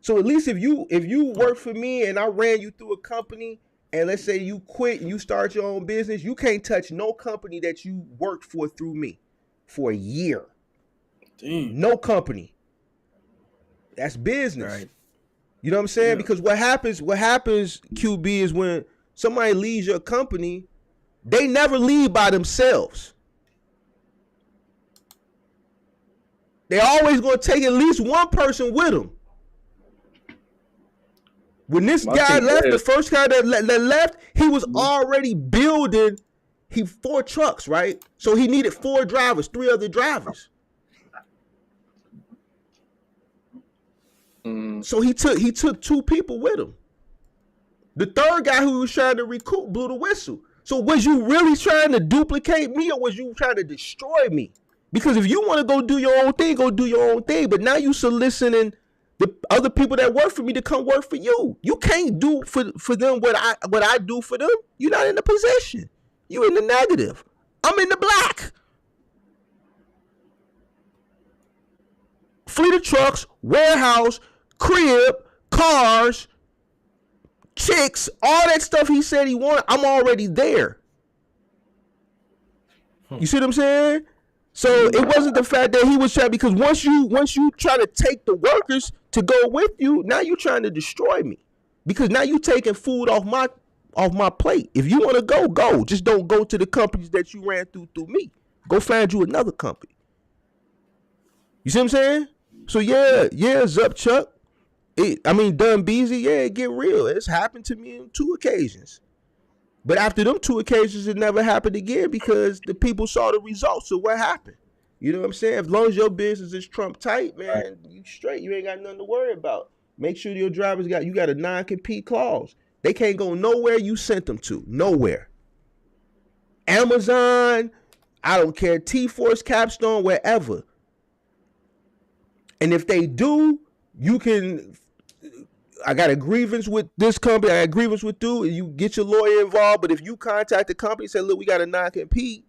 So at least if you work for me and I ran you through a company, and let's say you quit and you start your own business, you can't touch no company that you worked for through me for a year. Damn. No company. That's business. Right. You know what I'm saying? Yeah. Because what happens, QB, is when somebody leaves your company, they never leave by themselves. They always going to take at least one person with them. When this guy left, the first guy that left, he was already building 4 trucks, right? So he needed 4 drivers, 3 other drivers. So he took 2 people with him. The third guy who was trying to recruit blew the whistle. So was you really trying to duplicate me, or was you trying to destroy me? Because if you want to go do your own thing, go do your own thing. But now you soliciting the other people that work for me to come work for you. You can't do for them what I do for them. You're not in the position. You in the negative. I'm in the black. Fleet of trucks, warehouse, crib, cars, chicks, all that stuff he said he wanted, I'm already there. You see what I'm saying? So it wasn't the fact that he was trying, because once you try to take the workers to go with you, now you're trying to destroy me. Because now you're taking food off my plate. If you want to go. Just don't go to the companies that you ran through me. Go find you another company. You see what I'm saying? So yeah, Zup Chuck. Dun Beezy, yeah, it get real. It's happened to me on 2 occasions. But after them 2 occasions, it never happened again because the people saw the results of what happened. You know what I'm saying? As long as your business is Trump tight, man, you straight. You ain't got nothing to worry about. Make sure your drivers got a non-compete clause. They can't go nowhere you sent them to. Nowhere. Amazon, I don't care, T-Force, Capstone, wherever. And if they do, I got a grievance with this company, I got a grievance with you, and you get your lawyer involved. But if you contact the company and say, look, we got a non-compete,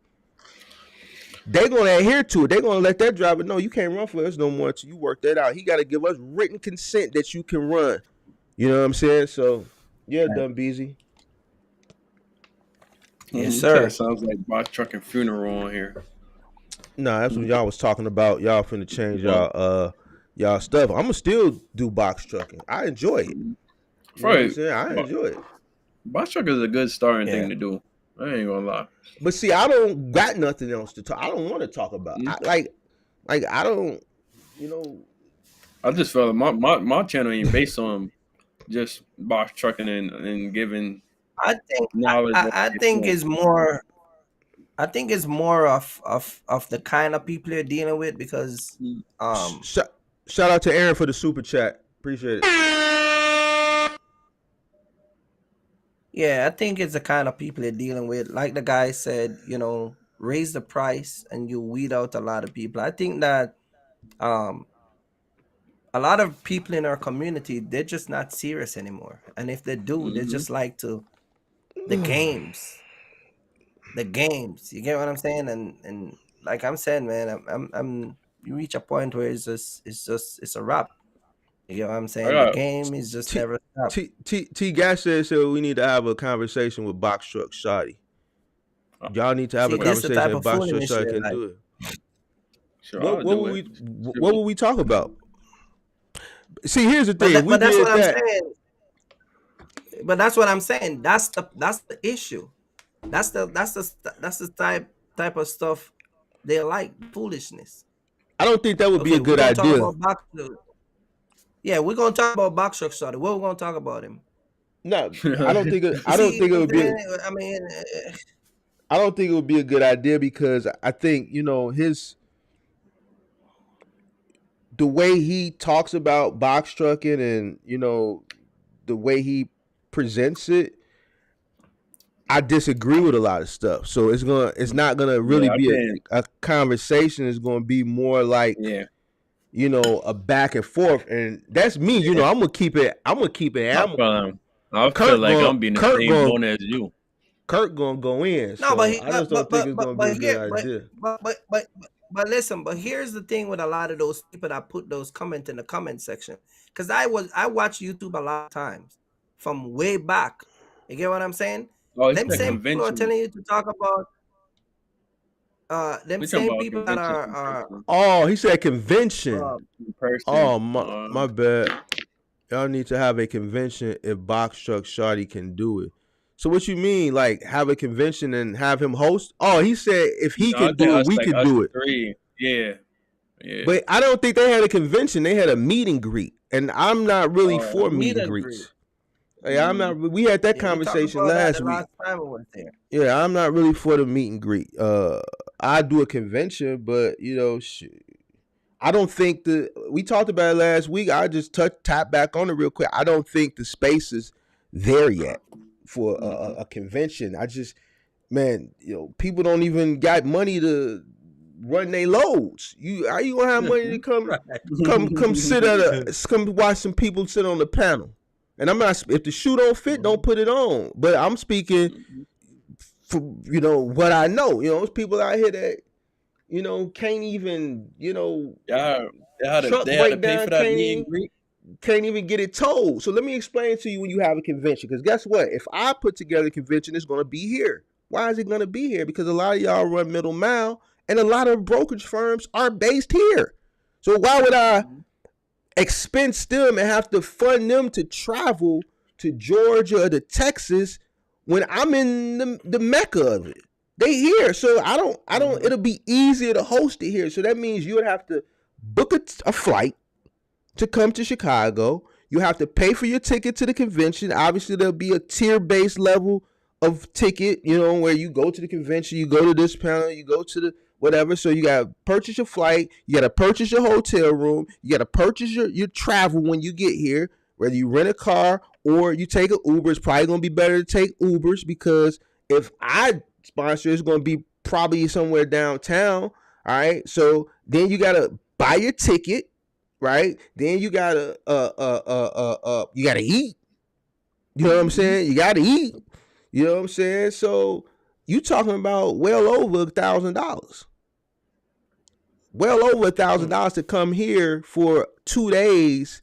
they're gonna adhere to it. They're gonna let that driver know you can't run for us no more until you work that out. He got to give us written consent that you can run. You know what I'm saying? So yeah, Right. Dumb Beezy. Yes, That sir. sounds like box truck and funeral on here. Nah, that's what y'all was talking about. Y'all finna change Well, y'all stuff. I'ma still do box trucking. I enjoy it. You know what I'm probably saying? I enjoy it. box truck is a good starting Yeah. thing to do. I ain't gonna lie. But see, I don't got nothing else to talk. I don't want to talk about. Mm. Like I don't. You know. I just felt my channel ain't based on just box trucking and giving I think knowledge on I think it. it's more. I think it's more of the kind of people you're dealing with because Sh- shout out to Aaron for the super chat. Appreciate it. yeah, I think it's the kind of people you're dealing with. Like the guy said, raise the price and you weed out a lot of people. I think that um a lot of people in our community, they're just not serious anymore. And if they do, they Mm-hmm. just like to the games. The games. You get what I'm saying? And like I'm saying, man, I'm you reach a point where it's a wrap. You get what I'm I saying? The got game is just T never stop. T Gas said so. We need to have a conversation with Box Truck Shotty. Y'all need to have a See, well, this the conversation. type If of Box Truck foolishness Shotty shit. can Like, do it. sure I'll What do would it. we talk about? See, here's the thing. If we but that's what did I'm that, saying. But that's what I'm saying. That's the issue. That's the type of stuff they like, foolishness. I don't think that would be a Okay, we're good gonna talk idea. about box. Yeah, we're gonna talk about box truck started. What we're gonna talk about him? No, I don't think. You I don't see think it what would I'm be. saying? I mean, I don't think it would be a good idea because I think the way he talks about box trucking and the way he presents it. I disagree with a lot of stuff. So it's not gonna really Yeah, I be can't. a conversation. It's gonna be more like Yeah, a back and forth, and that's me. yeah. I'm gonna keep it. I'm gonna keep it I amicable. feel I feel Kurt like going I'm being the Kurt same going boat as you. Kurt gonna go in. no, but So I just don't think it's gonna be a good here, idea. but listen. But here's the thing with a lot of those people that put those comments in the comment section, because I watch YouTube a lot of times from way back. You get what I'm saying? Oh, it's Them a same people are convention. telling you to talk about them We talking same about a people that convention are Oh, he said convention. uh, in Oh person. my bad. Y'all need to have a convention if Box Truck Shawty can do it. So what you mean, like have a convention and have him host? Oh, he said if he No, I can think do it, we could us do it. three. Yeah, yeah. But I don't think they had a convention. They had a meet and greet, and I'm not really for meet meet and and greet. greets. Hey, I'm not. We had that Yeah, we talked conversation about that last the week. last time we was there. Yeah, I'm not really for the meet and greet. I do a convention, but I don't think we talked about it last week. I just tap back on it real quick. I don't think the space is there yet for a convention. I just, man, people don't even got money to run their loads. How you gonna have money to come sit come watch some people sit on the panel? And I'm not, if the shoe don't fit, don't put it on. But I'm speaking for what I know. There's people out here that can't even Yeah, truck they had to pay breakdown, for that meet and greet. can't even get it towed. So let me explain to you when you have a convention. Because guess what? If I put together a convention, it's going to be here. Why is it going to be here? Because a lot of y'all run middle mile, and a lot of brokerage firms are based here. So why would I expense them and have to fund them to travel to Georgia or to Texas when I'm in the mecca of it? They here, so I don't. It'll be easier to host it here. So that means you would have to book a flight to come to Chicago. You have to pay for your ticket to the convention. Obviously, there'll be a tier-based level of ticket, where you go to the convention, you go to this panel, you go to the whatever. So you got to purchase your flight, you got to purchase your hotel room, you got to purchase your travel when you get here, whether you rent a car or you take an Uber. It's probably going to be better to take Ubers because if I sponsor, it's going to be probably somewhere downtown. All right. So then you got to buy your ticket. Right. Then you gotta eat. You know what I'm saying? You gotta eat. You know what I'm saying? So you talking about well over $1,000. well over $1,000 to come here for 2 days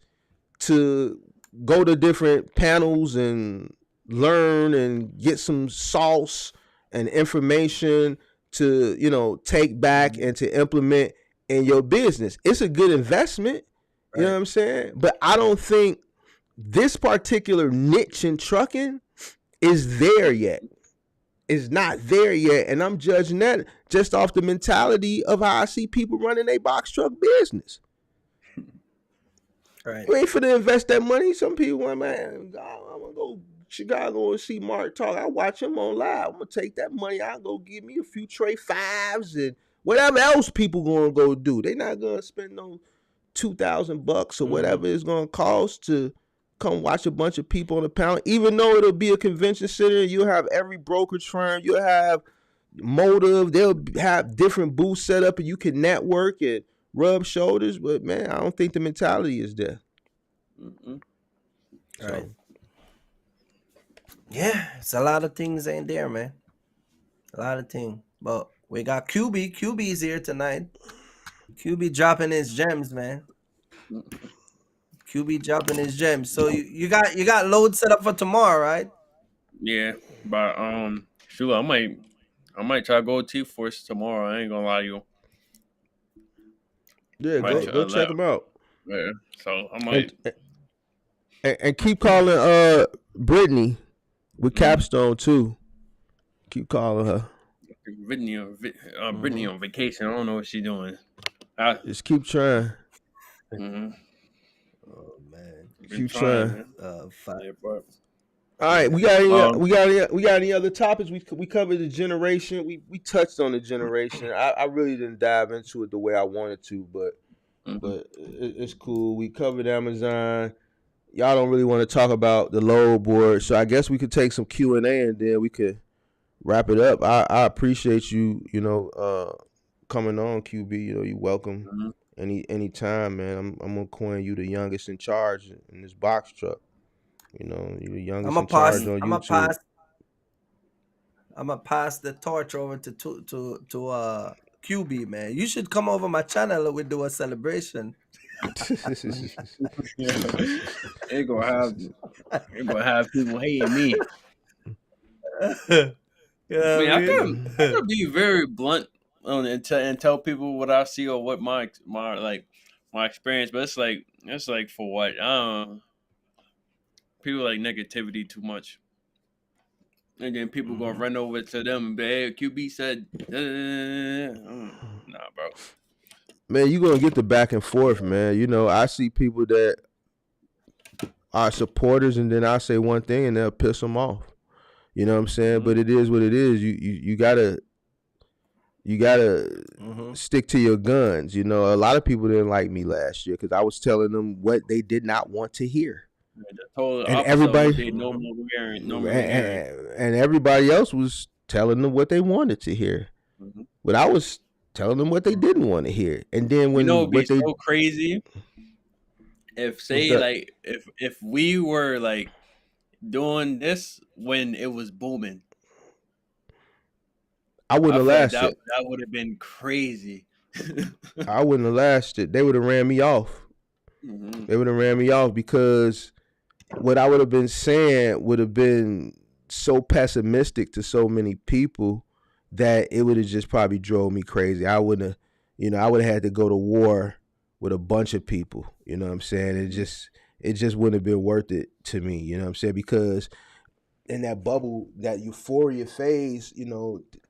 to go to different panels and learn and get some sauce and information to, take back and to implement in your business. It's a good investment. You know what I'm saying? But I don't think this particular niche in trucking is there yet. It's not there yet. And I'm judging that just off the mentality of how I see people running a box truck business. Right. You ain't finna invest that money. Some people want, man, I'm gonna go Chicago and see Mark talk. I watch him on live. I'm gonna take that money. I'll go give me a few Trey 5s and whatever else people gonna go do. They not gonna spend no $2,000 or whatever it's gonna cost to come watch a bunch of people on the panel. Even though it'll be a convention center, you'll have every brokerage firm, you'll have Motive, they'll have different booths set up, and you can network and rub shoulders. But man, I don't think the mentality is there. Right. Yeah, it's a lot of things ain't there, man. A lot of things. But we got QB. QB's here tonight. QB dropping his gems, man. QB dropping his gems. So you got load set up for tomorrow, right? Yeah, but shoot, I might try to go T-Force tomorrow. I ain't gonna lie to you. Yeah, go check them out. Yeah, so I might and keep calling Brittany with Capstone too. Keep calling her. Brittany on vacation. I don't know what she's doing. Just keep trying. Oh man, keep trying. Yeah, bro. All right, we got any other topics? We covered the generation. We touched on the generation. I really didn't dive into it the way I wanted to, but it's cool. We covered Amazon. Y'all don't really want to talk about the load board, so I guess we could take some Q&A and then we could wrap it up. I appreciate you, coming on, QB. You're welcome any time, man. I'm gonna coin you the youngest in charge in this box truck. You're the youngest in charge on YouTube. I'm gonna pass the torch over to QB, man. You should come over my channel and we do a celebration. Ain't gonna have people hating me. I could be very blunt and tell people what I see or what my experience, but it's like for what? People like negativity too much, and then people gonna run over to them and be, hey, QB said, nah, bro. Man, you gonna get the back and forth, man. I see people that are supporters, and then I say one thing, and they'll piss them off. You know what I'm saying? But it is what it is. You gotta stick to your guns. A lot of people didn't like me last year because I was telling them what they did not want to hear. And everybody, and everybody else was telling them what they wanted to hear. But I was telling them what they didn't want to hear. And then when it'd be so crazy if if we were like doing this when it was booming, I wouldn't have lasted. That would have been crazy. I wouldn't have lasted. They would have ran me off. They would have ran me off because what I would have been saying would have been so pessimistic to so many people that it would have just probably drove me crazy. I would have had to go to war with a bunch of people. You know what I'm saying? It just wouldn't have been worth it to me. You know what I'm saying? Because in that bubble, that euphoria phase,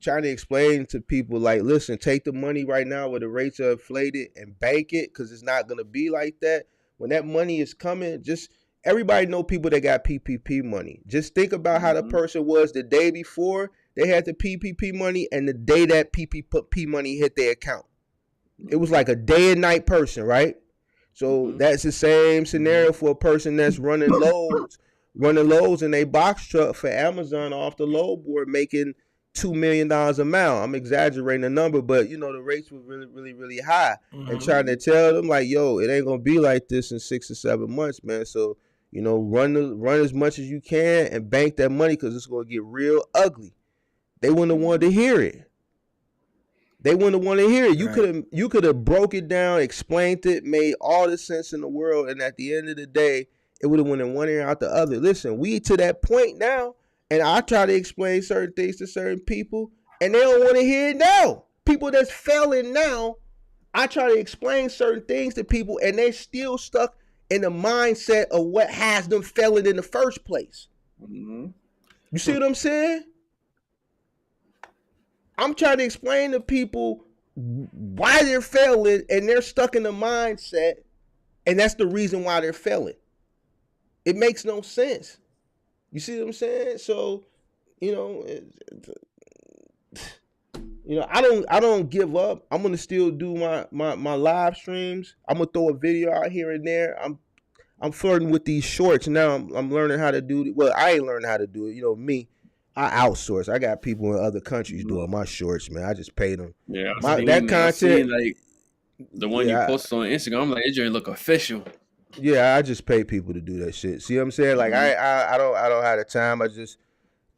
trying to explain to people like, listen, take the money right now where the rates are inflated and bank it because it's not going to be like that. When that money is coming, everybody know people that got PPP money. Just think about how the person was the day before they had the PPP money and the day that PPP money hit their account. It was like a day and night person, right? So that's the same scenario for a person that's running loads in a box truck for Amazon off the load board making $2 million a mile. I'm exaggerating the number, but the rates were really, really, really high. And trying to tell them like, yo, it ain't gonna be like this in 6 or 7 months, man. So, run as much as you can and bank that money because it's gonna get real ugly. They wouldn't have wanted to hear it. They wouldn't want to hear it. Right. You could have broke it down, explained it, made all the sense in the world, and at the end of the day, it would have went in one ear out the other. Listen, we to that point now, and I try to explain certain things to certain people, and they don't want to hear it now. People that's failing now, I try to explain certain things to people, and they're still stuck in the mindset of what has them failing in the first place. Mm-hmm. You see what I'm saying? I'm trying to explain to people why they're failing, and they're stuck in the mindset, and that's the reason why they're failing. It makes no sense. You see what I'm saying? So, you know, I don't give up. I'm gonna still do my live streams. I'm gonna throw a video out here and there. I'm flirting with these shorts now. I'm learning how to do it. Well, I ain't learning how to do it. You know me. I outsource. I got people in other countries doing my shorts, man. I just pay them. Yeah, That I seen content. like the one you Yeah, posted on Instagram. I'm like, it just look official. I just pay people to do that shit. See what I'm saying? Like Mm-hmm. I don't have the time. I just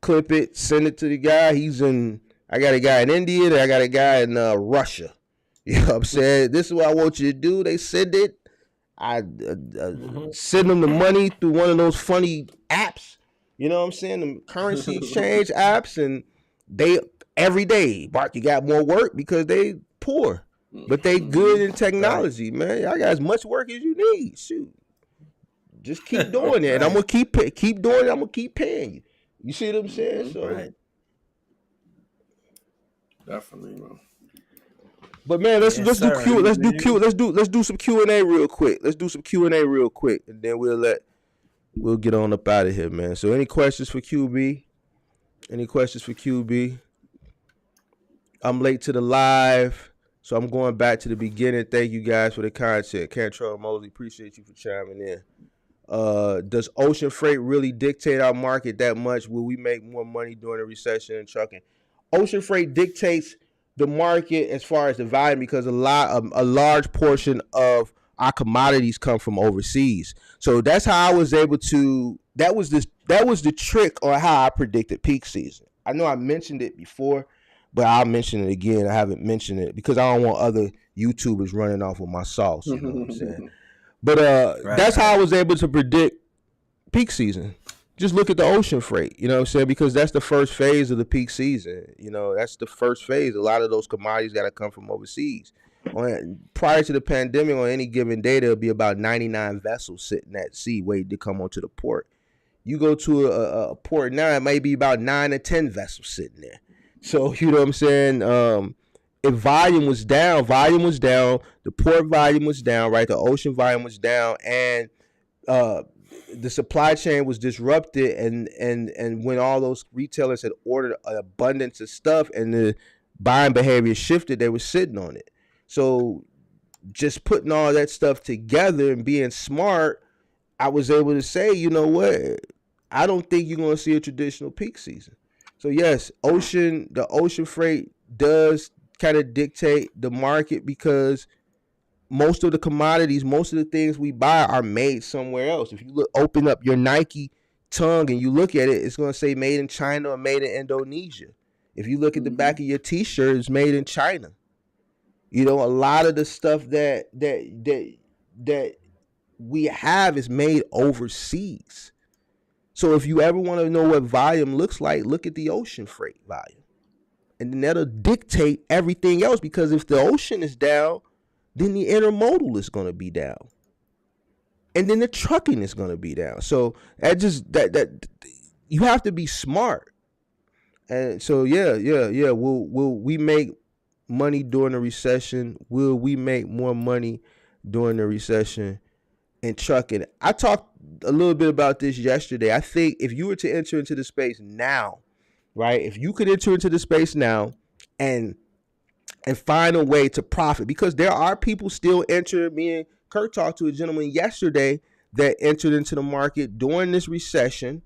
clip it, send it to the guy. I got a guy in India, and I got a guy in Russia. You know what I'm saying? This is what I want you to do. They send it. I send them the money through one of those funny apps. You know what I'm saying? The currency exchange apps, and they every day, Bart, you got more work because they poor, but they good in Right. technology, man. I got as much work as you need. Shoot, just keep doing it, and I'm Right. gonna keep doing it. I'm gonna keep paying you. You see what I'm saying? Mm-hmm. So, Right. Definitely, bro. but man, let's Yes, let's do sir. Q. Let's do some Q&A real quick. Let's do some Q&A real quick, and then we'll get on up out of here, man. So, any questions for QB? Any questions for QB? I'm late to the live, so I'm going back to the beginning. Thank you guys for the content. Cantrell Mosley, appreciate you for chiming in. Does ocean freight really dictate our market that much? Will we make more money during a recession in trucking? Ocean freight dictates the market as far as the volume because a large portion of our commodities come from overseas. So that's how I was able to. That was the trick on how I predicted peak season. I know I mentioned it before, but I'll mention it again. I haven't mentioned it because I don't want other YouTubers running off with my sauce. You know what I'm saying? But Right. that's how I Right. was able to predict peak season. Just look at the ocean freight, you know what I'm saying? Because that's the first phase of the peak season. You know, that's the first phase. A lot of those commodities got to come from overseas. Prior to the pandemic, on any given day, there'll be about 99 vessels sitting at sea waiting to come onto the port. You go to a port now, it may be about 9 or 10 vessels sitting there. So, you know what I'm saying? If volume was down, the port volume was down, right? The ocean volume was down, and uh, the supply chain was disrupted, and when all those retailers had ordered an abundance of stuff and the buying behavior shifted, they were sitting on it. So just putting all that stuff together and being smart, I was able to say, you know what? I don't think you're going to see a traditional peak season. So yes, the ocean freight does kind of dictate the market because most of the commodities, most of the things we buy are made somewhere else. If you open up your Nike tongue and you look at it, it's going to say made in China or made in Indonesia. If you look at the back of your T-shirt, it's made in China. You know, a lot of the stuff that we have is made overseas. So if you ever want to know what volume looks like, look at the ocean freight volume, and then that'll dictate everything else. Because if the ocean is down, then the intermodal is going to be down, and then the trucking is going to be down. So that you have to be smart. And so yeah. Will we make money during the recession? Will we make more money during the recession in trucking? I talked a little bit about this yesterday. I think if you were to enter into the space now, right? If you could enter into the space now and find a way to profit, because there are people still entering. Me and Kirk talked to a gentleman yesterday that entered into the market during this recession,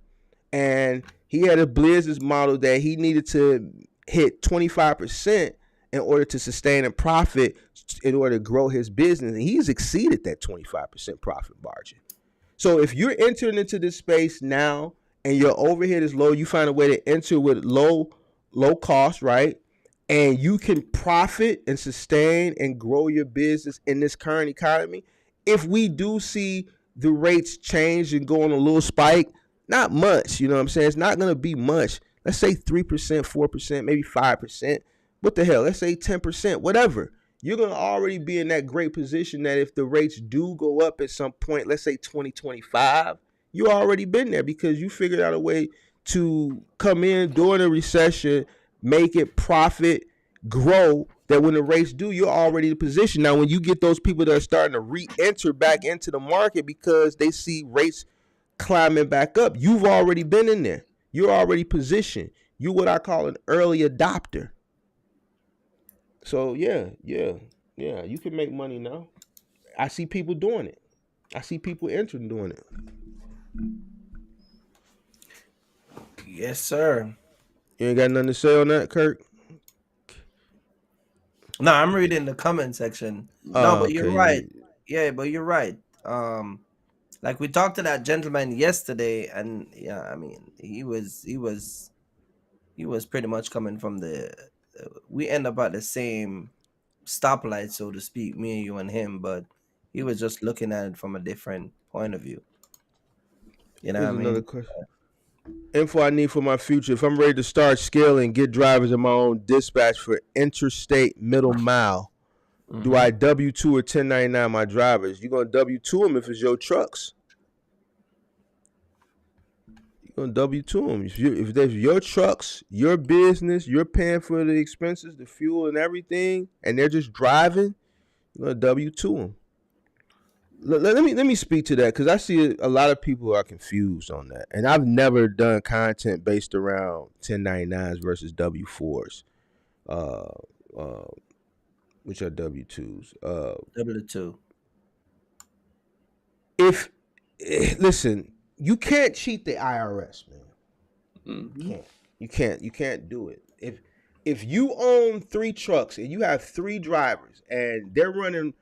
and he had a business model that he needed to hit 25% in order to sustain and profit in order to grow his business, and he's exceeded that 25% profit margin. So if you're entering into this space now and your overhead is low, you find a way to enter with low cost, right? and you can profit and sustain and grow your business in this current economy, if we do see the rates change and go on a little spike, not much, you know what I'm saying? It's not going to be much. Let's say 3%, 4%, maybe 5%. What the hell? Let's say 10%, whatever. You're going to already be in that great position that if the rates do go up at some point, let's say 2025, you already been there because you figured out a way to come in during a recession, make it profit, grow, that when the rates do, you're already in position. Now, when you get those people that are starting to re-enter back into the market because they see rates climbing back up, you've already been in there. You're already positioned. You're what I call an early adopter. So yeah, you can make money now. I see people doing it. I see people entering doing it. Yes, sir. You ain't got nothing to say on that, Kirk? No, I'm reading the comment section. No, Oh, but you're okay. right. Yeah, but you're right. Like we talked to that gentleman yesterday, and yeah, I mean, he was pretty much coming from the. We end up at the same stoplight, so to speak, me and you and him, but he was just looking at it from a different point of view. You know what Here's I another mean? question. Info I need for my future. If I'm ready to start scaling, get drivers of my own dispatch for interstate middle mile, do Mm-hmm. I W-2 or 1099 my drivers? You're going to W-2 them if it's your trucks. You're going to W-2 them. If there's your trucks, your business, you're paying for the expenses, the fuel and everything, and they're just driving, you're going to W-2 them. Let me speak to that because I see a lot of people are confused on that, and I've never done content based around 1099s versus W4s, uh, uh, which are W2s. W2. If listen, you can't cheat the IRS, man. Mm-hmm. You can't do it. If you own 3 trucks and you have 3 drivers and they're running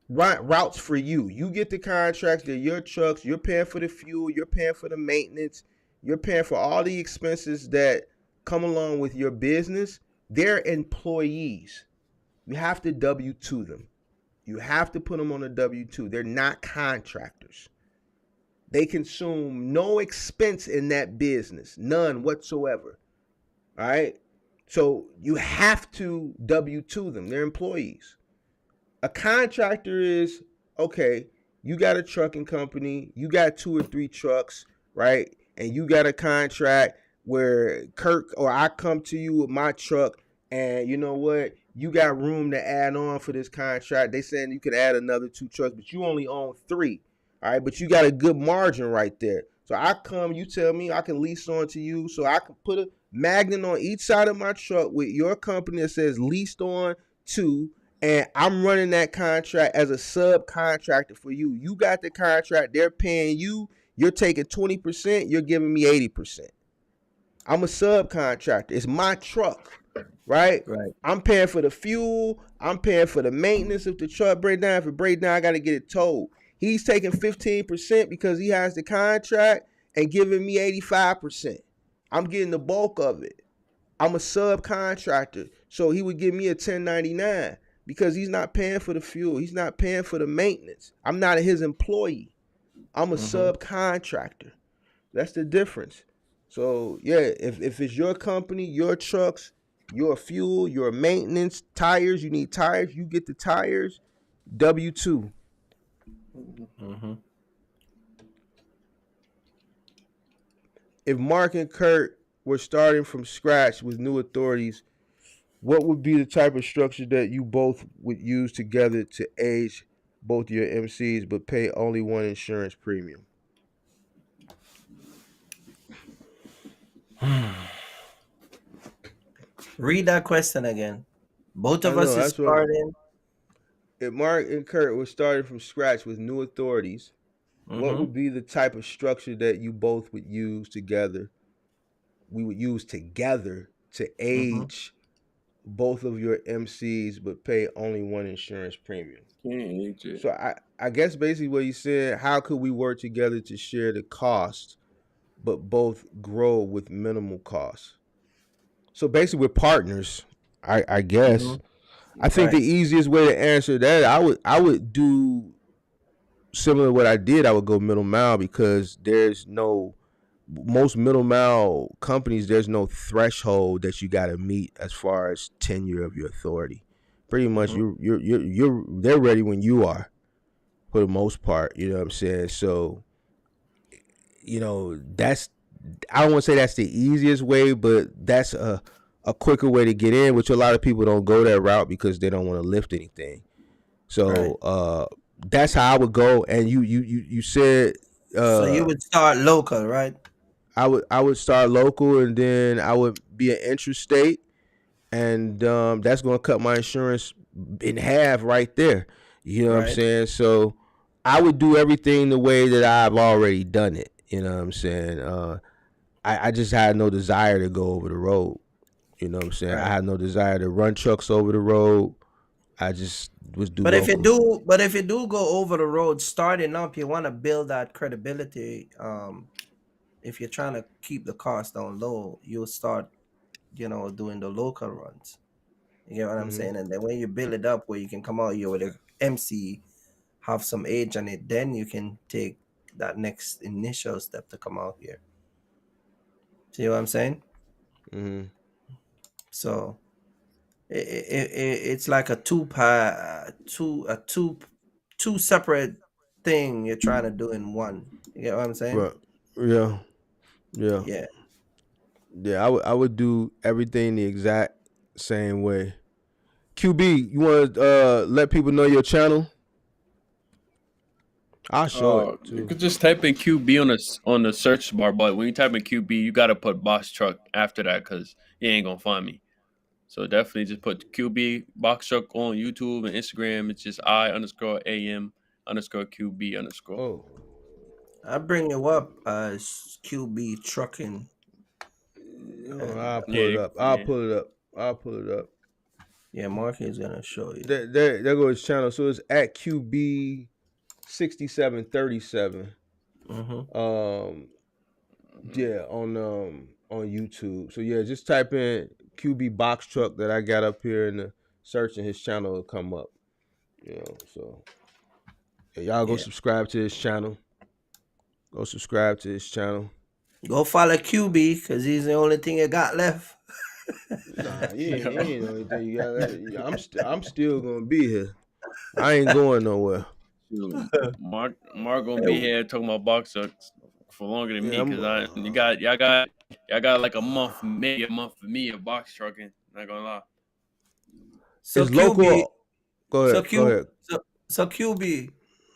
routes for you. You get the contracts, they're your trucks, you're paying for the fuel, you're paying for the maintenance, you're paying for all the expenses that come along with your business. They're employees. You have to W-2 them. You have to put them on a W-2. They're not contractors. They consume no expense in that business, none whatsoever. All right? So you have to W-2 them. They're employees. A contractor is, okay, you got a trucking company, you got 2 or 3 trucks, right? And you got a contract where Kirk or I come to you with my truck, and you know what? You got room to add on for this contract. They saying you can add another 2 trucks, but you only own 3. All right, but you got a good margin right there. So I come, you tell me I can lease on to you, so I can put a magnet on each side of my truck with your company that says leased on to, and I'm running that contract as a subcontractor for you. You got the contract, they're paying you, you're taking 20%, you're giving me 80%. I'm a subcontractor. It's my truck, right? Right. I'm paying for the fuel, I'm paying for the maintenance if the truck break down. If it break down, I got to get it towed. He's taking 15% because he has the contract and giving me 85%. I'm getting the bulk of it. I'm a subcontractor, so he would give me a 1099 because he's not paying for the fuel. He's not paying for the maintenance. I'm not his employee. I'm a Mm-hmm. subcontractor. That's the difference. So yeah, if it's your company, your trucks, your fuel, your maintenance, tires, you need tires, you get the tires, W-2. Mm-hmm. If Mark and Kurt were starting from scratch with new authorities, what would be the type of structure that you both would use together to age both your MCs but pay only one insurance premium? Read that question again. Both I of know us is that's what. starting. If Mark and Kurt were starting from scratch with new authorities, what Mm-hmm. would be the type of structure that you both would use together? We would use together to Mm-hmm. age both of your MCs but pay only one insurance premium. AJ. So I guess basically what you said, how could we work together to share the cost but both grow with minimal costs? So basically we're partners. I guess. I think the Right. easiest way to answer that, I would do similar to what I did. I would go middle mile because there's no most middle mile companies. There's no threshold that you got to meet as far as tenure of your authority. Pretty much, Hmm. you're they're ready when you are for the most part. You know what I'm saying? So that's I don't want to say that's the easiest way, but that's a quicker way to get in, which a lot of people don't go that route because they don't want to lift anything. Right. So that's how I would go. And you said So you uh, would start local, right? I would start local, and then I would be an interstate, and that's gonna cut my insurance in half right there. You know what I'm Right. saying? So I would do everything the way that I've already done it. You know what I'm saying? I just had no desire to go over the road. You know what I'm saying? I Right. had no desire to run trucks over the road. I just was do But if you local. do, but if you do go over the road starting up, you want to build that credibility. If you're trying to keep the cost down low, you'll start, doing the local runs. You get what I'm Hmm. saying? And then when you build it up, where you can come out here with a MC, have some age on it, then you can take that next initial step to come out here. See what I'm saying? Hmm. So it's like a two separate thing you're trying to do in one. You get what I'm saying? Right. Yeah. Yeah. Yeah. Yeah. I would do everything the exact same way. QB, you want to let people know your channel? I'll show it You too. could just type in QB on the search bar, but when you type in QB, you gotta put box truck after that because you ain't gonna find me. So definitely just put QB box truck on YouTube and Instagram. It's just I_AM_QB_. Oh, I bring you up as QB trucking, and I'll pull it Yeah, up. I'll yeah. pull it up. I'll pull it up. yeah, Mark is gonna show you. There goes his channel. So it's at QB 6737. Hmm. Um, Mhm. yeah, on YouTube. So yeah, just type in QB box truck that I got up here in the search, and his channel will come up. So yeah, y'all go Yeah, subscribe to his channel. Go subscribe to his channel. go follow QB because he's the only thing you got left. Nah, you Yo, ain't know anything. I'm still gonna be here. I ain't going nowhere. shoot. Mark gonna be here talking about box trucks for longer than Yeah, me I'm. because I you got y'all got like a month, maybe a month for me of box trucking. Not gonna lie. So It's QB, local. Go so ahead. Go Q, ahead. so QB,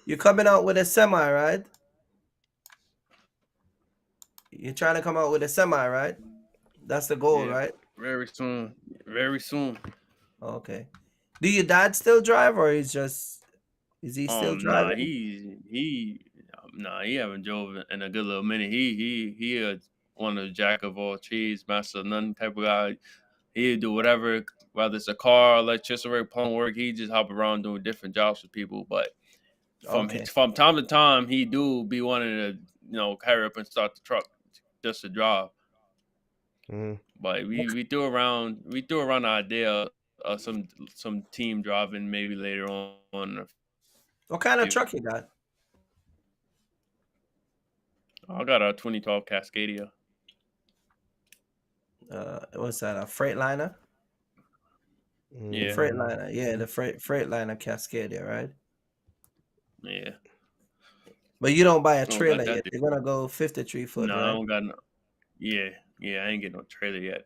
you're coming out with a semi, right? You're trying to come out with a semi, right? That's the goal, Yeah, right? very soon, very soon. Okay. Do your dad still drive, or is he still Nah, driving? he haven't drove in a good little minute. He one of the jack of all trades, master of none type of guy. He'll do whatever, whether it's a car, electricity, plumbing work. He just hop around doing different jobs for people. But Okay. from time to time, he do be wanting to hurry up and start the truck just to drive. Mm-hmm. But we threw around the idea of some team driving maybe later on. A What kind of few. truck you got? I got a 2012 Cascadia. What's that? A Freightliner? Yeah, Mm-hmm. Freightliner. Yeah, the Freightliner Cascadia, right? yeah. But you don't buy a I don't got trailer that. yet. You're gonna go 53 foot, No, I right? don't got no. Yeah, yeah. I ain't getting no trailer yet.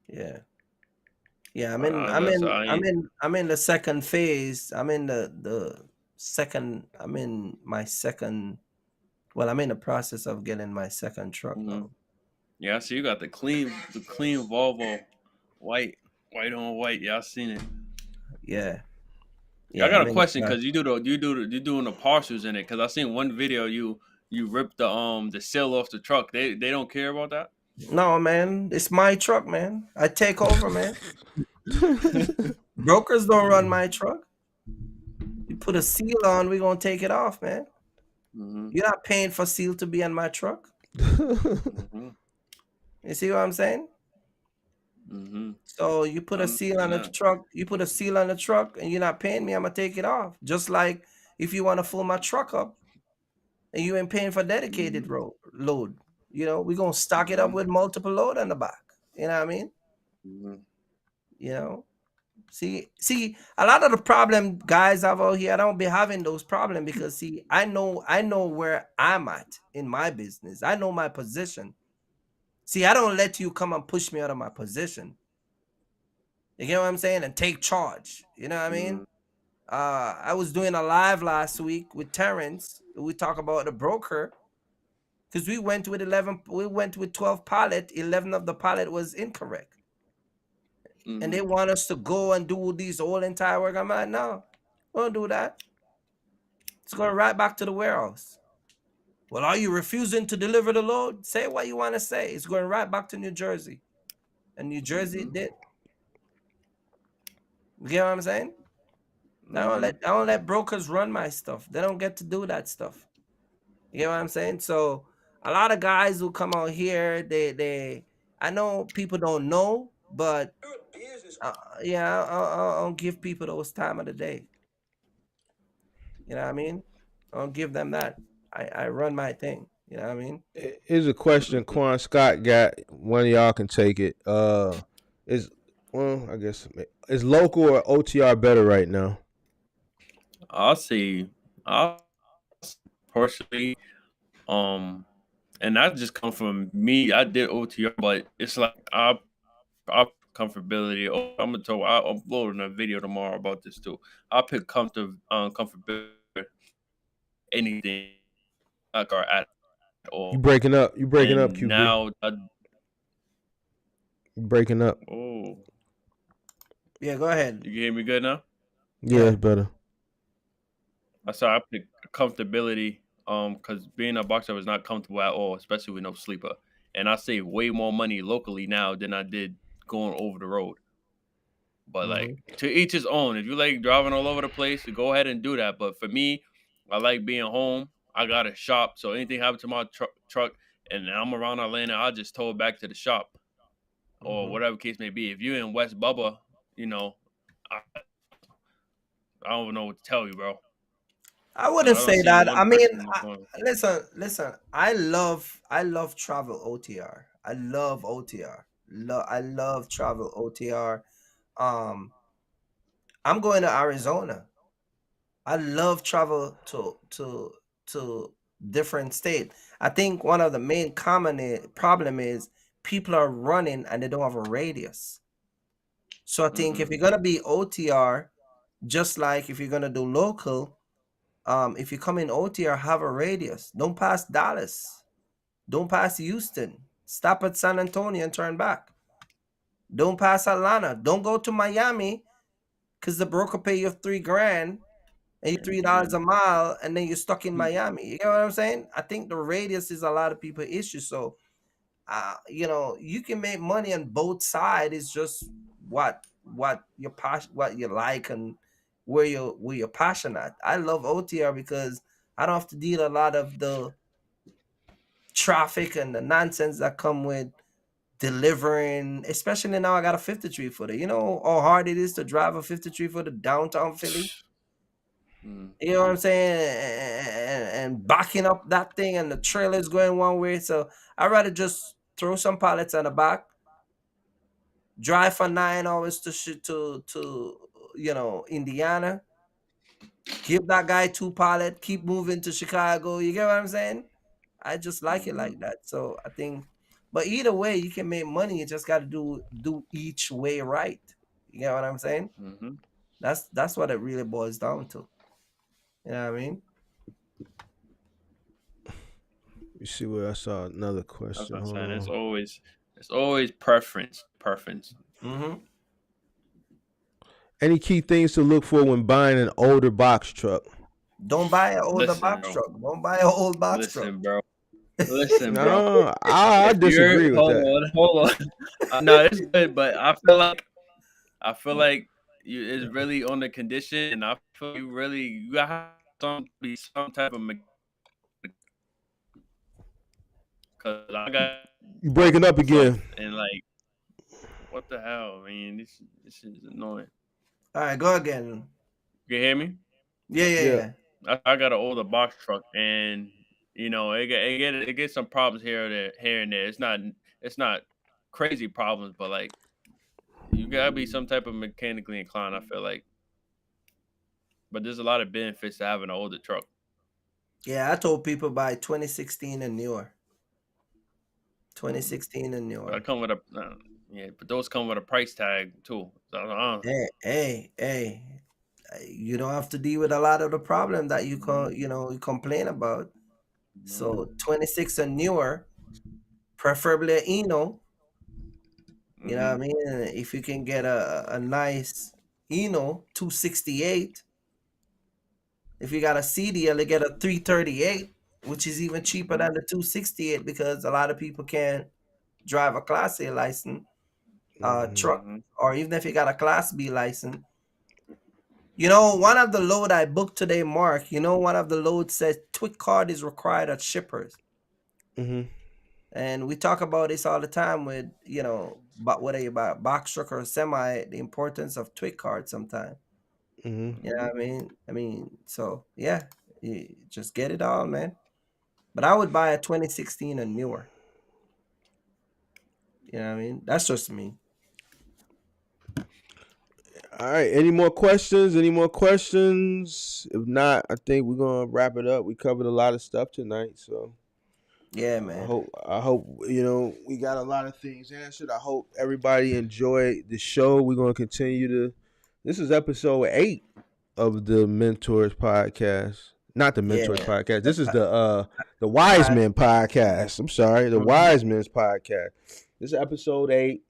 Yeah. Yeah, I'm in I I'm guess in I I'm ain't. in I'm in the second phase. I'm in the second I'm in my second well, I'm in the process of getting my second truck Mhm. now. Yeah, I see you got the clean Volvo, white, white on white. Yeah, I seen it. Yeah. Yeah, I Yeah, got I'm a in the question because you doing the partials in it. Because I seen one video you ripped the seal off the truck. They don't care about that. No, man, it's my truck, man. I take over, man. Brokers don't run my truck. You put a seal on, we're gonna take it off, man. Hmm. You're not paying for seal to be on my truck. Hmm. You see what I'm saying? Mm-hmm. So you put I a seal on understand the that. truck, you put a seal on the truck, and you're not paying me, I'm gonna take it off. Just like if you want to fill my truck up and you ain't paying for dedicated Mm-hmm. load, we're gonna stock it up Mm-hmm. with multiple load on the back. You know what I mean? Mm-hmm. You know, see, a lot of the problem guys have out here, I don't be having those problems because see, I know where I'm at in my business. I know my position. See, I don't let you come and push me out of my position. You get what I'm saying? And take charge. You know what I mean? I was doing a live last week with Terrence. We talk about the broker because we went with 12 pallet, 11 of the pallet was incorrect. And Mm-hmm. they want us to go and do these whole entire work. I'm like, no, we don't do that. It's going right back to the warehouse. Well, are you refusing to deliver the load? Say what you want to say. It's going right back to New Jersey. And New Jersey Mm-hmm. it did. You get what I'm saying? Mm-hmm. I don't let brokers run my stuff. They don't get to do that stuff. You get what I'm saying? So a lot of guys who come out here, they I know people don't know, but uh, yeah, I'll give people those time of the day. You know what I mean? I'll give them that. I run my thing. You know what I mean? Here's a question Quan Scott got. One of y'all can take it. Is well, I guess is local or OTR better right now? I'll say, I'll personally, um, and that just come from me. I did OTR, but it's like I comfortability. Oh, I'm gonna tell. I'm uploading a video tomorrow about this too. I pick comfortability anything like or at You all. breaking up? You breaking up, And QB? now, You breaking up? oh, Yeah, go ahead. you can hear me good now? Yeah, Yeah. it's better. I saw I pick comfortability. Because being a boxer was not comfortable at all, especially with no sleeper. And I save way more money locally now than I did going over the road. But like Hmm. to each his own. If you like driving all over the place, go ahead and do that. But for me, I like being home. I got a shop, so anything happen to my truck, and I'm around Atlanta, I'll just tow it back to the shop or Hmm. whatever case may be. If you're in West Bubba, I don't know what to tell you, bro. I Because wouldn't I don't say see that. one I mean, person in the corner. listen. I love travel OTR. I love OTR. I love travel OTR. Um, I'm going to Arizona. I love travel to different state. I think one of the main problem is people are running and they don't have a radius. So I think if Mm-hmm. you're gonna be OTR, just like if you're gonna do local, if you come in OTR, have a radius. Don't pass Dallas. Don't pass Houston. Stop at San Antonio and turn back. Don't pass Atlanta. Don't go to Miami because the broker pay you 3 grand and you $3 And a mile, and then you're stuck in Miami. You know what I'm saying? I think the radius is a lot of people issue. So, you can make money on both sides. It's just what you like, and where you're passionate. I love OTR because I don't have to deal a lot of the traffic and the nonsense that come with delivering. Especially now, I got a 53 footer. You know how hard it is to drive a 53 footer downtown Philly. mm, You know what I'm saying? And backing up that thing, and the trailer's going one way. So I'd rather just throw some pallets on the back, drive for 9 hours to Indiana, give that guy 2 pallet, keep moving to Chicago. You get what I'm saying? I just like it mm-hmm. like that. So I think, but either way, you can make money. You just got to do each way right. You get what I'm saying? Mm-hmm. That's what it really boils down to. You know what I mean? You see where I saw another That's question. what I'm Hold saying. It's on. always preference. Preference. Hmm. Any key things to look for when buying an older box truck? Don't buy an older Listen, box bro. truck. Don't buy an old box truck. Listen, bro. Listen, bro. No, I If you're disagree with that. hold on. No, it's good, but I feel like you it's really on the condition, and I feel you have be some type of because I got You breaking up truck again. and like what the hell? I mean, this is annoying. All right, go again. You hear me? Yeah, yeah, Yeah. yeah. I got an older box truck, and it gets some problems here and there. It's not crazy problems, but like you gotta be some type of mechanically inclined. I feel like, but there's a lot of benefits to having an older truck. Yeah, I told people by 2016 and newer. Mm. 2016 and But I newer. come with a yeah, but those come with a price tag too. So, Hey. You don't have to deal with a lot of the problem that you complain about. mm-hmm, So 26 and newer, preferably a Eno. You know what I mm-hmm, mean? If you can get a nice Eno 268, if you got a CDL, you get a 338, which is even cheaper mm-hmm, than the 268 because a lot of people can't drive a Class A license Hmm. truck, mm-hmm. or even if you got a Class B license. You know, one of the load I booked today, Mark, one of the loads says TWIC card is required at shippers. Hmm. And we talk about this all the time with, but whether you buy a box truck or a semi, the importance of TWIC card sometimes. Hmm. You know what I mean? So yeah, you just get it all, man. But I would buy a 2016 and newer. You know what I mean? That's just me. All right. Any more questions? Any more questions? If not, I think we're gonna wrap it up. We covered a lot of stuff tonight, so Yeah, I man. hope I hope we got a lot of things answered. I hope everybody enjoyed the show. We're gonna continue to. This is episode 8 of the Mentors podcast. Not the Yeah. Mentors podcast. The This is pa- the Wise pa- Men podcast. I'm sorry, the mhm, Wise Men's podcast. This is episode 8.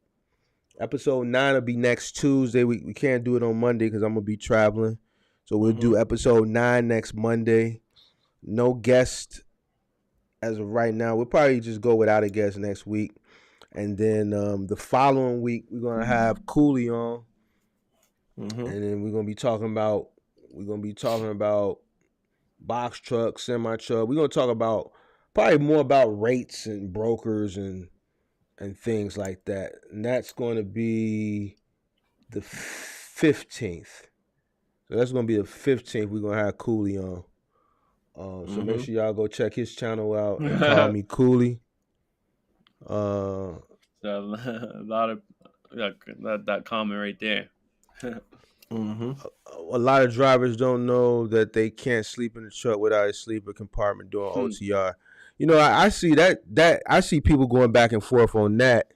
Episode 9 will be next Tuesday. We can't do it on Monday because I'm gonna be traveling. So we'll mhm, do episode 9 next Monday. No guest as of right now. We'll probably just go without a guest next week. And then the following week we're gonna have Cooley on. mhm. And then we're gonna be talking about box truck, semi truck. We're gonna talk about probably more about rates and brokers and things like that. And that's gonna be the 15th. So that's gonna be the 15th. We're gonna have Cooley on. So make Mhm. sure y'all go check his channel out and call me Cooley. Uh, So a lot of that comment right there. Mhm. a lot of drivers don't know that they can't sleep in the truck without a sleeper compartment during OTR. I see that I see people going back and forth on that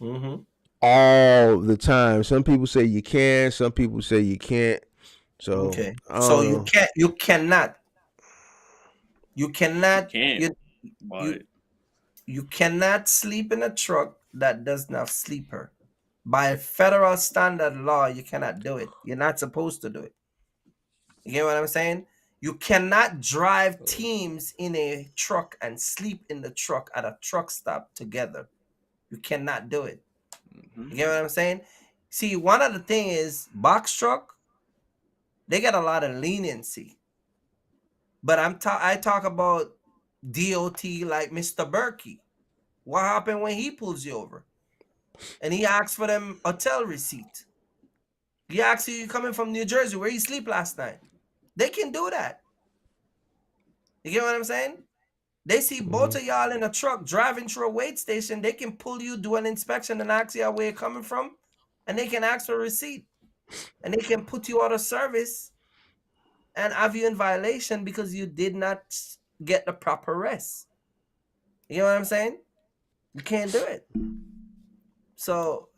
Mhm. all the time. Some people say you can, some people say you can't. So Okay. I So don't know. you You cannot, can't, you but you cannot sleep in a truck that does not have sleeper. By federal standard law, you cannot do it. You're not supposed to do it. You get what I'm saying? You cannot drive teams in a truck and sleep in the truck at a truck stop together. You cannot do it. mhm. You get what I'm saying? See, one of the thing is box truck, they got a lot of leniency. But I talk about DOT like Mr. Berkey. What happened when he pulls you over? And he asks for them hotel receipt. He asks you coming from New Jersey, where you sleep last night. They can do that. You get what I'm saying? They see both Mhm. of y'all in a truck driving through a wait station. They can pull you, do an inspection, and ask you where you're coming from. And they can ask for a receipt. And they can put you out of service and have you in violation because you did not get the proper rest. You know what I'm saying? You can't do it. So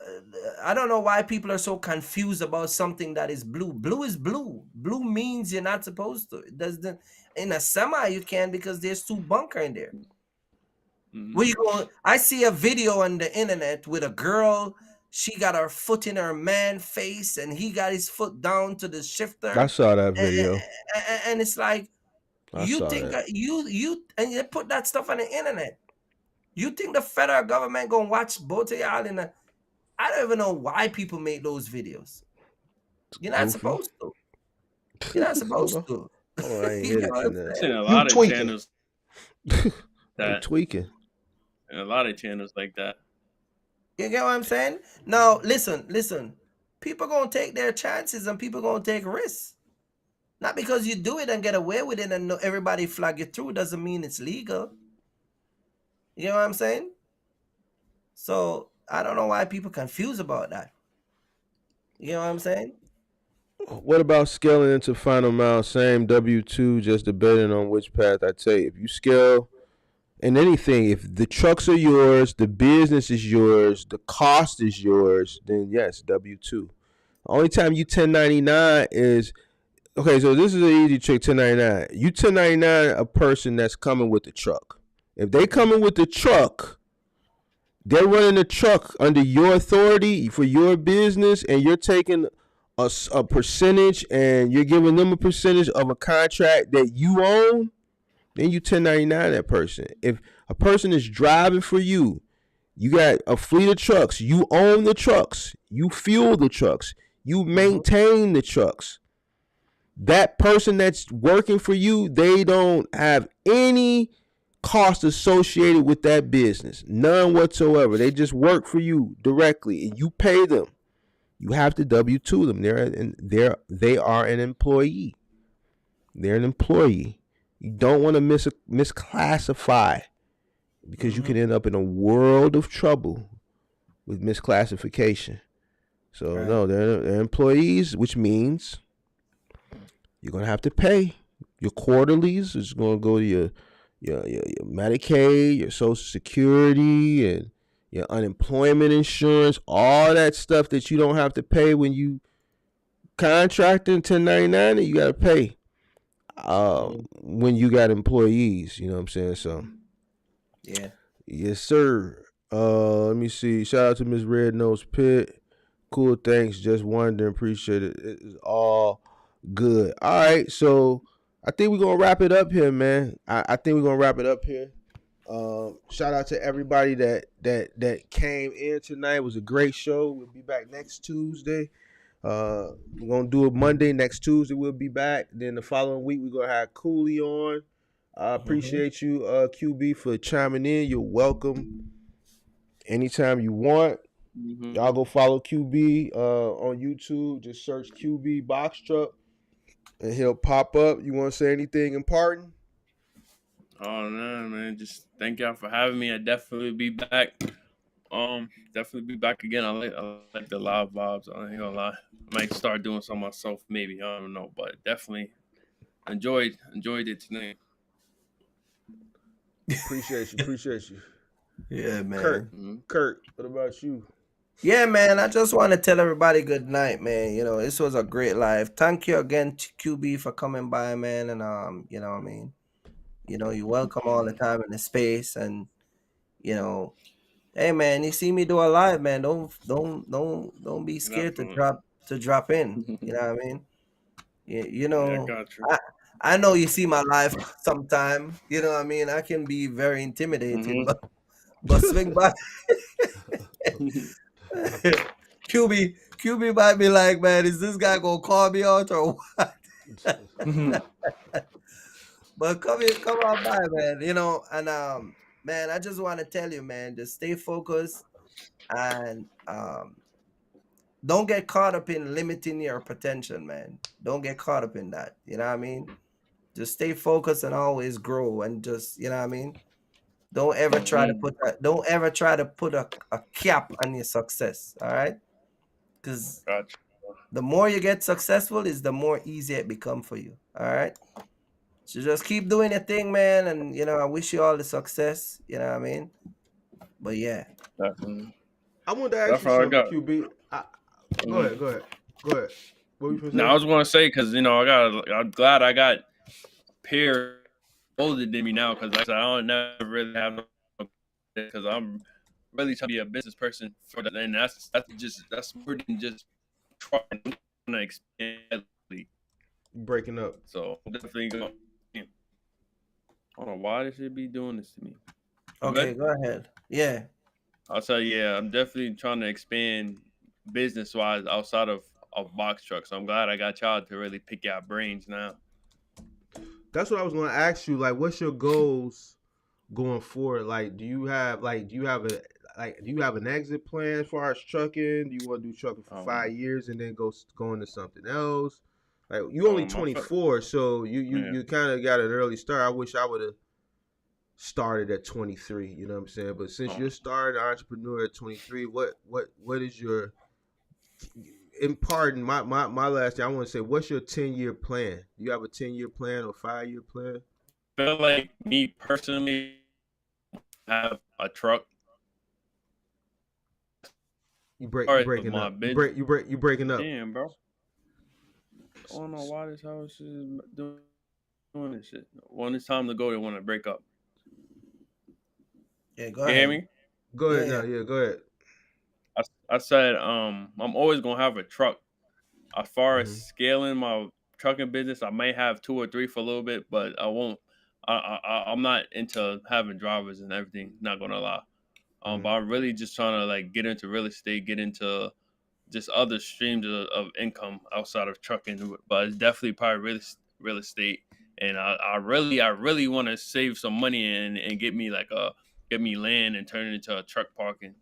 I don't know why people are so confused about something that is blue. Blue is blue. Blue means you're not supposed to. It doesn't. In a semi, you can because there's two bunker in there. Where Mhm. you go? I see a video on the internet with a girl. She got her foot in her man face, and he got his foot down to the I shifter, saw that and, video. and it's like I you saw think that. you and you put that stuff on the internet. You think the federal government gonna watch both of y'all in a? I don't even know why people make those videos. You're not Goofy. supposed to. You're not Hold supposed on. to. Hold on. I ain't You hear know the what I'm Jeanette. Seen saying? a You lot of tweaking. channels I'm that, tweaking. and a lot of channels like that. You get what I'm saying? Now, listen. People gonna take their chances and people gonna take risks. Not because you do it and get away with it and everybody flag you through doesn't mean it's legal. You know what I'm saying? So I don't know why people confused about that. You know what I'm saying? What about scaling into final mile? Same W-2, just debating on which path I take. If you scale in anything, if the trucks are yours, the business is yours, the cost is yours, then yes, W-2. Only time you 1099 is okay. So this is an easy trick. 1099. You 1099 a person that's coming with the truck. If they coming with the truck, they're running the truck under your authority for your business, and you're taking a percentage, and you're giving them a percentage of a contract that you own. Then you 1099 that person. If a person is driving for you, you got a fleet of trucks. You own the trucks. You fuel the trucks. You Mm-hmm. maintain the trucks. That person that's working for you, they don't have any cost associated with that business. None whatsoever. They just work for you directly and you pay them. You have to W-2 them. They are an employee. They're an employee. You don't want to misclassify because you Mm-hmm. can end up in a world of trouble with misclassification. So Right. no, they're employees, which means you're gonna have to pay your quarterlies. It's gonna go to your Medicaid, your Social Security, and your unemployment insurance. All that stuff that you don't have to pay when you contracting 1099, you gotta pay Mm-hmm. when you got employees. You know what I'm saying? So Yeah. yes, sir. Let me see. Shout out to Miss Red Nose Pit. Cool, thanks. Just wondering, appreciate it. It's all good. All right, so I think we're gonna wrap it up here, man. I think we're gonna wrap it up here. Shout out to everybody that came in tonight. It was a great show. We'll be back next Tuesday. We're gonna do it Monday. Next Tuesday we'll be back. Then the following week we're gonna have Cooley on. I Mm-hmm. appreciate you, QB, for chiming in. You're welcome anytime you want. Y'all Mm-hmm. go follow QB on YouTube. Just search QB Box Truck and he'll pop up. You want to say anything important? Oh no, man! Just thank y'all for having me. I definitely be back. Definitely be back again. I like the live vibes. I ain't gonna lie. I might start doing some myself, maybe. I don't know, but definitely enjoyed it tonight. Appreciate you. Appreciate you. Yeah, Kurt. man. Mm-hmm. Kurt, what about you? Yeah, man. I just want to tell everybody good night, man. This was a great live. Thank you again to QB for coming by, man. And what I mean, you're welcome all the time in the space. And you know, hey, man, you see me do a live, man. Don't be scared to Definitely. drop in. You know what I mean? You Yeah, I know, got you. I I know you see my live sometime. You know what I mean? I can be very intimidating, Mm-hmm. but swing by. QB might be like, man, is this guy gonna call me out or what? But come on by, man. And man, I just want to tell you, man, just stay focused and don't get caught up in limiting your potential, man. Don't get caught up in that. You know what I mean? Just stay focused and always grow and just, you know what I mean? Mm-hmm. Don't ever try to put a cap on your success. All right? Because Got the more you get successful is the more easy it become for you. All right. So just keep doing your thing, man. And I wish you all the success. You know what I mean? But yeah. you. Definitely. I wanted to ask That's you all I something, got. QB. Go ahead. Mm-hmm. Go ahead. Go ahead. What were you Now I gonna say? was going to say because I'm glad I got peers older than me now because like I said, I don't never really have no because I'm really trying to be a business person for that, and that's more than just trying to expand. Breaking up. So I'm definitely going. I don't know why they should be doing this to me. I'm Okay, good. go ahead. Yeah. I'll tell you, yeah, I'm definitely trying to expand business wise outside of box trucks. So I'm glad I got y'all to really pick your brains now. That's what I was gonna ask you. Like, what's your goals going forward? Like, do you have a like, do you have an exit plan as far as trucking? Do you want to do trucking for 5 years and then go into something else? Like, you only My 24, so yeah. you kind of got an early start. I wish I would have started at 23. You know what I'm saying? But since you're starting entrepreneur at 23, what is your, and pardon my last thing, I want to say, what's your 10-year plan? Do you have a 10-year plan or 5-year plan? Feel like me personally have a truck. You Part of breaking my up. business. You breaking up. Damn, bro. I don't know why this house is doing this shit. When it's time to go, they want to break up. Yeah, go You hear ahead. me? Go Yeah, ahead now. yeah. Yeah, go ahead. I said I'm always gonna have a truck. As far as Mm-hmm. scaling my trucking business, I may have 2 or 3 for a little bit, but I won't. I'm not into having drivers and everything. Not gonna lie. But I'm really just trying to like get into real estate, get into just other streams of income outside of trucking. But it's definitely probably real estate. And I really want to save some money and get me land and turn it into a truck parking.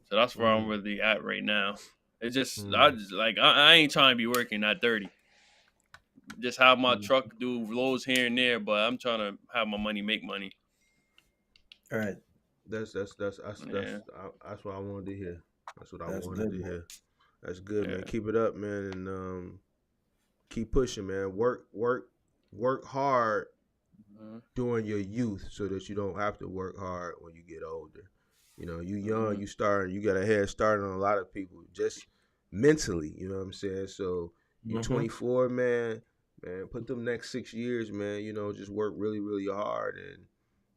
So that's where I'm Mm-hmm. really at right now. It's just I Mm-hmm. just like I ain't trying to be working at 30. Just have my Mm-hmm. truck do loads here and there, but I'm trying to have my money make money. All right. Yeah, That's what I wanted to hear. That's what I That's wanted good, to man. hear. That's good, man. yeah. Keep it up, man, and keep pushing, man. Work hard Mhm, during your youth so that you don't have to work hard when you get older. You know, you young, mhm, you got a head start on a lot of people just mentally, you know what I'm saying? So you Mm-hmm. 24, man, put them next 6 years, man, just work really, really hard and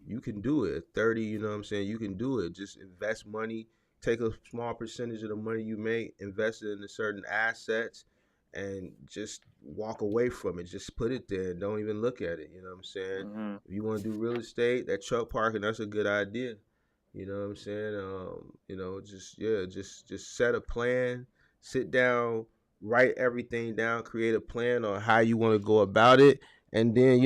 you can do it. At 30, you know what I'm saying? You can do it. Just invest money, take a small percentage of the money you make, invest it into certain assets, and just walk away from it. Just put it there and don't even look at it. You know what I'm saying? mhm, If you want to do real estate, that truck parking, that's a good idea. You know what I'm saying? Just set a plan, sit down, write everything down, create a plan on how you want to go about it, and then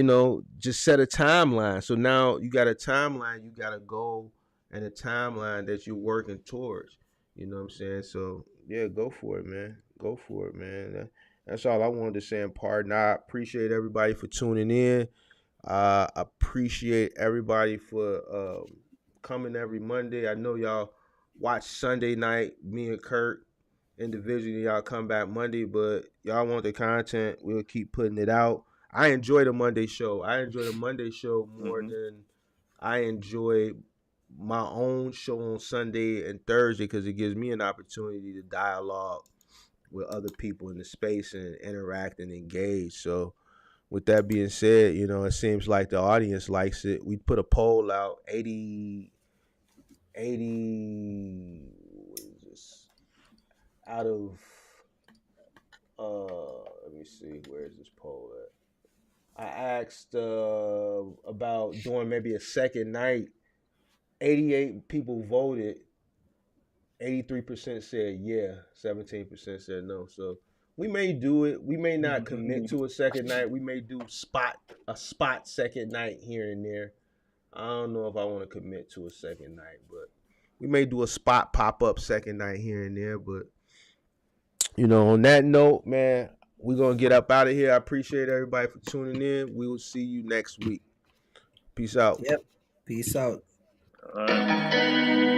just set a timeline. So now you got a timeline, you got a goal and a timeline that you're working towards. You know what I'm saying? So yeah, go for it, man. Go for it, man. That's all I wanted to say. And pardon, I appreciate everybody for tuning in. Appreciate everybody for coming every Monday. I know y'all watch Sunday night. Me and Kurt individually, y'all come back Monday, but y'all want the content. We'll keep putting it out. I enjoy the Monday show. I enjoy the Monday show more mhm, than I enjoy my own show on Sunday and Thursday because it gives me an opportunity to dialogue with other people in the space and interact and engage. So with that being said, it seems like the audience likes it. We put a poll out, 80 what is this, out of let me see, where's this poll at? I asked about doing maybe a second night. 88 people voted. 83% said yeah, 17% said no. So we may do it. We may not commit mhm. to a second night. We may do a spot second night here and there. I don't know if I want to commit to a second night, but we may do a spot pop up second night here and there. But on that note, man, we're gonna get up out of here. I appreciate everybody for tuning in. We will see you next week. Peace out. Yep. Peace out. All right.